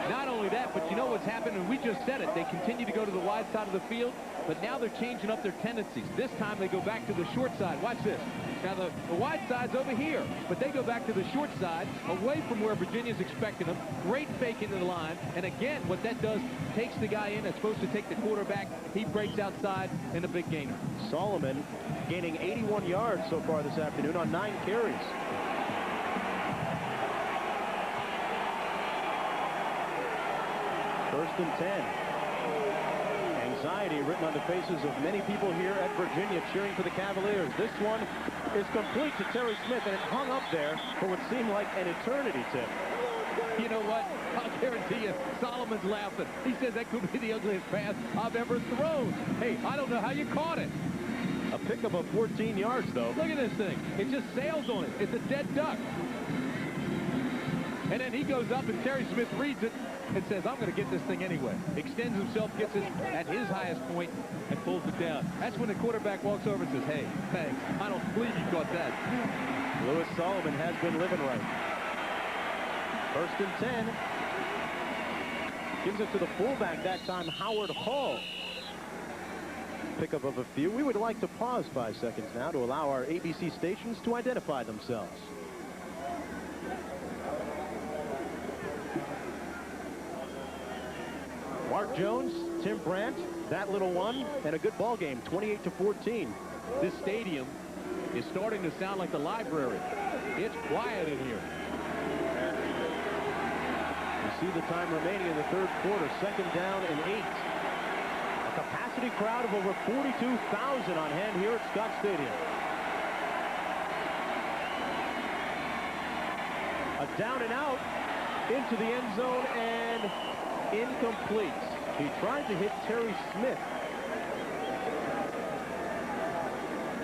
Not only that, but you know what's happened, and we just said it. They continue to go to the wide side of the field, but now they're changing up their tendencies. This time they go back to the short side. Watch this. Now the wide side's over here, but they go back to the short side, away from where Virginia's expecting them. Great fake into the line, and again, what that does, takes the guy in that's supposed to take the quarterback. He breaks outside in a big gainer. Solomon gaining 81 yards so far this afternoon on 9 carries. First and 10. Anxiety written on the faces of many people here at Virginia cheering for the Cavaliers. This one is complete to Terry Smith, and it hung up there for what seemed like an eternity, Tim. You know what? I'll guarantee you, Solomon's laughing. He says that could be the ugliest pass I've ever thrown. Hey, I don't know how you caught it. A pickup of 14 yards, though. Look at this thing. It just sails on it. It's a dead duck. And then he goes up, and Terry Smith reads it and says, I'm going to get this thing anyway. Extends himself, gets it at his highest point, and pulls it down. That's when the quarterback walks over and says, hey, thanks. I don't believe you caught that. Louis Solomon has been living right. First and 10. Gives it to the fullback that time, Howard Hall. Pickup of a few. We would like to pause 5 seconds now to allow our ABC stations to identify themselves. Mark Jones, Tim Brandt, that little one, and a good ball game, 28-14. This stadium is starting to sound like the library. It's quiet in here. You see the time remaining in the third quarter, second down and 8. A capacity crowd of over 42,000 on hand here at Scott Stadium. A down and out into the end zone and incomplete. He tried to hit Terry Smith.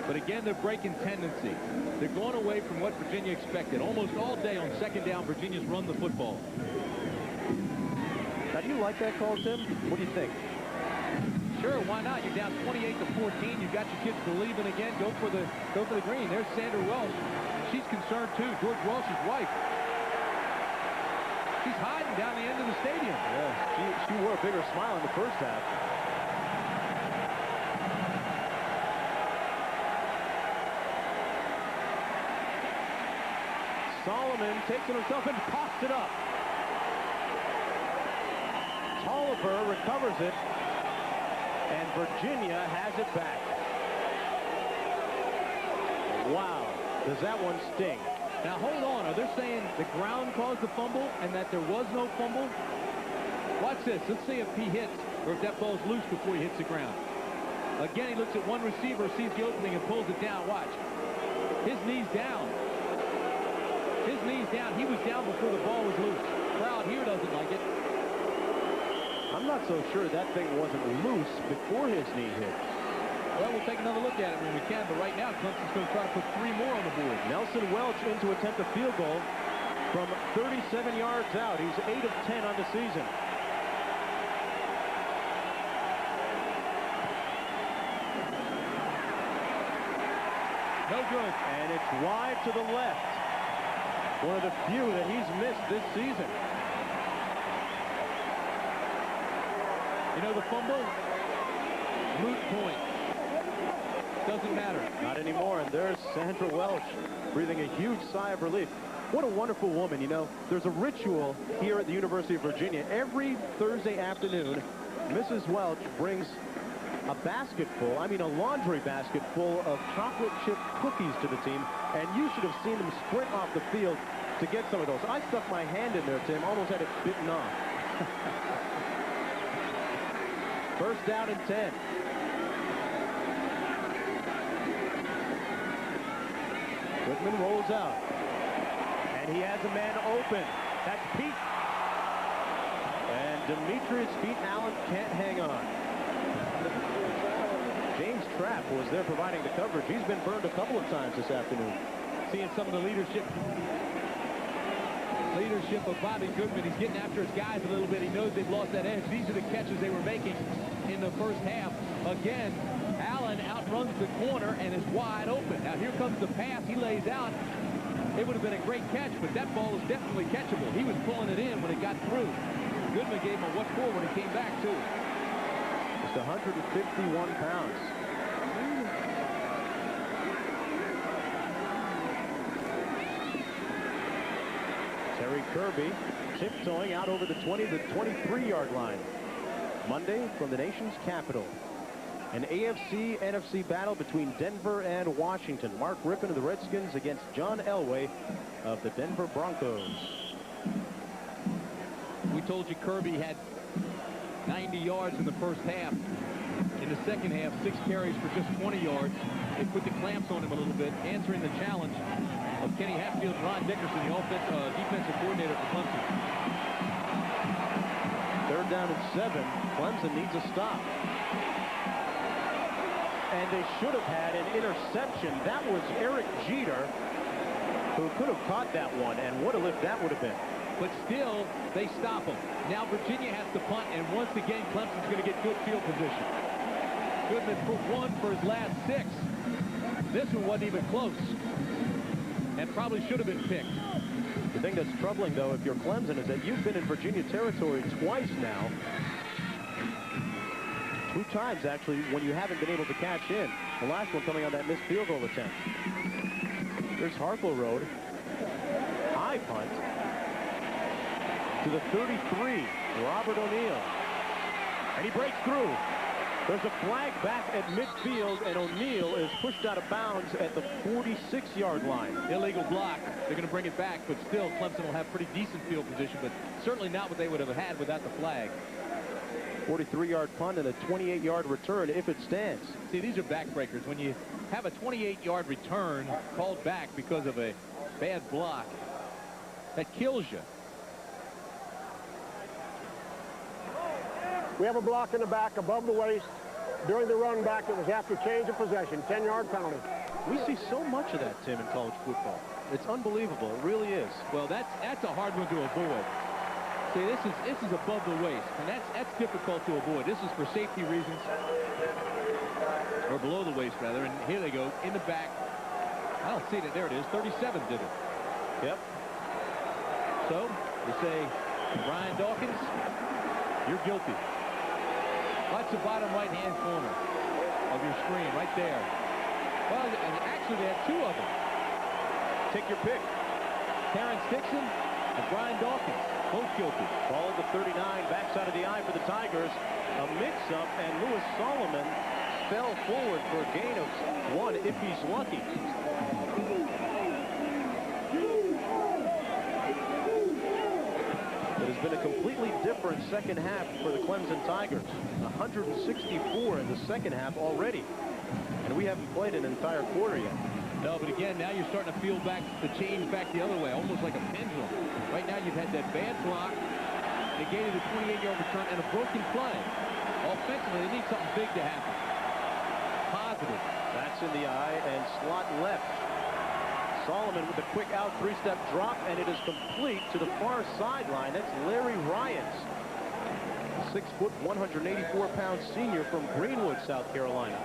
But again, they're breaking tendency. They're going away from what Virginia expected. Almost all day on second down, Virginia's run the football. Now, do you like that call, Tim? What do you think? Sure, why not? You're down 28-14. You've got your kids believing again. Go for the green. There's Sandra Welsh. She's concerned too. George Welsh's wife. She's hiding down the end of the stadium. Yeah, she wore a bigger smile in the first half. Solomon takes it himself and pops it up. Tolliver recovers it, and Virginia has it back. Wow, does that one sting? Now, hold on. Are they saying the ground caused the fumble and that there was no fumble? Watch this. Let's see if he hits or if that ball's loose before he hits the ground. Again, he looks at one receiver, sees the opening, and pulls it down. Watch. His knee's down. His knee's down. He was down before the ball was loose. Crowd here doesn't like it. I'm not so sure that thing wasn't loose before his knee hit. Well, we'll take another look at it when we can, but right now, Clemson's going to try to put 3 more on the board. Nelson Welch in to attempt a field goal from 37 yards out. He's 8 of 10 on the season. No good. And it's wide to the left. One of the few that he's missed this season. You know, the fumble, moot point. Doesn't matter. Not anymore. And there's Sandra Welch breathing a huge sigh of relief. What a wonderful woman. You know, there's a ritual here at the University of Virginia. Every Thursday afternoon, Mrs. Welch brings a basket full, I mean a laundry basket full of chocolate chip cookies to the team. And you should have seen them sprint off the field to get some of those. I stuck my hand in there, Tim, almost had it bitten off. First down and 10. Good Goodman rolls out. And he has a man open. That's Pete. And Demetrius Pete Allen can't hang on. James Trapp was there providing the coverage. He's been burned a couple of times this afternoon. Seeing some of the leadership of Bobby Goodman. He's getting after his guys a little bit. He knows they've lost that edge. These are the catches they were making in the first half. Again, Allen outruns the corner and is wide open. Now here comes the pass. He lays out. It would have been a great catch, but that ball is definitely catchable. He was pulling it in when it got through. Goodman gave him a what for when he came back, too. Just 151 pounds. Terry Kirby tiptoeing out over the 20 to 23-yard line. Monday from the nation's capital. An AFC-NFC battle between Denver and Washington. Mark Rippon of the Redskins against John Elway of the Denver Broncos. We told you Kirby had 90 yards in the first half. In the second half, 6 carries for just 20 yards. They put the clamps on him a little bit, answering the challenge of Kenny Hatfield and Ron Dickerson, the defensive coordinator for Clemson. 3rd down and 7. Clemson needs a stop. And they should have had an interception. That was Eric Jeter, who could have caught that one, and what a lift that would have been. But still, they stop him. Now Virginia has to punt, and once again, Clemson's going to get good field position. Goodman for 1 for his last 6. This one wasn't even close, and probably should have been picked. The thing that's troubling, though, if you're Clemson, is that you've been in Virginia territory twice now. 2 times, actually, when you haven't been able to cash in. The last one coming on that missed field goal attempt. There's Harpo Road. High punt. To the 33, Robert O'Neill. And he breaks through. There's a flag back at midfield, and O'Neill is pushed out of bounds at the 46-yard line. Illegal block. They're going to bring it back, but still, Clemson will have pretty decent field position, but certainly not what they would have had without the flag. 43-yard punt and a 28-yard return if it stands. See, these are backbreakers. When you have a 28-yard return called back because of a bad block, that kills you. We have a block in the back above the waist. During the run back, it was after change of possession. 10-yard penalty. We see so much of that, Tim, in college football. It's unbelievable. It really is. Well, that's a hard one to avoid. See, this is above the waist, and that's difficult to avoid. This is for safety reasons, or below the waist, rather. And here they go in the back. I don't see it. There it is. 37 did it. Yep. So they say, Brian Dawkins, you're guilty. Watch the bottom right-hand corner of your screen, right there. Well, and actually, they had 2 of them. Take your pick. Terrence Dixon and Brian Dawkins, both guilty. Ball to 39, backside of the eye for the Tigers. A mix-up, and Louis Solomon fell forward for a gain of 1 if he's lucky. It has been a completely different second half for the Clemson Tigers. 164 in the second half already. And we haven't played an entire quarter yet. No, but again, now you're starting to feel back the change back the other way, almost like a pendulum. Right now, you've had that bad block, negated a 28-yard return, and a broken play. Offensively, they need something big to happen. Positive. That's in the eye and slot left. Solomon with a quick out 3-step drop, and it is complete to the far sideline. That's Larry Ryans, 6 foot, 184-pound senior from Greenwood, South Carolina.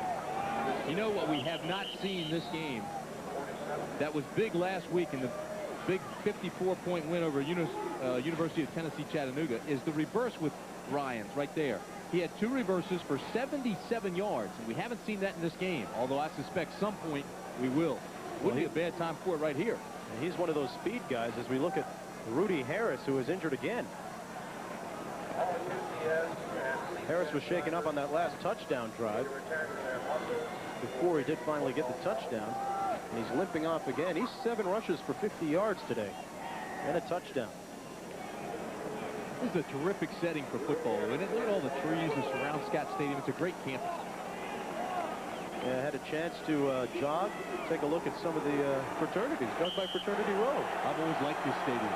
You know what we have not seen this game that was big last week in the big 54-point win over University of Tennessee Chattanooga is the reverse with Ryans right there. He had 2 reverses for 77 yards, and we haven't seen that in this game, although I suspect some point we will. Wouldn't be a bad time for it right here. And he's one of those speed guys as we look at Rudy Harris, who is injured again. Harris was shaken up on that last touchdown drive before he did finally get the touchdown. And he's limping off again. He's 7 rushes for 50 yards today and a touchdown. This is a terrific setting for football. Look at all the trees that surround Scott Stadium. It's a great campus. had a chance to jog, take a look at some of the fraternities done by Fraternity Row. I've always liked this stadium.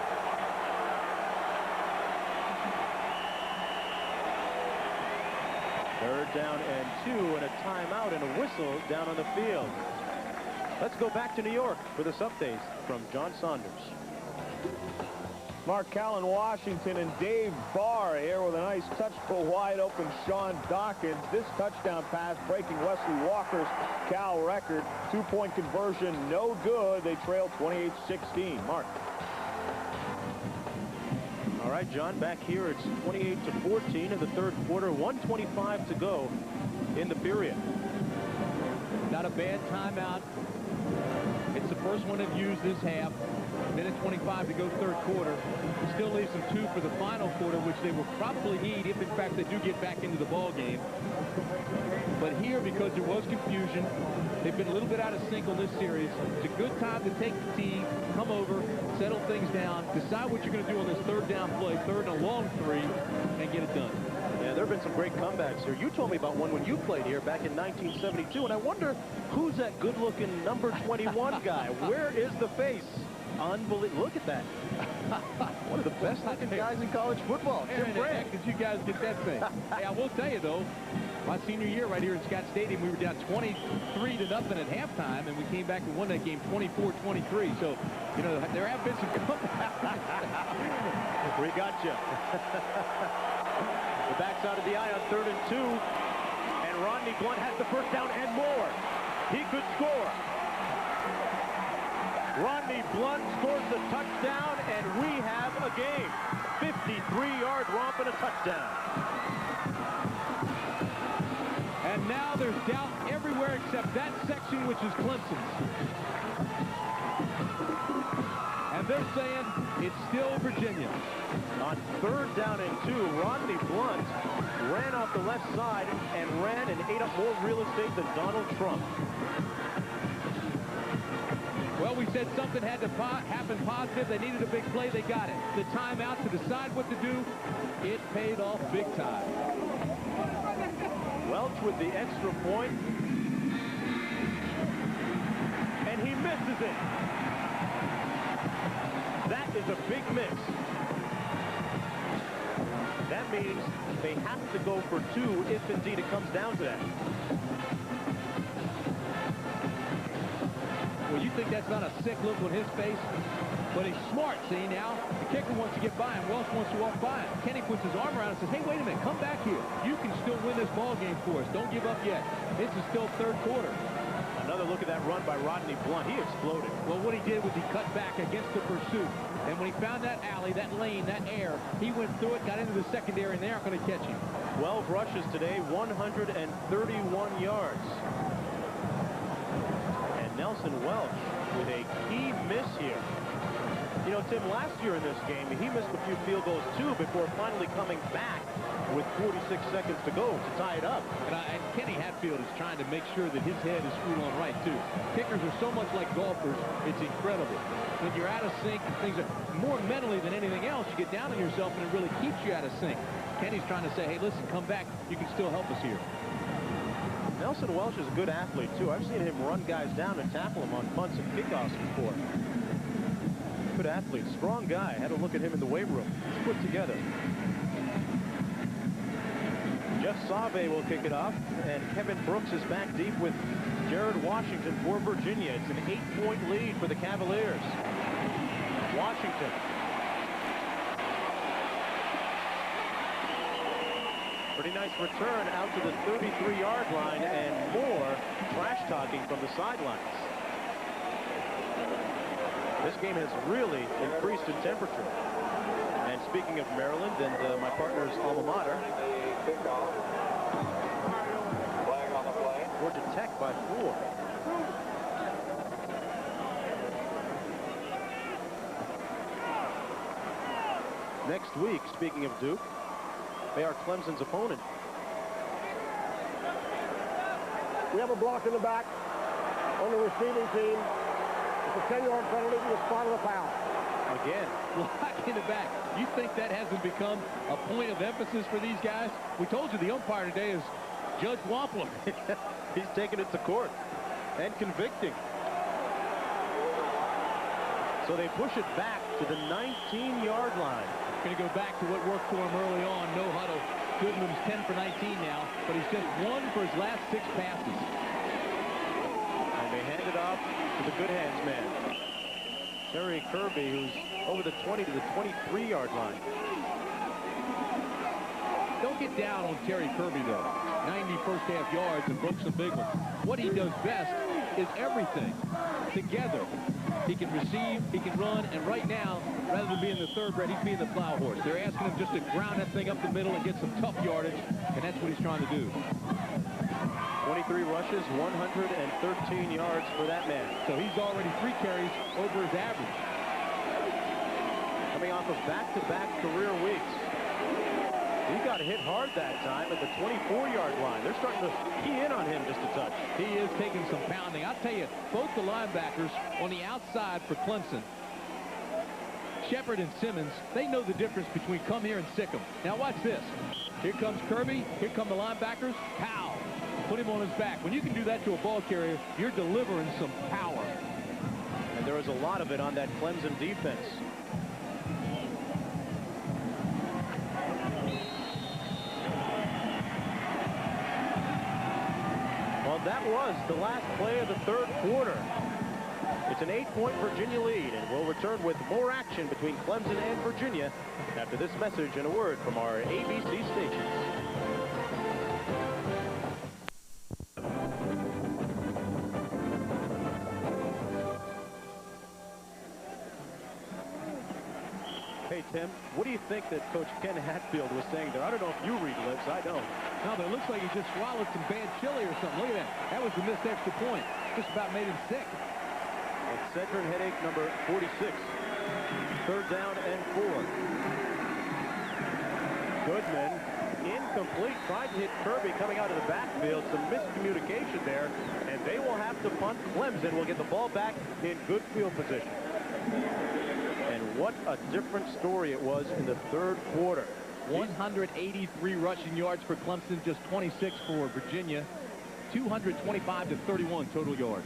Third down and 2, and a timeout and a whistle down on the field. Let's go back to New York for this update from John Saunders. Mark Callan, Washington, and Dave Barr here with a nice touch to a wide-open Sean Dawkins. This touchdown pass breaking Wesley Walker's Cal record. Two-point conversion, no good. They trail 28-16. Mark. All right, John, back here it's 28-14 in the third quarter. 1:25 to go in the period. Not a bad timeout. It's the first one they've used this half. Minute 25 to go third quarter. Still leaves them 2 for the final quarter, which they will probably need if, in fact, they do get back into the ball game. But here, because there was confusion, they've been a little bit out of sync on this series. It's a good time to take the tee, come over, settle things down, decide what you're going to do on this third down play, third and a long 3, and get it done. Yeah, there have been some great comebacks here. You told me about one when you played here back in 1972, and I wonder who's that good-looking number 21 guy? Where is the face? Unbelievable. Look at that. One of the best-looking guys in college football. Where the heck did you guys get that thing? Hey, I will tell you, though, my senior year right here in Scott Stadium, we were down 23-0 at halftime, and we came back and won that game 24-23. So, you know, there have been some comebacks. We got you. The backside of the eye on 3rd and 2. And Rodney Blunt has the first down and more. He could score. Rodney Blunt scores the touchdown, and we have a game. 53-yard romp and a touchdown. And now there's doubt everywhere except that section, which is Clemson's. And they're saying it's still Virginia. On 3rd down and 2, Rodney Blunt ran off the left side and ran and ate up more real estate than Donald Trump. Well, we said something had to happen positive. They needed a big play. They got it. The timeout to decide what to do. It paid off big time. Welch with the extra point. And he misses it. That is a big miss. That means they have to go for 2 if indeed it comes down to that. Well, you think that's not a sick look on his face? But he's smart, see, now. The kicker wants to get by him. Welch wants to walk by him. Kenny puts his arm around and says, hey, wait a minute, come back here. You can still win this ball game for us. Don't give up yet. This is still third quarter. Another look at that run by Rodney Blunt. He exploded. Well, what he did was he cut back against the pursuit. And when he found that alley, that lane, that air, he went through it, got into the secondary, and they aren't going to catch him. 12 rushes today, 131 yards. And Nelson Welch with a key miss here. You know, Tim, last year in this game, he missed a few field goals, too, before finally coming back with 46 seconds to go to tie it up. And Kenny Hatfield is trying to make sure that his head is screwed on right, too. Kickers are so much like golfers, it's incredible. When you're out of sync, things are more mentally than anything else. You get down on yourself, and it really keeps you out of sync. Kenny's trying to say, hey, listen, come back. You can still help us here. Nelson Welch is a good athlete, too. I've seen him run guys down and tackle them on punts and kickoffs before. Good athlete, strong guy. Had a look at him in the weight room. He's put together. Jeff Save will kick it off, and Kevin Brooks is back deep with Jared Washington for Virginia. It's an 8-point lead for the Cavaliers. Washington. Pretty nice return out to the 33-yard line, and more trash talking from the sidelines. This game has really increased in temperature. And speaking of Maryland and my partner's alma mater, Flag on the play. Georgia Tech by 4. Next week, speaking of Duke, they are Clemson's opponent. We have a block in the back on the receiving team. It's a 10-yard penalty from the spot of the foul. Again. Block in the back. You think that hasn't become a point of emphasis for these guys? We told you the umpire today is Judge Wampler. He's taking it to court and convicting. So they push it back to the 19-yard line. Going to go back to what worked for him early on. No huddle. Goodman's 10 for 19 now, but he's just 1 for his last 6 passes. And they hand it off to the good hands man, Terry Kirby, who's over the 20 to the 23-yard line. Don't get down on Terry Kirby, though. 90 first-half yards and broke some big ones. What he does best is everything together. He can receive, he can run, and right now, rather than being the thoroughbred, he's being the plow horse. They're asking him just to ground that thing up the middle and get some tough yardage, and that's what he's trying to do. 23 rushes, 113 yards for that man. So he's already 3 carries over his average. Coming off of back-to-back career weeks. He got hit hard that time at the 24-yard line. They're starting to key in on him just a touch. He is taking some pounding. I'll tell you, both the linebackers on the outside for Clemson, Shepard and Simmons, they know the difference between come here and sick 'em. Now watch this. Here comes Kirby. Here come the linebackers. Pow! Put him on his back. When you can do that to a ball carrier, you're delivering some power. And there was a lot of it on that Clemson defense. Well, that was the last play of the third quarter. It's an 8-point Virginia lead, and we'll return with more action between Clemson and Virginia after this message and a word from our ABC stations. Hey, Tim, what do you think that Coach Ken Hatfield was saying there? I don't know if you read lips. I don't. No, but it looks like he just swallowed some bad chili or something. Look at that. That was the missed extra point. Just about made him sick. It's Cedric Headache number 46. 3rd down and 4. Goodman, incomplete. Tried to hit Kirby coming out of the backfield. Some miscommunication there, and they will have to punt. Clemson will get the ball back in good field position. And what a different story it was in the third quarter. 183 rushing yards for Clemson, just 26 for Virginia. 225 to 31 total yards.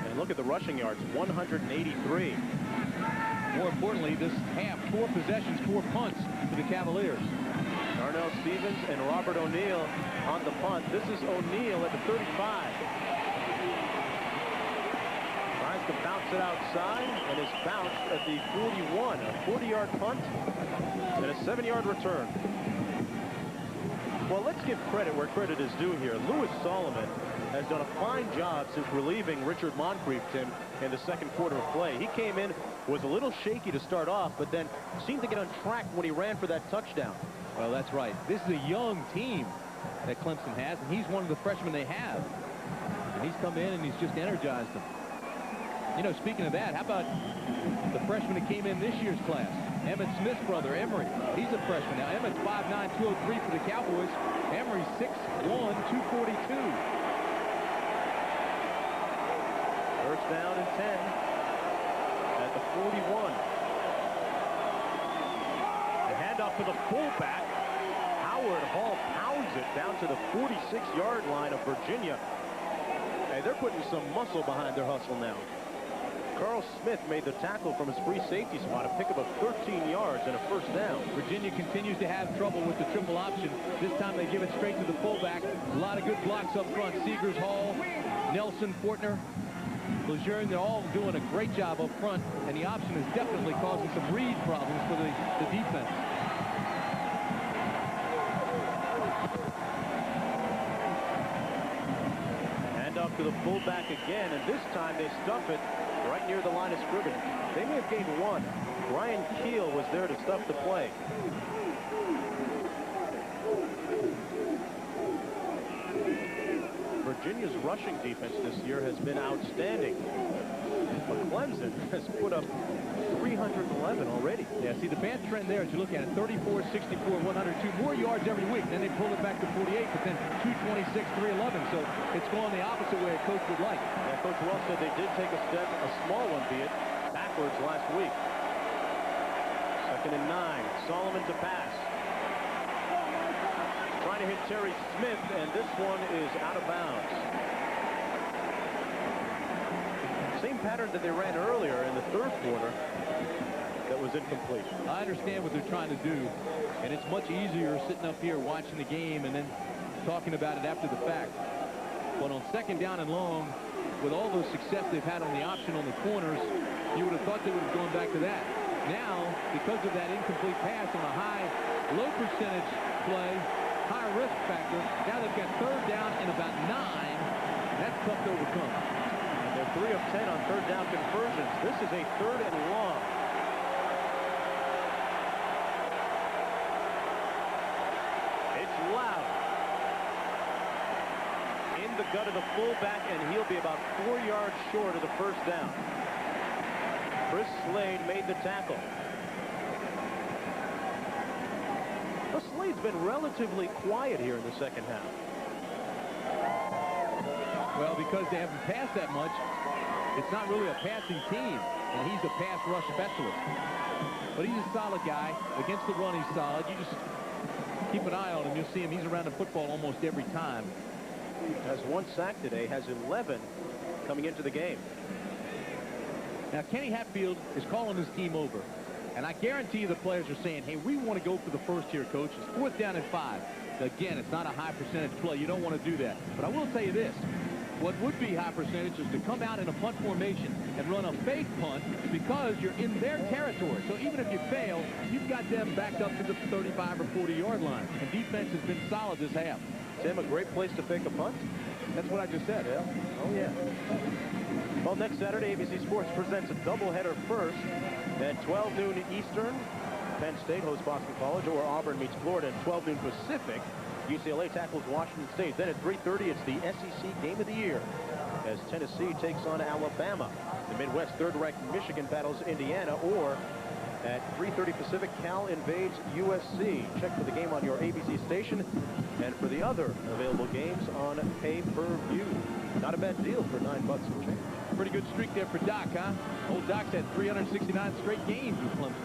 And look at the rushing yards, 183. More importantly, this half, 4 possessions, 4 punts for the Cavaliers. Darnell Stevens and Robert O'Neill on the punt. This is O'Neill at the 35. Tries to bounce it outside and is bounced at the 41. A 40-yard punt and a 7-yard return. Well, let's give credit where credit is due here. Louis Solomon has done a fine job since relieving Richard Moncrief, Tim, in the second quarter of play. He came in, was a little shaky to start off, but then seemed to get on track when he ran for that touchdown. Well, that's right. This is a young team that Clemson has, and he's one of the freshmen they have. And he's come in and he's just energized them. You know, speaking of that, how about the freshman that came in this year's class? Emmett Smith's brother, Emery. He's a freshman now. Emmett's 5'9", 203 for the Cowboys. Emery 6'1", 242. First down and 10 at the 41. The handoff to the fullback. Howard Hall pounds it down to the 46-yard line of Virginia. Hey, they're putting some muscle behind their hustle now. Carl Smith made the tackle from his free safety spot, a pickup of 13 yards and a first down. Virginia continues to have trouble with the triple option. This time they give it straight to the fullback. A lot of good blocks up front. Seegers, Hall, Nelson, Fortner, Lejeune, they're all doing a great job up front, and the option is definitely causing some read problems for the defense. Hand off to the fullback again, and this time they stuff it right near the line of scrimmage. They may have gained 1. Brian Keel was there to stuff the play. Virginia's rushing defense this year has been outstanding. But Clemson has put up 311 already. Yeah, see the bad trend there as you look at it, 34, 64, 102, more yards every week. Then they pull it back to 48, but then 226, 311. So it's going the opposite way a coach would like. Yeah, Coach Wells said they did take a step, a small one be it, backwards last week. 2nd and 9. Solomon to pass. Trying trying to hit Terry Smith, and this one is out of bounds. Same pattern that they ran earlier in the third quarter that was incomplete. I understand what they're trying to do, and it's much easier sitting up here watching the game and then talking about it after the fact. But on second down and long, with all the success they've had on the option on the corners, you would have thought they would have gone back to that. Now, because of that incomplete pass on a low percentage play, high risk factor, now they've got third down and about 9. That's tough to overcome. And they're 3 of 10 on third down conversions. This is a third and long. It's loud. In the gut of the fullback, and he'll be about 4 yards short of the first down. Chris Slade made the tackle. Well, Slade's been relatively quiet here in the second half. Well, because they haven't passed that much, it's not really a passing team, and he's a pass rush specialist. But he's a solid guy. Against the run, he's solid. You just keep an eye on him. You'll see him. He's around the football almost every time. Has 1 sack today, has 11 coming into the game. Now, Kenny Hatfield is calling his team over. And I guarantee you the players are saying, hey, we want to go for the first here, coach. It's 4th down and 5. Again, it's not a high percentage play. You don't want to do that. But I will tell you this. What would be high percentage is to come out in a punt formation and run a fake punt because you're in their territory. So even if you fail, you've got them backed up to the 35 or 40-yard line. And defense has been solid this half. Tim, a great place to fake a punt? That's what I just said, yeah. Oh, yeah. Well, next Saturday, ABC Sports presents a doubleheader first at 12 noon Eastern. Penn State hosts Boston College, or Auburn meets Florida at 12 noon Pacific. UCLA tackles Washington State. Then at 3:30, it's the SEC Game of the Year as Tennessee takes on Alabama. The Midwest third-ranked Michigan battles Indiana, or at 3:30 Pacific, Cal invades USC. Check for the game on your ABC station and for the other available games on pay-per-view. Not a bad deal for $9 a change. Pretty good streak there for Doc, huh? Old Doc's had 369 straight games with Clemson.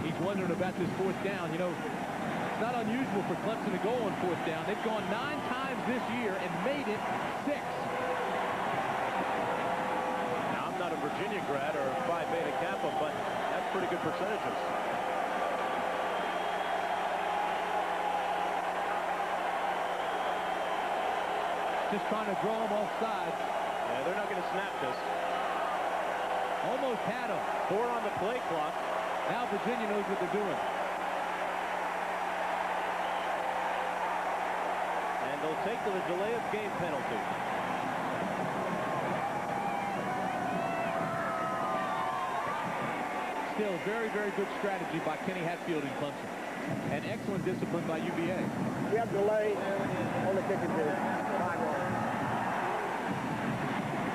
He's wondering about this 4th down. You know, it's not unusual for Clemson to go on 4th down. They've gone 9 times this year and made it 6. Now, I'm not a Virginia grad or Phi Beta Kappa, but that's pretty good percentages. Just trying to draw them off sides. Yeah, they're not going to snap this. Almost had them. 4 on the play clock. Now Virginia knows what they're doing. And they'll take the delay of game penalty. Still very, very good strategy by Kenny Hatfield in Clemson. And excellent discipline by UVA. We have delay on the kicking team.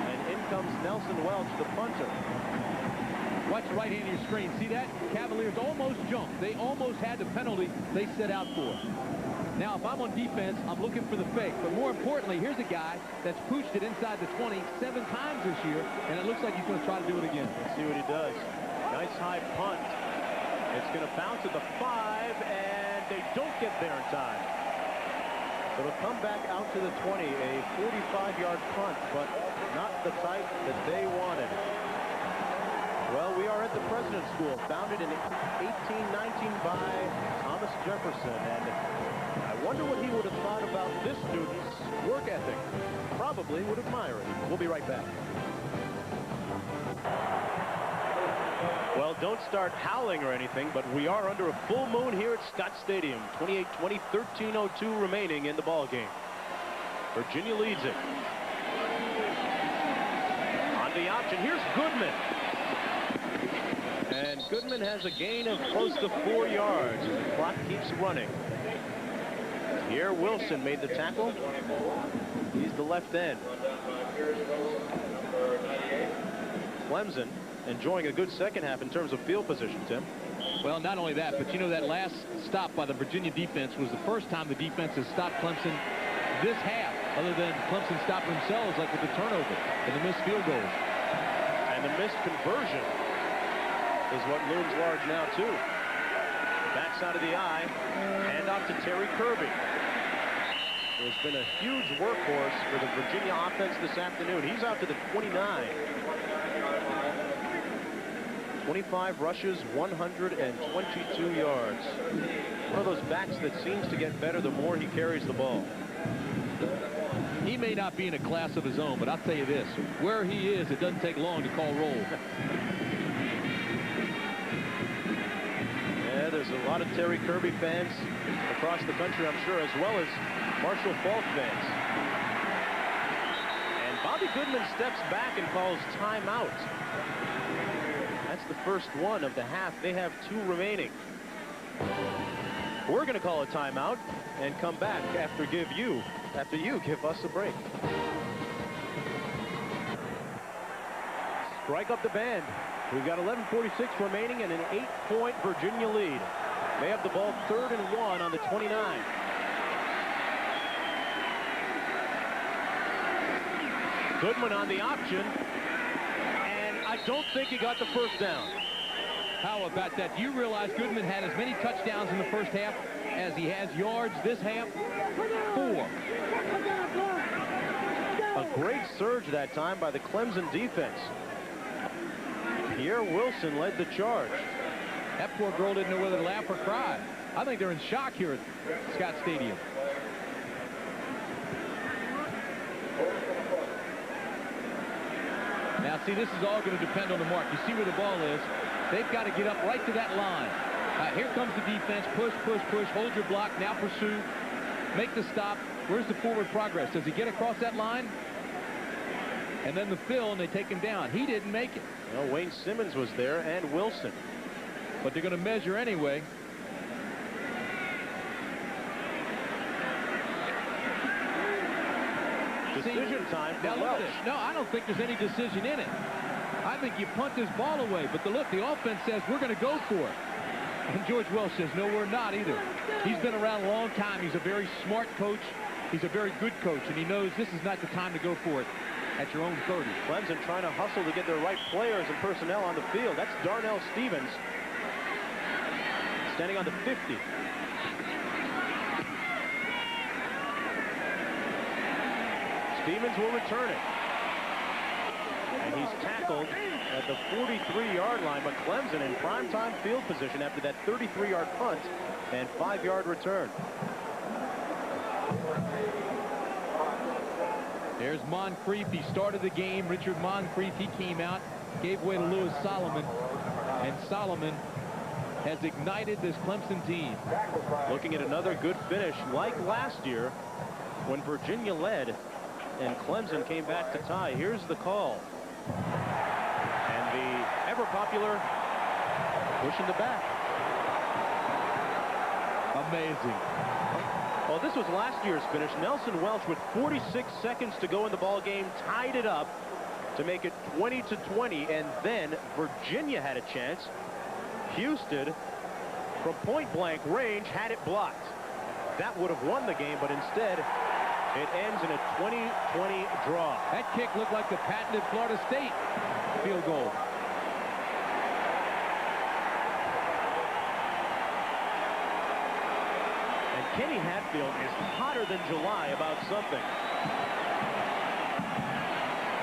And in comes Nelson Welch, the punter. Watch the right hand of your screen. See that? Cavaliers almost jumped. They almost had the penalty they set out for. Now, if I'm on defense, I'm looking for the fake. But more importantly, here's a guy that's pushed it inside the 20 7 times this year, and it looks like he's going to try to do it again. Let's see what he does. Nice high punt. It's going to bounce at the 5, and they don't get there in time. So it'll come back out to the 20, a 45-yard punt, but not the type that they wanted. Well, we are at the President's School, founded in 1819 by Thomas Jefferson, and I wonder what he would have thought about this student's work ethic. Probably would admire it. We'll be right back. Well, don't start howling or anything, but we are under a full moon here at Scott Stadium. 28-20, 13:02 remaining in the ball game. Virginia leads it. On the option, here's Goodman. And Goodman has a gain of close to 4 yards. The clock keeps running. Here, Wilson made the tackle. He's the left end. Clemson enjoying a good second half in terms of field position, Tim. Well, not only that, but you know that last stop by the Virginia defense was the first time the defense has stopped Clemson this half, other than Clemson stopping themselves, like with the turnover and the missed field goals. And the missed conversion is what looms large now, too. Backside of the eye. Hand off to Terry Kirby. There's been a huge workhorse for the Virginia offense this afternoon. He's out to the 29. 25 rushes, 122 yards. One of those backs that seems to get better the more he carries the ball. He may not be in a class of his own, but I'll tell you this. Where he is, it doesn't take long to call roll. Yeah, there's a lot of Terry Kirby fans across the country, I'm sure, as well as Marshall Faulk fans. And Bobby Goodman steps back and calls timeout. That's the first one of the half. They have 2 remaining. We're going to call a timeout and come back after you give us a break. Strike up the band. We've got 11:46 remaining and an 8-point Virginia lead. They have the ball 3rd and 1 on the 29. Goodman on the option, and I don't think he got the first down. How about that? Do you realize Goodman had as many touchdowns in the first half as he has yards this half? 4. A great surge that time by the Clemson defense. Pierre Wilson led the charge. That poor girl didn't know whether to laugh or cry. I think they're in shock here at Scott Stadium. Now, see, this is all going to depend on the mark. You see where the ball is. They've got to get up right to that line. Here comes the defense. Push, push, push. Hold your block. Now pursue. Make the stop. Where's the forward progress? Does he get across that line? And then the fill, and they take him down. He didn't make it. Well, Wayne Simmons was there, and Wilson. But they're going to measure anyway. Decision time for Welch. No, I don't think there's any decision in it. I think you punt this ball away. But look, the offense says we're going to go for it. And George Welch says, no, we're not either. He's been around a long time. He's a very smart coach. He's a very good coach, and he knows this is not the time to go for it at your own 30. Clemson trying to hustle to get their right players and personnel on the field. That's Darnell Stevens standing on the 50. Stevens will return it. And he's tackled at the 43-yard line, but Clemson in primetime field position after that 33-yard punt and 5-yard return. There's Moncrief. He started the game. Richard Moncrief, he came out, gave way to Louis Solomon, and Solomon has ignited this Clemson team. Looking at another good finish like last year when Virginia led and Clemson came back to tie. Here's the call. And the ever-popular push in the back. Amazing. Well, this was last year's finish. Nelson Welch, with 46 seconds to go in the ball game, tied it up to make it 20-20, and then Virginia had a chance. Houston, from point-blank range, had it blocked. That would have won the game, but instead, it ends in a 20-20 draw. That kick looked like the patented Florida State field goal. And Kenny Hatfield is hotter than July about something.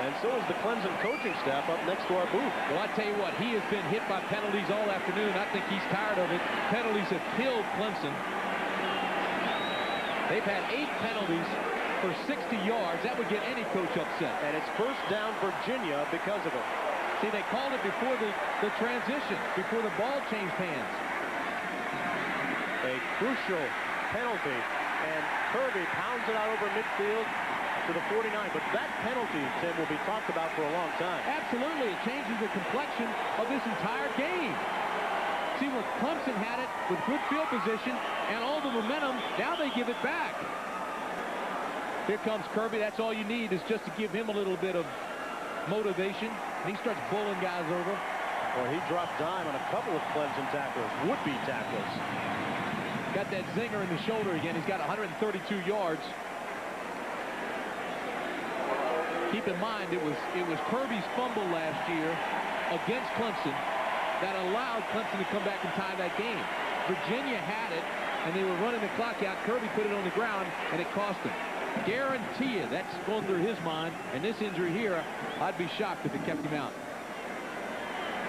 And so is the Clemson coaching staff up next to our booth. Well, I tell you what, he has been hit by penalties all afternoon. I think he's tired of it. Penalties have killed Clemson. They've had 8 penalties for 60 yards. That would get any coach upset. And it's first down Virginia because of it. See, they called it before the transition, before the ball changed hands. A crucial penalty, and Kirby pounds it out over midfield to the 49. But that penalty, Tim, will be talked about for a long time. Absolutely. It changes the complexion of this entire game. See, where Clemson had it with good field position and all the momentum, now they give it back. Here comes Kirby. That's all you need, is just to give him a little bit of motivation. And he starts bowling guys over. Well, he dropped dime on a couple of Clemson tackles, would-be tackles. Got that zinger in the shoulder again. He's got 132 yards. Keep in mind, it was Kirby's fumble last year against Clemson that allowed Clemson to come back and tie that game. Virginia had it, and they were running the clock out. Kirby put it on the ground, and it cost him. Guarantee you that's going through his mind. And this injury here, I'd be shocked if it kept him out.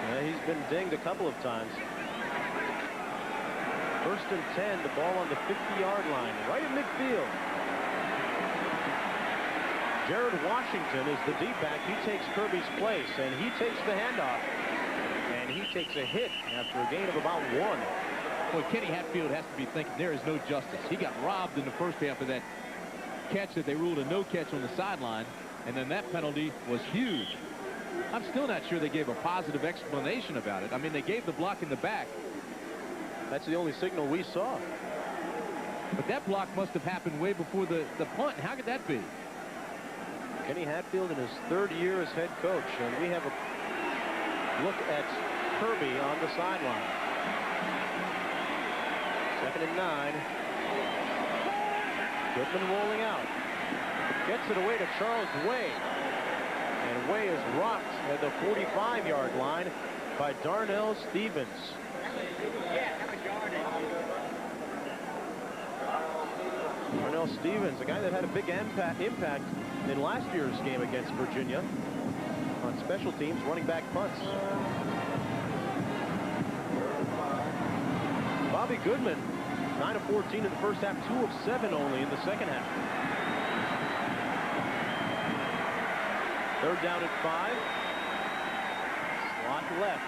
Yeah, he's been dinged a couple of times. First and 10, the ball on the 50-yard line, right at midfield. Jared Washington is the deep back. He takes Kirby's place, and he takes the handoff. And he takes a hit after a gain of about 1. Well, Kenny Hatfield has to be thinking there is no justice. He got robbed in the first half of that catch that they ruled a no catch on the sideline, and then that penalty was huge. I'm still not sure they gave a positive explanation about it. I mean, they gave the block in the back. That's the only signal we saw. But that block must have happened way before the punt. How could that be? Kenny Hatfield in his 3rd year as head coach, and we have a look at Kirby on the sideline. 2nd and 9. Goodman rolling out. Gets it away to Charles Way. And Way is rocked at the 45-yard line by Darnell Stevens. Darnell Stevens, a guy that had a big impact in last year's game against Virginia on special teams, running back punts. Bobby Goodman, 9 of 14 in the first half, 2 of 7 only in the second half. 3rd down at 5. Slot left.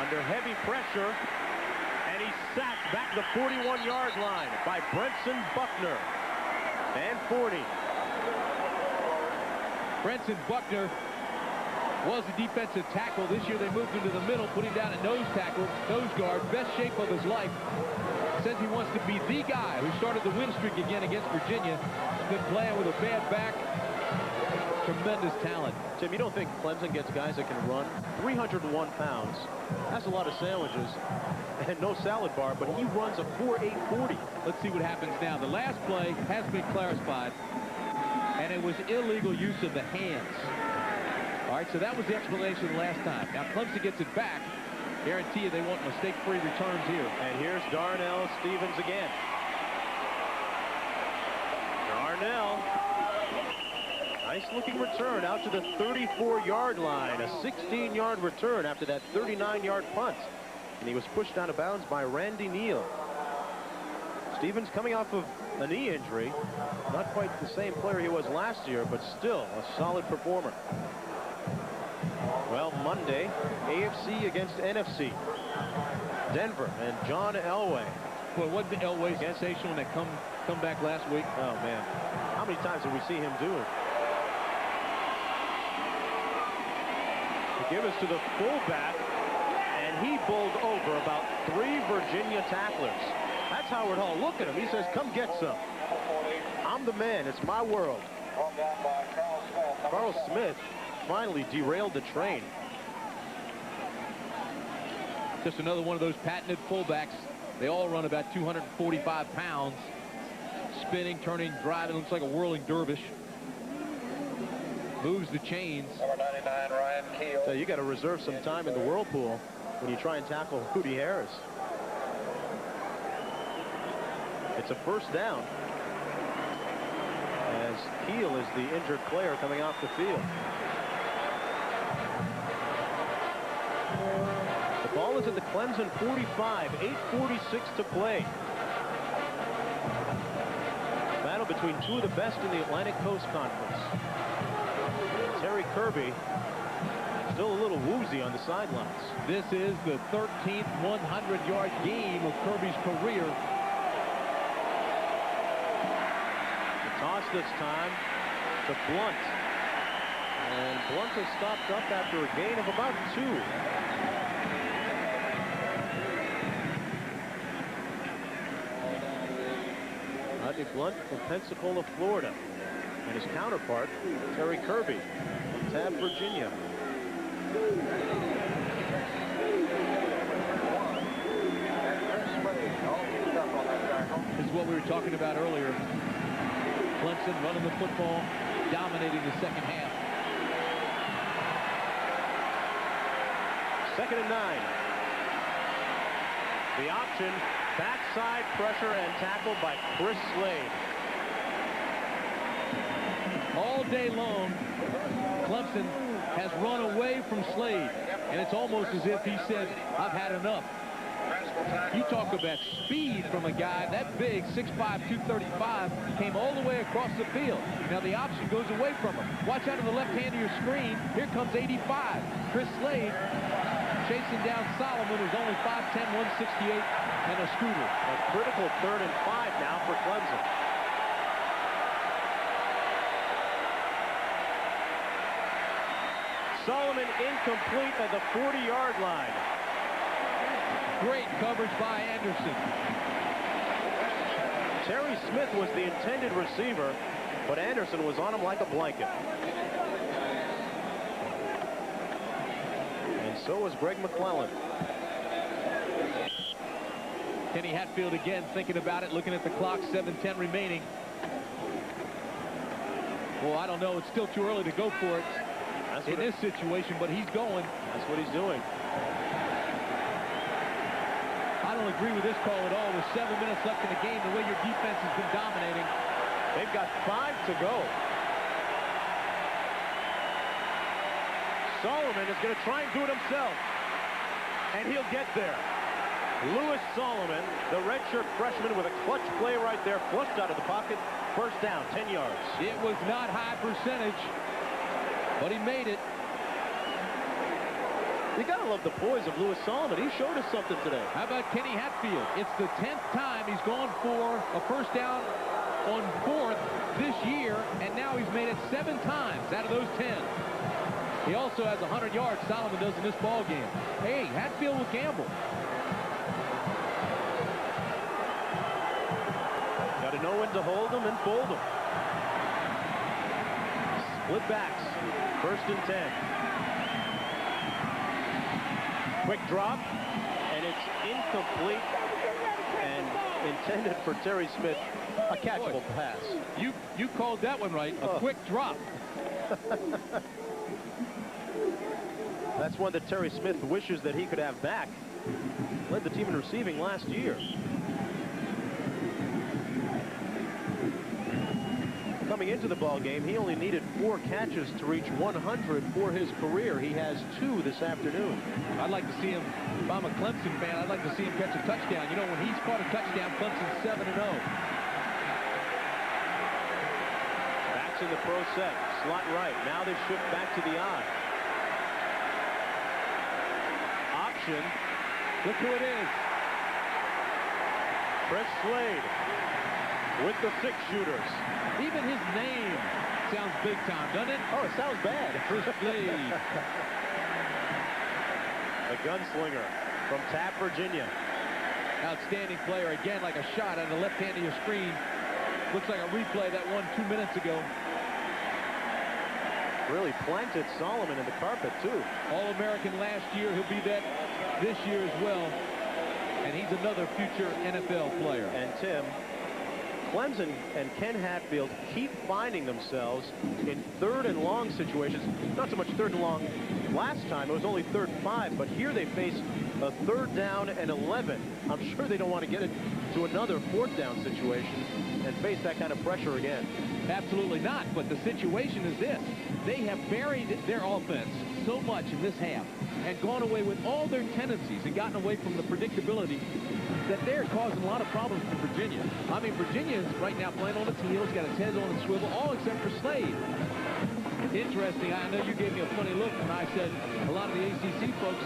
Under heavy pressure. And he's sacked back to the 41-yard line by Brenson Buckner. And 40. Brenson Buckner was a defensive tackle. This year they moved him to the middle, put him down at nose tackle, nose guard, best shape of his life. Says he wants to be the guy who started the win streak again against Virginia. He's been playing with a bad back. Tremendous talent. Tim, you don't think Clemson gets guys that can run? 301 pounds. That's a lot of sandwiches. And no salad bar, but he runs a 4.840. Let's see what happens now. The last play has been clarified, and it was illegal use of the hands. All right, so that was the explanation last time. Now Clemson gets it back. Guarantee you they want mistake-free returns here. And here's Darnell Stevens again. Darnell. Nice-looking return out to the 34-yard line. A 16-yard return after that 39-yard punt. And he was pushed out of bounds by Randy Neal. Stevens coming off of a knee injury. Not quite the same player he was last year, but still a solid performer. Well, Monday, AFC against NFC. Denver and John Elway. Well, wasn't Elway sensational when they come back last week? Oh, man. How many times did we see him do it? He gave us to the fullback, and he bowled over about 3 Virginia tacklers. That's Howard Hall. Look at him. He says, come get some. I'm the man. It's my world. Carl Smith finally derailed the train. Just another one of those patented fullbacks. They all run about 245 pounds. Spinning, turning, driving. Looks like a whirling dervish. Moves the chains. Number 99, Ryan Keel. So you got to reserve some time in the whirlpool when you try and tackle Hootie Harris. It's a first down as Keel is the injured player coming off the field. The ball is at the Clemson 45, 8:46 to play. Battle between 2 of the best in the Atlantic Coast Conference. Terry Kirby still a little woozy on the sidelines. This is the 13th 100-yard game of Kirby's career. The toss this time to Blunt. And Blunt has stopped up after a gain of about 2. Rodney Blunt from Pensacola, Florida. And his counterpart, Terry Kirby from Tab, Virginia. This is what we were talking about earlier. Clemson running the football, dominating the second half. 2nd and 9. The option, backside pressure and tackle by Chris Slade. All day long, Clemson has run away from Slade, and it's almost as if he said, I've had enough. You talk about speed from a guy that big, 6'5", 235, came all the way across the field. Now the option goes away from him. Watch out to the left hand of your screen. Here comes 85. Chris Slade chasing down Solomon, who's only 5'10", 168, and a scooter. A critical 3rd and 5 now for Clemson. Solomon incomplete at the 40-yard line. Great coverage by Anderson. Terry Smith was the intended receiver, but Anderson was on him like a blanket. And so was Greg McClellan. Kenny Hatfield again thinking about it, looking at the clock, 7:10 remaining. Well, I don't know. It's still too early to go for it in this situation, but he's going. That's what he's doing. I don't agree with this call at all. With 7 minutes left in the game, the way your defense has been dominating. They've got 5 to go. Solomon is going to try and do it himself. And he'll get there. Louis Solomon, the redshirt freshman, with a clutch play right there, flushed out of the pocket. First down, 10 yards. It was not high percentage, but he made it. You gotta love the poise of Louis Solomon. He showed us something today. How about Kenny Hatfield? It's the 10th time he's gone for a first down on 4th this year, and now he's made it 7 times out of those 10. He also has 100 yards. Solomon does in this ball game. Hey, Hatfield will gamble. Got to know when to hold them and fold them. Split backs. 1st and 10. Quick drop, and it's incomplete and intended for Terry Smith. A catchable pass. You called that one right. A quick drop. That's one that Terry Smith wishes that he could have back. Led the team in receiving last year. Coming into the ball game, he only needed 4 catches to reach 100 for his career. He has 2 this afternoon. I'd like to see him, if I'm a Clemson fan, I'd like to see him catch a touchdown. You know, when he's caught a touchdown, Clemson's 7-0. Backs in the pro set, slot right. Now they shift back to the I. Option. Look who it is. Chris Slade with the 6 shooters. Even his name sounds big time, doesn't it? Oh, it sounds bad. Chris Slade. A gunslinger from Taft, Virginia. Outstanding player. Again, like a shot on the left hand of your screen. Looks like a replay that one 2 minutes ago. Really planted Solomon in the carpet, too. All-American last year. He'll be that this year as well. And he's another future NFL player. And Tim, Clemson and Ken Hatfield keep finding themselves in 3rd and long situations. Not so much 3rd and long last time. It was only 3rd and 5. But here they face a 3rd down and 11. I'm sure they don't want to get it to another 4th down situation and face that kind of pressure again. Absolutely not. But the situation is this. They have buried their offense so much in this half and gone away with all their tendencies and gotten away from the predictability that they're causing a lot of problems for Virginia. I mean, Virginia is right now playing on its heels, got its head on its swivel, all except for Slade. Interesting. I know you gave me a funny look when I said a lot of the ACC folks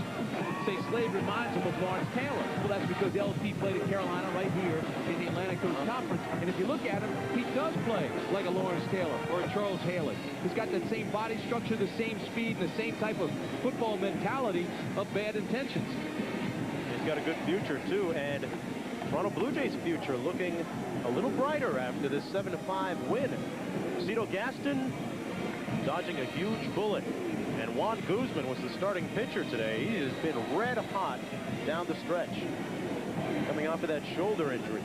say Slade reminds them of Lawrence Taylor. Well, that's because LT played at Carolina right here in the Atlantic Coast Conference. And if you look at him, he does play like a Lawrence Taylor or a Charles Haley. He's got that same body structure, the same speed, and the same type of football mentality of bad intentions. He's got a good future, too. And Toronto Blue Jays' future looking a little brighter after this 7-5 win. Cito Gaston dodging a huge bullet. And Juan Guzman was the starting pitcher today. He has been red hot down the stretch, coming off of that shoulder injury.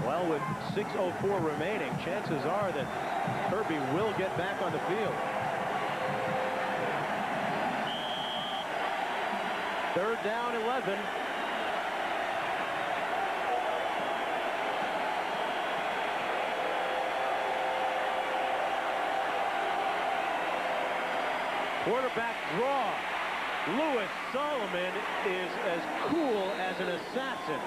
Well, with 6:04 remaining, chances are that Kirby will get back on the field. Third down, 11. Quarterback draw. Louis Solomon is as cool as an assassin.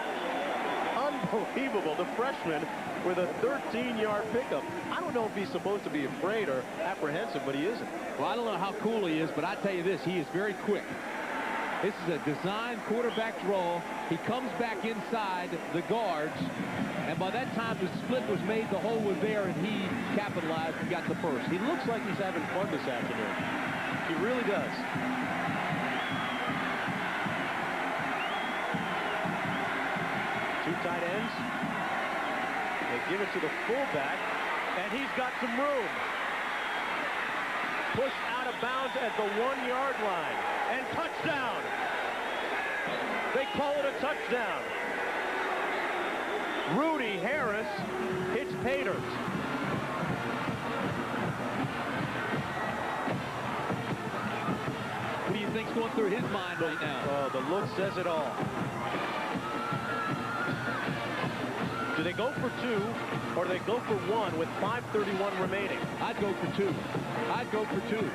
Unbelievable. The freshman with a 13-yard pickup. I don't know if he's supposed to be afraid or apprehensive, but he isn't. Well, I don't know how cool he is, but I tell you this, he is very quick. This is a designed quarterback draw. He comes back inside the guards, and by that time the split was made, the hole was there, and he capitalized and got the first. He looks like he's having fun this afternoon. He really does. Two tight ends. They give it to the fullback, and he's got some room. Pushed out of bounds at the 1-yard line, and touchdown. They call it a touchdown. Rudy Harris hits Paters. What do you think's going through his mind right now? Oh, the look says it all. Do they go for 2, or do they go for 1 with 5:31 remaining? I'd go for 2. I'd go for 2.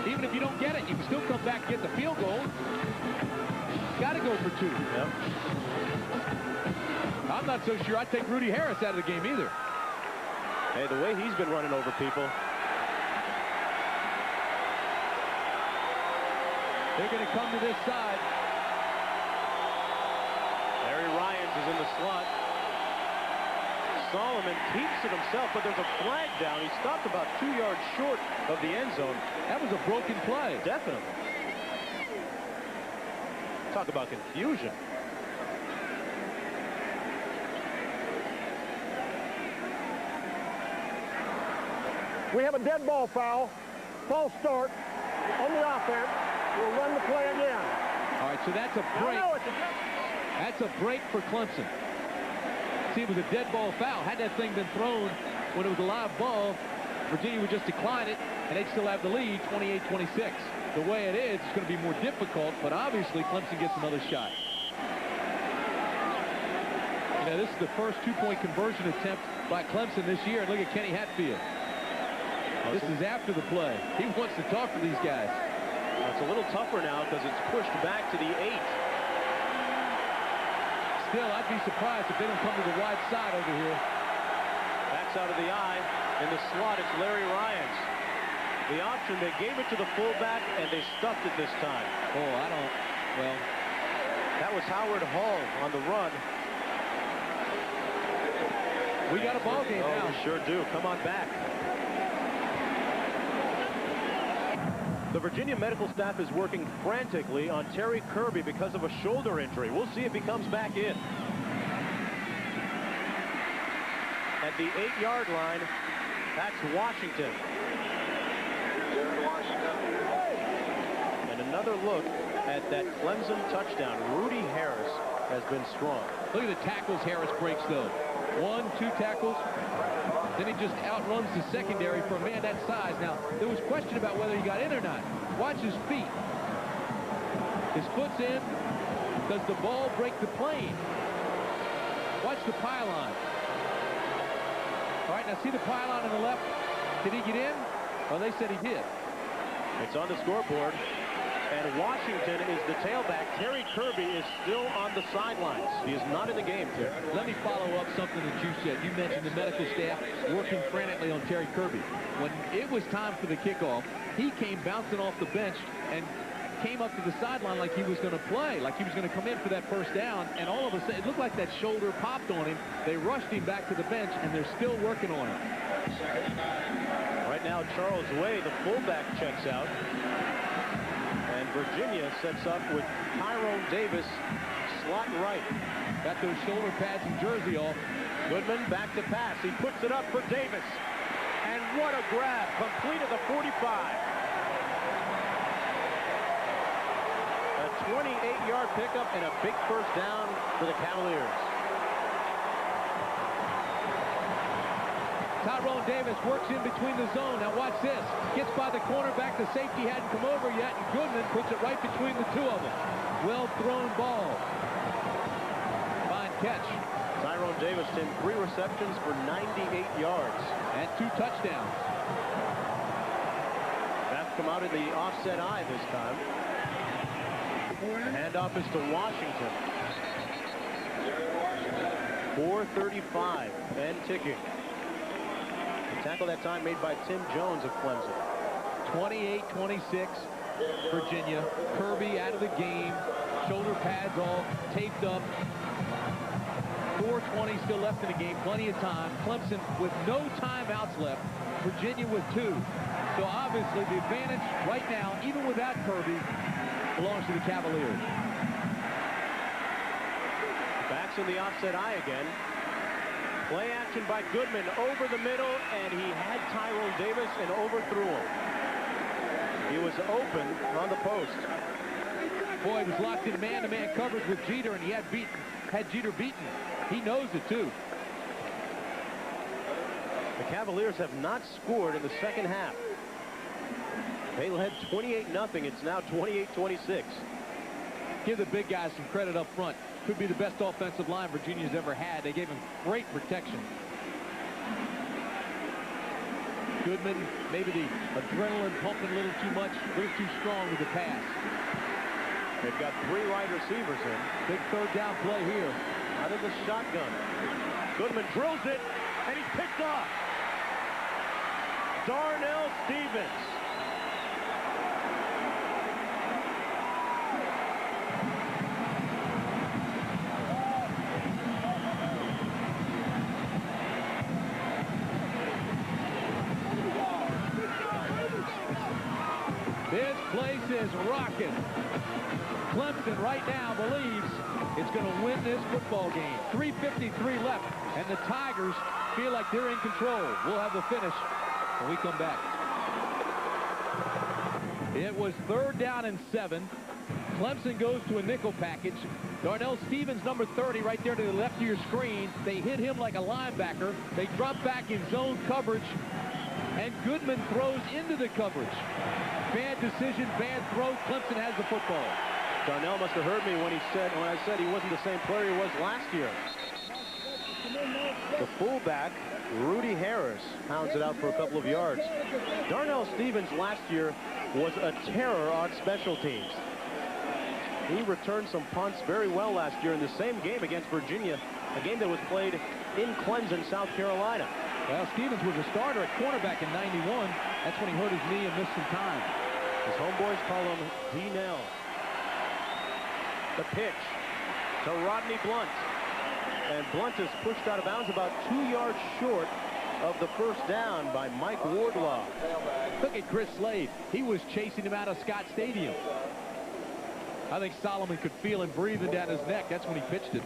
Even if you don't get it, you can still come back and get the field goal. Got to go for 2. Yep. I'm not so sure I'd take Rudy Harris out of the game either. Hey, the way he's been running over people. They're going to come to this side. Larry Ryans is in the slot. Solomon keeps it himself, but there's a flag down. He stopped about 2 yards short of the end zone. That was a broken play. Definitely. Talk about confusion. We have a dead ball foul. False start on the offense. We'll run the play again. All right, so that's a break. That's a break for Clemson. See, it was a dead ball foul. Had that thing been thrown when it was a live ball, Virginia would just decline it, and they'd still have the lead, 28-26. The way it is, it's going to be more difficult, but obviously Clemson gets another shot. You know, this is the first two-point conversion attempt by Clemson this year, and look at Kenny Hatfield. This is after the play. He wants to talk to these guys. It's a little tougher now because it's pushed back to the 8. Still, I'd be surprised if they don't come to the wide side over here. Backs out of the eye. In the slot, it's Larry Ryans. The option, they gave it to the fullback, and they stuffed it this time. Oh, I don't, well. That was Howard Hall on the run. We got a ball game now. We sure do. Come on back. The Virginia medical staff is working frantically on Terry Kirby because of a shoulder injury. We'll see if he comes back in. At the 8-yard line, that's Washington. And another look at that Clemson touchdown. Rudy Harris has been strong. Look at the tackles Harris breaks, though. 1, 2 tackles. Then he just outruns the secondary for a man that size. Now, there was question about whether he got in or not. Watch his feet. His foot's in. Does the ball break the plane? Watch the pylon. All right, now see the pylon on the left? Did he get in? Well, they said he did. It's on the scoreboard. And Washington is the tailback. Terry Kirby is still on the sidelines. He is not in the game, Tim. Let me follow up something that you said. You mentioned the medical staff working frantically on Terry Kirby. When it was time for the kickoff, he came bouncing off the bench and came up to the sideline like he was going to play, like he was going to come in for that first down, and all of a sudden, it looked like that shoulder popped on him. They rushed him back to the bench, and they're still working on him. Right now, Charles Way, the fullback, checks out. And Virginia sets up with Tyrone Davis, slot right. Got those shoulder pads and jersey off. Goodman back to pass. He puts it up for Davis. And what a grab. Complete at the 45. A 28-yard pickup and a big first down for the Cavaliers. Tyrone Davis works in between the zone. Now watch this. Gets by the cornerback. The safety hadn't come over yet, and Goodman puts it right between the two of them. Well thrown ball. Fine catch. Tyrone Davis, Tim, 3 receptions for 98 yards. And 2 touchdowns. That's come out in the offset eye this time. Handoff is to Washington. 4:35 and ticking. The tackle that time made by Tim Jones of Clemson. 28-26, Virginia. Kirby out of the game. Shoulder pads all taped up. 4:20 still left in the game. Plenty of time. Clemson with no timeouts left. Virginia with 2. So obviously the advantage right now, even without Kirby, belongs to the Cavaliers. Backs in the offset eye again. Play action by Goodman over the middle, and he had Tyrone Davis and overthrew him. He was open on the post. Boy, he was locked in man-to-man coverage with Jeter, and he had Jeter beaten. He knows it, too. The Cavaliers have not scored in the second half. They led 28-0. It's now 28-26. Give the big guys some credit up front. Could be the best offensive line Virginia's ever had. They gave him great protection. Goodman, maybe the adrenaline pumping a little too much, a little too strong with the pass. They've got 3 wide receivers in. Big third down play here. Out of the shotgun. Goodman drills it, and he's picked off. Darnell Stevens. This place is rocking. Clemson right now believes it's going to win this football game. 3:53 left, and the Tigers feel like they're in control. We'll have the finish when we come back. It was 3rd down and 7. Clemson goes to a nickel package. Darnell Stevens, number 30, right there to the left of your screen. They hit him like a linebacker. They drop back in zone coverage, and Goodman throws into the coverage. Bad decision, bad throw. Clemson has the football. Darnell must have heard me when I said he wasn't the same player he was last year. The fullback, Rudy Harris, pounds it out for a couple of yards. Darnell Stevens last year was a terror on special teams. He returned some punts very well last year in the same game against Virginia, a game that was played in Clemson, South Carolina. Well, Stevens was a starter at cornerback in '91. That's when he hurt his knee and missed some time. His homeboys call him D-Nell. The pitch to Rodney Blunt. And Blunt is pushed out of bounds about 2 yards short of the first down by Mike Wardlaw. Look at Chris Slade. He was chasing him out of Scott Stadium. I think Solomon could feel him breathing down his neck. That's when he pitched it.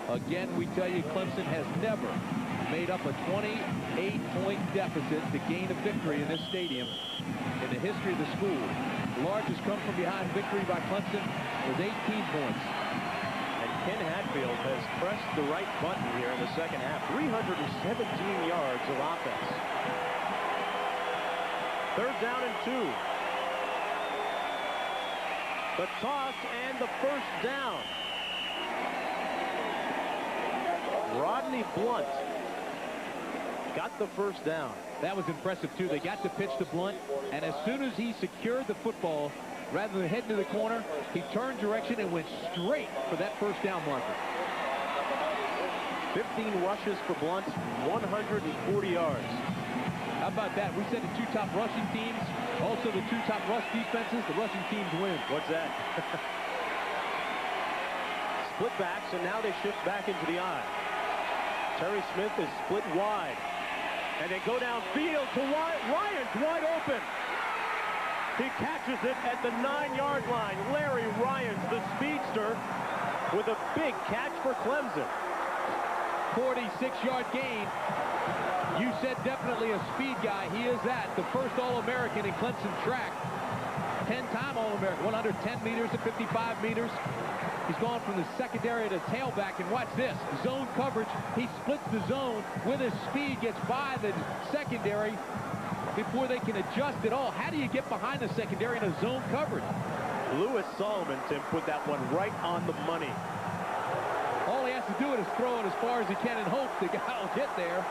Again, we tell you, Clemson has never made up a 28-point deficit to gain a victory in this stadium in the history of the school. The largest come from behind victory by Clemson was 18 points. And Ken Hatfield has pressed the right button here in the second half. 317 yards of offense. 3rd down and 2. The toss and the first down. Rodney Blunt got the first down. That was impressive, too. They got the pitch to Blunt, and as soon as he secured the football, rather than heading to the corner, he turned direction and went straight for that first down marker. 15 rushes for Blunt, 140 yards. How about that? We said the 2 top rushing teams, also the 2 top rush defenses. The rushing teams win. What's that? Split backs, and now they shift back into the eye. Terry Smith is split wide. And they go downfield to Ryan's wide open. He catches it at the 9-yard line. Larry Ryans, the speedster, with a big catch for Clemson. 46-yard gain. You said definitely a speed guy. He is that. The first All-American in Clemson track. 10-time All-American. 110 meters to 55 meters. He's gone from the secondary to tailback, and watch this. Zone coverage. He splits the zone with his speed, gets by the secondary before they can adjust at all. How do you get behind the secondary in a zone coverage? Louis Solomon, Tim, put that one right on the money. All he has to do is throw it as far as he can and hope the guy will get there.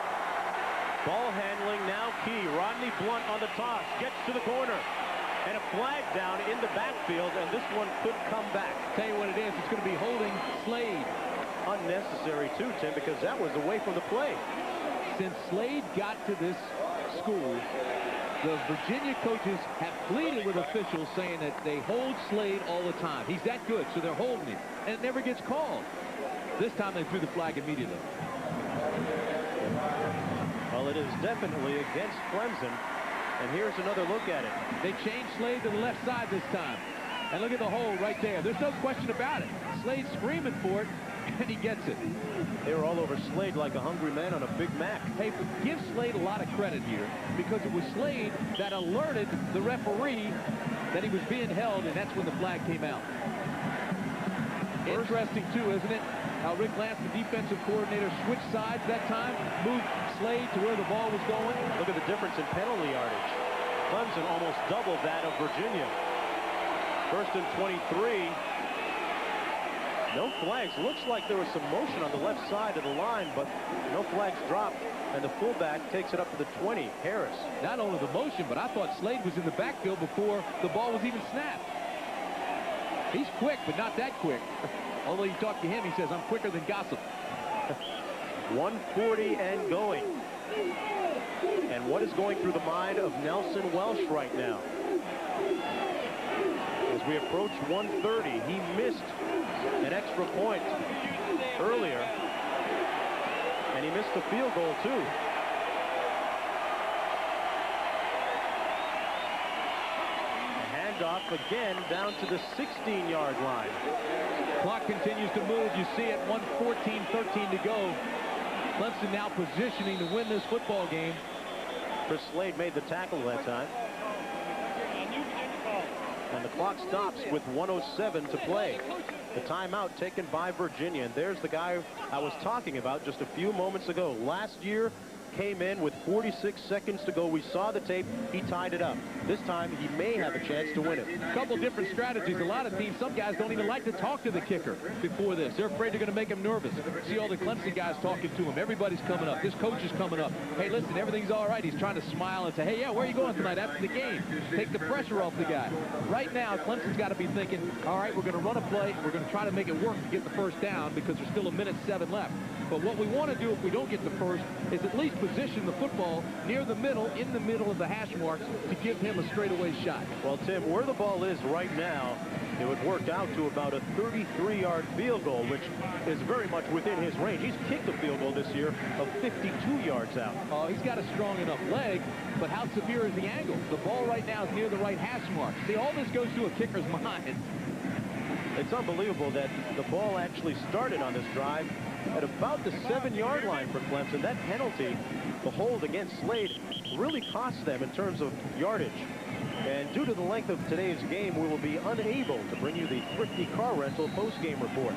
Ball handling now key. Rodney Blunt on the toss. Gets to the corner. And a flag down in the backfield, and this one could come back. Tell you what it is. It's going to be holding Slade. Unnecessary, too, Tim, because that was away from the play. Since Slade got to this school, the Virginia coaches have pleaded with officials saying that they hold Slade all the time. He's that good, so they're holding him. And it never gets called. This time they threw the flag immediately. Well, it is definitely against Clemson. And here's another look at it. They changed Slade to the left side this time. And look at the hole right there. There's no question about it. Slade's screaming for it, and he gets it. They were all over Slade like a hungry man on a Big Mac. Hey, give Slade a lot of credit here, because it was Slade that alerted the referee that he was being held, and that's when the flag came out. Interesting, too, isn't it? How Rick Lance, the defensive coordinator, switched sides that time, moved Slade to where the ball was going. Look at the difference in penalty yardage. Clemson almost doubled that of Virginia. First and 23. No flags. Looks like there was some motion on the left side of the line, but no flags dropped, and the fullback takes it up to the 20, Harris. Not only the motion, but I thought Slade was in the backfield before the ball was even snapped. He's quick, but not that quick. Although you talk to him, he says, I'm quicker than gossip. 140 and going. And what is going through the mind of Nelson Welsh right now? As we approach 130, he missed an extra point earlier. And he missed a field goal, too. Handoff again down to the 16-yard line. Clock continues to move. You see it, 1:14-13 to go. Clemson now positioning to win this football game. Chris Slade made the tackle that time. And the clock stops with 1:07 to play. The timeout taken by Virginia. And there's the guy I was talking about just a few moments ago. Last year, came in with 46 seconds to go. We saw the tape. He tied it up. This time, he may have a chance to win it. A couple different strategies. A lot of teams, some guys don't even like to talk to the kicker before this. They're afraid they're going to make him nervous. See all the Clemson guys talking to him. Everybody's coming up. This coach is coming up. Hey, listen, everything's all right. He's trying to smile and say, hey, yeah, where are you going tonight after the game? Take the pressure off the guy. Right now, Clemson's got to be thinking, all right, we're going to run a play. We're going to try to make it work to get the first down because there's still 1:07 left. But what we want to do if we don't get the first is at least position the football near the middle, in the middle of the hash marks to give him a straightaway shot. Well, Tim, where the ball is right now, it would work out to about a 33-yard field goal, which is very much within his range. He's kicked a field goal this year of 52 yards out. Oh, he's got a strong enough leg, but how severe is the angle? The ball right now is near the right hash mark. See, all this goes through a kicker's mind. It's unbelievable that the ball actually started on this drive at about the 7-yard line for Clemson. That penalty, the hold against Slade, really cost them in terms of yardage. And due to the length of today's game, we will be unable to bring you the Thrifty Car Rental post-game report.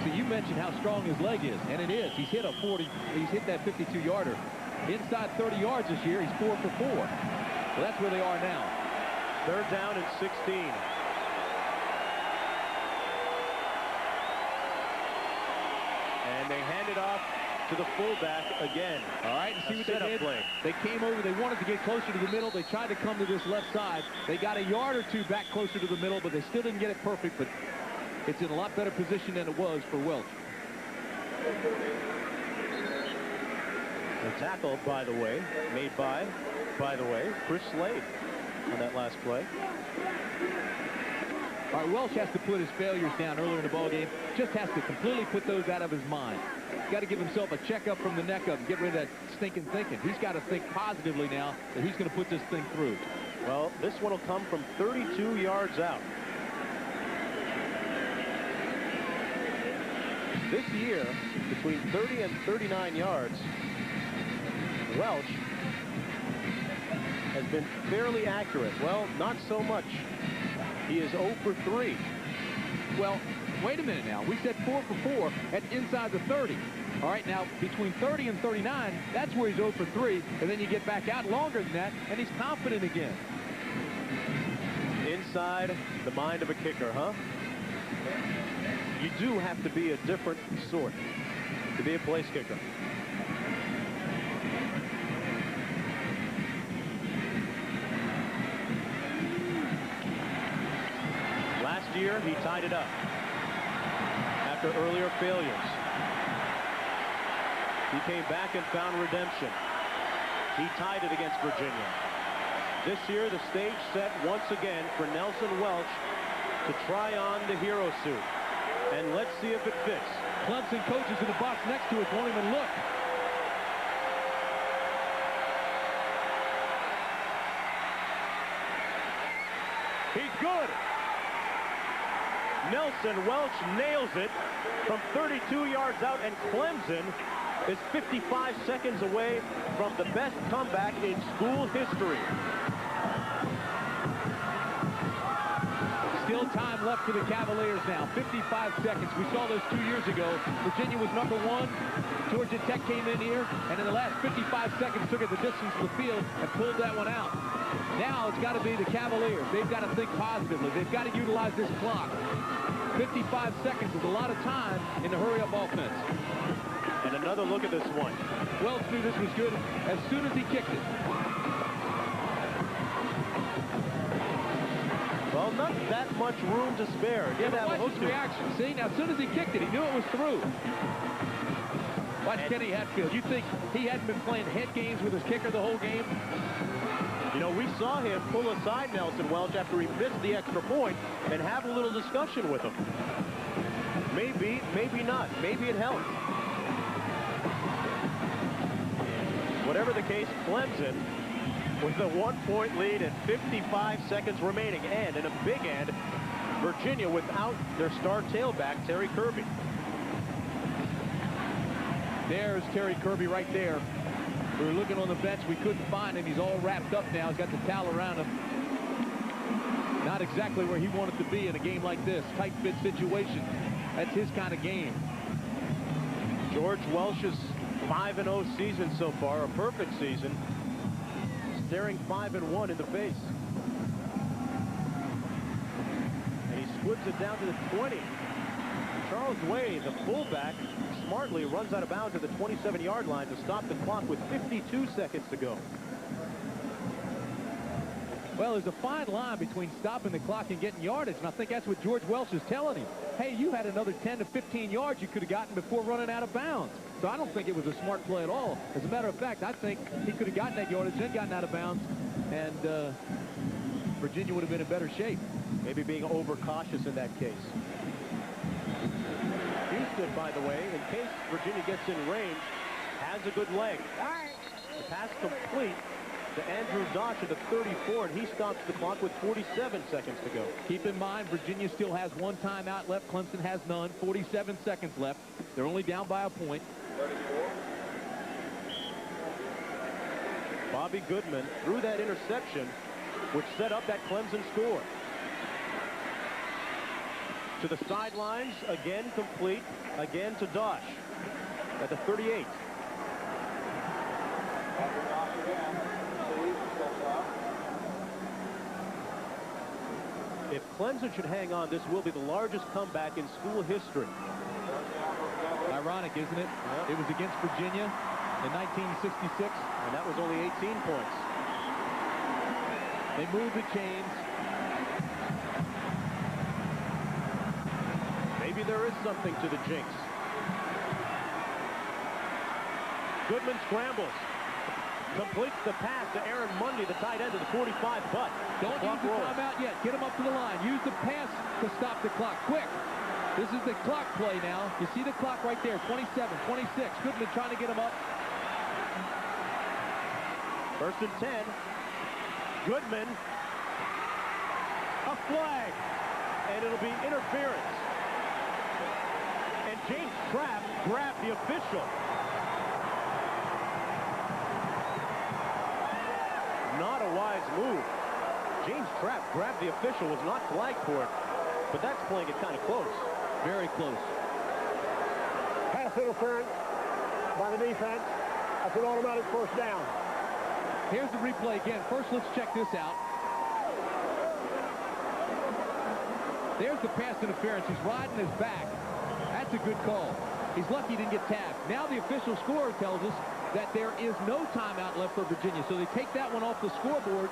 So you mentioned how strong his leg is, and it is. He's hit that 52-yarder. Inside 30 yards this year, he's 4 for 4. Well, that's where they are now. Third down and 16. And they hand it off to the fullback again. All right, and see what they did? Play. They came over. They wanted to get closer to the middle. They tried to come to this left side. They got a yard or two back closer to the middle, but they still didn't get it perfect. But it's in a lot better position than it was for Welch. The tackle, by the way, made by the way, Chris Slade on that last play. All right, Welch has to put his failures down earlier in the ballgame. Just has to completely put those out of his mind. He's got to give himself a checkup from the neck up and get rid of that stinking thinking. He's got to think positively now that he's going to put this thing through. Well, this one will come from 32 yards out. This year, between 30 and 39 yards, Welch has been fairly accurate. Well, not so much. He is 0 for 3. Well, wait a minute now. We said 4 for 4 at inside the 30. All right, now, between 30 and 39, that's where he's 0 for 3. And then you get back out longer than that, and he's confident again. Inside the mind of a kicker, huh? You do have to be a different sort to be a place kicker. Last year, he tied it up after earlier failures. He came back and found redemption. He tied it against Virginia. This year, the stage set once again for Nelson Welch to try on the hero suit. And let's see if it fits. Clemson coaches in the box next to it won't even look. He's good. Nelson Welch nails it from 32 yards out, and Clemson is 55 seconds away from the best comeback in school history. Still time left for the Cavaliers now. 55 seconds. We saw this 2 years ago. Virginia was number 1. Georgia Tech came in here, and in the last 55 seconds took it the distance of the field and pulled that one out. Now it's got to be the Cavaliers. They've got to think positively. They've got to utilize this clock. 55 seconds is a lot of time in the hurry-up offense. And another look at this one. Welch knew this was good as soon as he kicked it. Well, not that much room to spare. Did have a hook reaction. See, now as soon as he kicked it, he knew it was through. Watch Kenny Hatfield. You think he hadn't been playing head games with his kicker the whole game? You know, we saw him pull aside Nelson Welch after he missed the extra point and have a little discussion with him. Maybe, maybe not. Maybe it helped. Whatever the case, Clemson with a 1-point lead and 55 seconds remaining. And in a big end, Virginia without their star tailback, Terry Kirby. There's Terry Kirby right there. We were looking on the bench. We couldn't find him. He's all wrapped up now. He's got the towel around him. Not exactly where he wanted to be in a game like this. Tight fit situation. That's his kind of game. George Welch's 5-0 season so far, a perfect season. Staring 5-1 in the face. And he squibs it down to the 20. Charles Way, the fullback, smartly runs out of bounds at the 27-yard line to stop the clock with 52 seconds to go. Well, there's a fine line between stopping the clock and getting yardage, and I think that's what George Welch is telling him. Hey, you had another 10 to 15 yards you could have gotten before running out of bounds. So I don't think it was a smart play at all. As a matter of fact, I think he could have gotten that yardage, then gotten out of bounds, and Virginia would have been in better shape. Maybe being overcautious in that case. Houston, by the way, in case Virginia gets in range, has a good leg. The pass complete to Andrew Dosh at the 34, and he stops the clock with 47 seconds to go. Keep in mind, Virginia still has one timeout left. Clemson has none. 47 seconds left. They're only down by a point. Bobby Goodman threw that interception, which set up that Clemson score. To the sidelines, again complete, again to Dosh at the 38. If Clemson should hang on, this will be the largest comeback in school history. Ironic, isn't it? Yep. It was against Virginia in 1966. And that was only 18 points. They moved the chains. Maybe there is something to the jinx. Goodman scrambles. Completes the pass to Aaron Mundy, the tight end of the 45, but don't use the timeout yet. Get him up to the line. Use the pass to stop the clock. Quick. This is the clock play now. You see the clock right there. 27, 26. Goodman trying to get him up. First and 10. Goodman. A flag. And it'll be interference. And James Trapp grabbed the official. Not a wise move. James Trapp grabbed the official, was not flagged for it. But that's playing it kind of close. Very close. Pass interference by the defense. That's an automatic first down. Here's the replay again. First, let's check this out. There's the pass interference. He's riding his back. That's a good call. He's lucky he didn't get tagged. Now the official scorer tells us that there is no timeout left for Virginia. So they take that one off the scoreboard,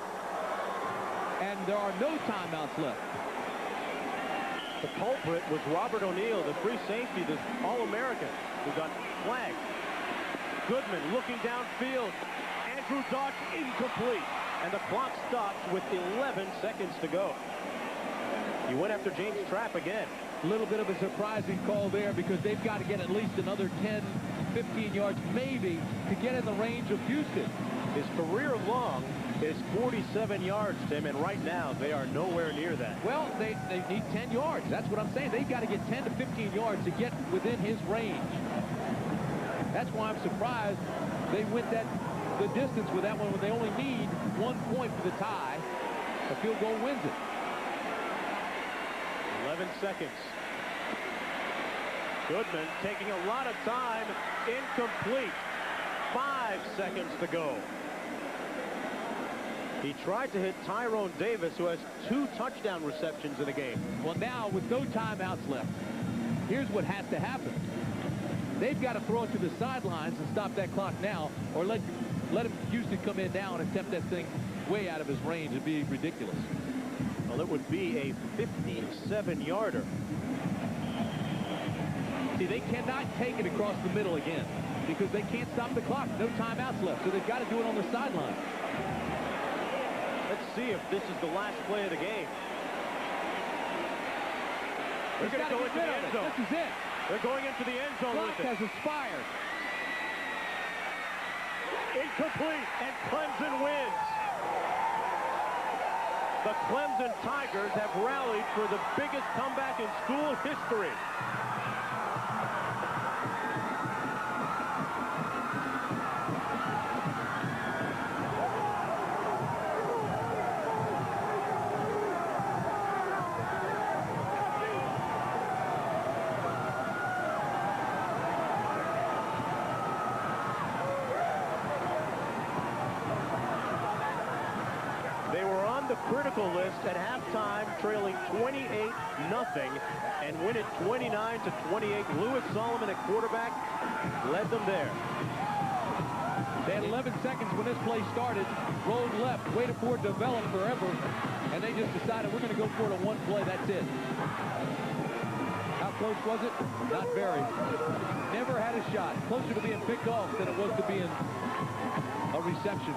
and there are no timeouts left. The culprit was Robert O'Neill, the free safety, this All-American, who got flagged. Goodman looking downfield. Andrew Dodge incomplete. And the clock stops with 11 seconds to go. He went after James Trapp again. A little bit of a surprising call there because they've got to get at least another 10, 15 yards maybe to get in the range of Houston. His career long is 47 yards, Tim, and right now they are nowhere near that. Well, they need 10 yards. That's what I'm saying. They've got to get 10 to 15 yards to get within his range. That's why I'm surprised they went the distance with that one when they only need 1 point for the tie. A field goal wins it. 11 seconds. Goodman taking a lot of time. Incomplete. 5 seconds to go. He tried to hit Tyrone Davis, who has 2 touchdown receptions in the game. Well, now with no timeouts left, here's what has to happen. They've got to throw it to the sidelines and stop that clock now, or let Houston come in now and attempt that thing way out of his range. It'd be ridiculous. Well, it would be a 57-yarder. See, they cannot take it across the middle again because they can't stop the clock. No timeouts left, so they've got to do it on the sideline. Let's see if this is the last play of the game. They're going to go into the end zone. This is it. They're going into the end zone Clock with it. has expired. Incomplete, and Clemson wins. The Clemson Tigers have rallied for the biggest comeback in school history. Critical list at halftime, trailing 28-0, and win it 29-28. Louis Solomon at quarterback led them there. They had 11 seconds when this play started, rolled left, waited for it to develop forever, and they just decided we're going to go for it on one play. That's it. How close was it? Not very. Never had a shot. Closer to being picked off than it was to being a reception.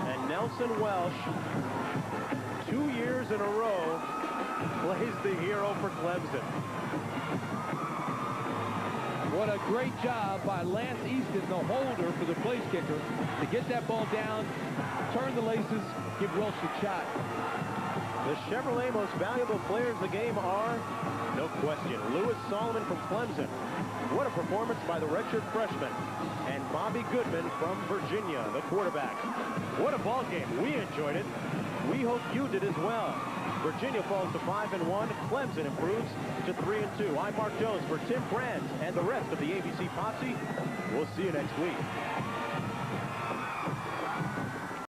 And Nelson Welsh, 2 years in a row, plays the hero for Clemson. What a great job by Lance Easton, the holder for the place kicker, to get that ball down, turn the laces, give Welsh a shot. The Chevrolet most valuable players in the game are, no question, Louis Solomon from Clemson. What a performance by the redshirt freshman. And Bobby Goodman from Virginia, the quarterback. What a ball game. We enjoyed it. We hope you did as well. Virginia falls to 5-1. Clemson improves to 3-2. I'm Mark Jones for Tim Brandt and the rest of the ABC Posse. We'll see you next week.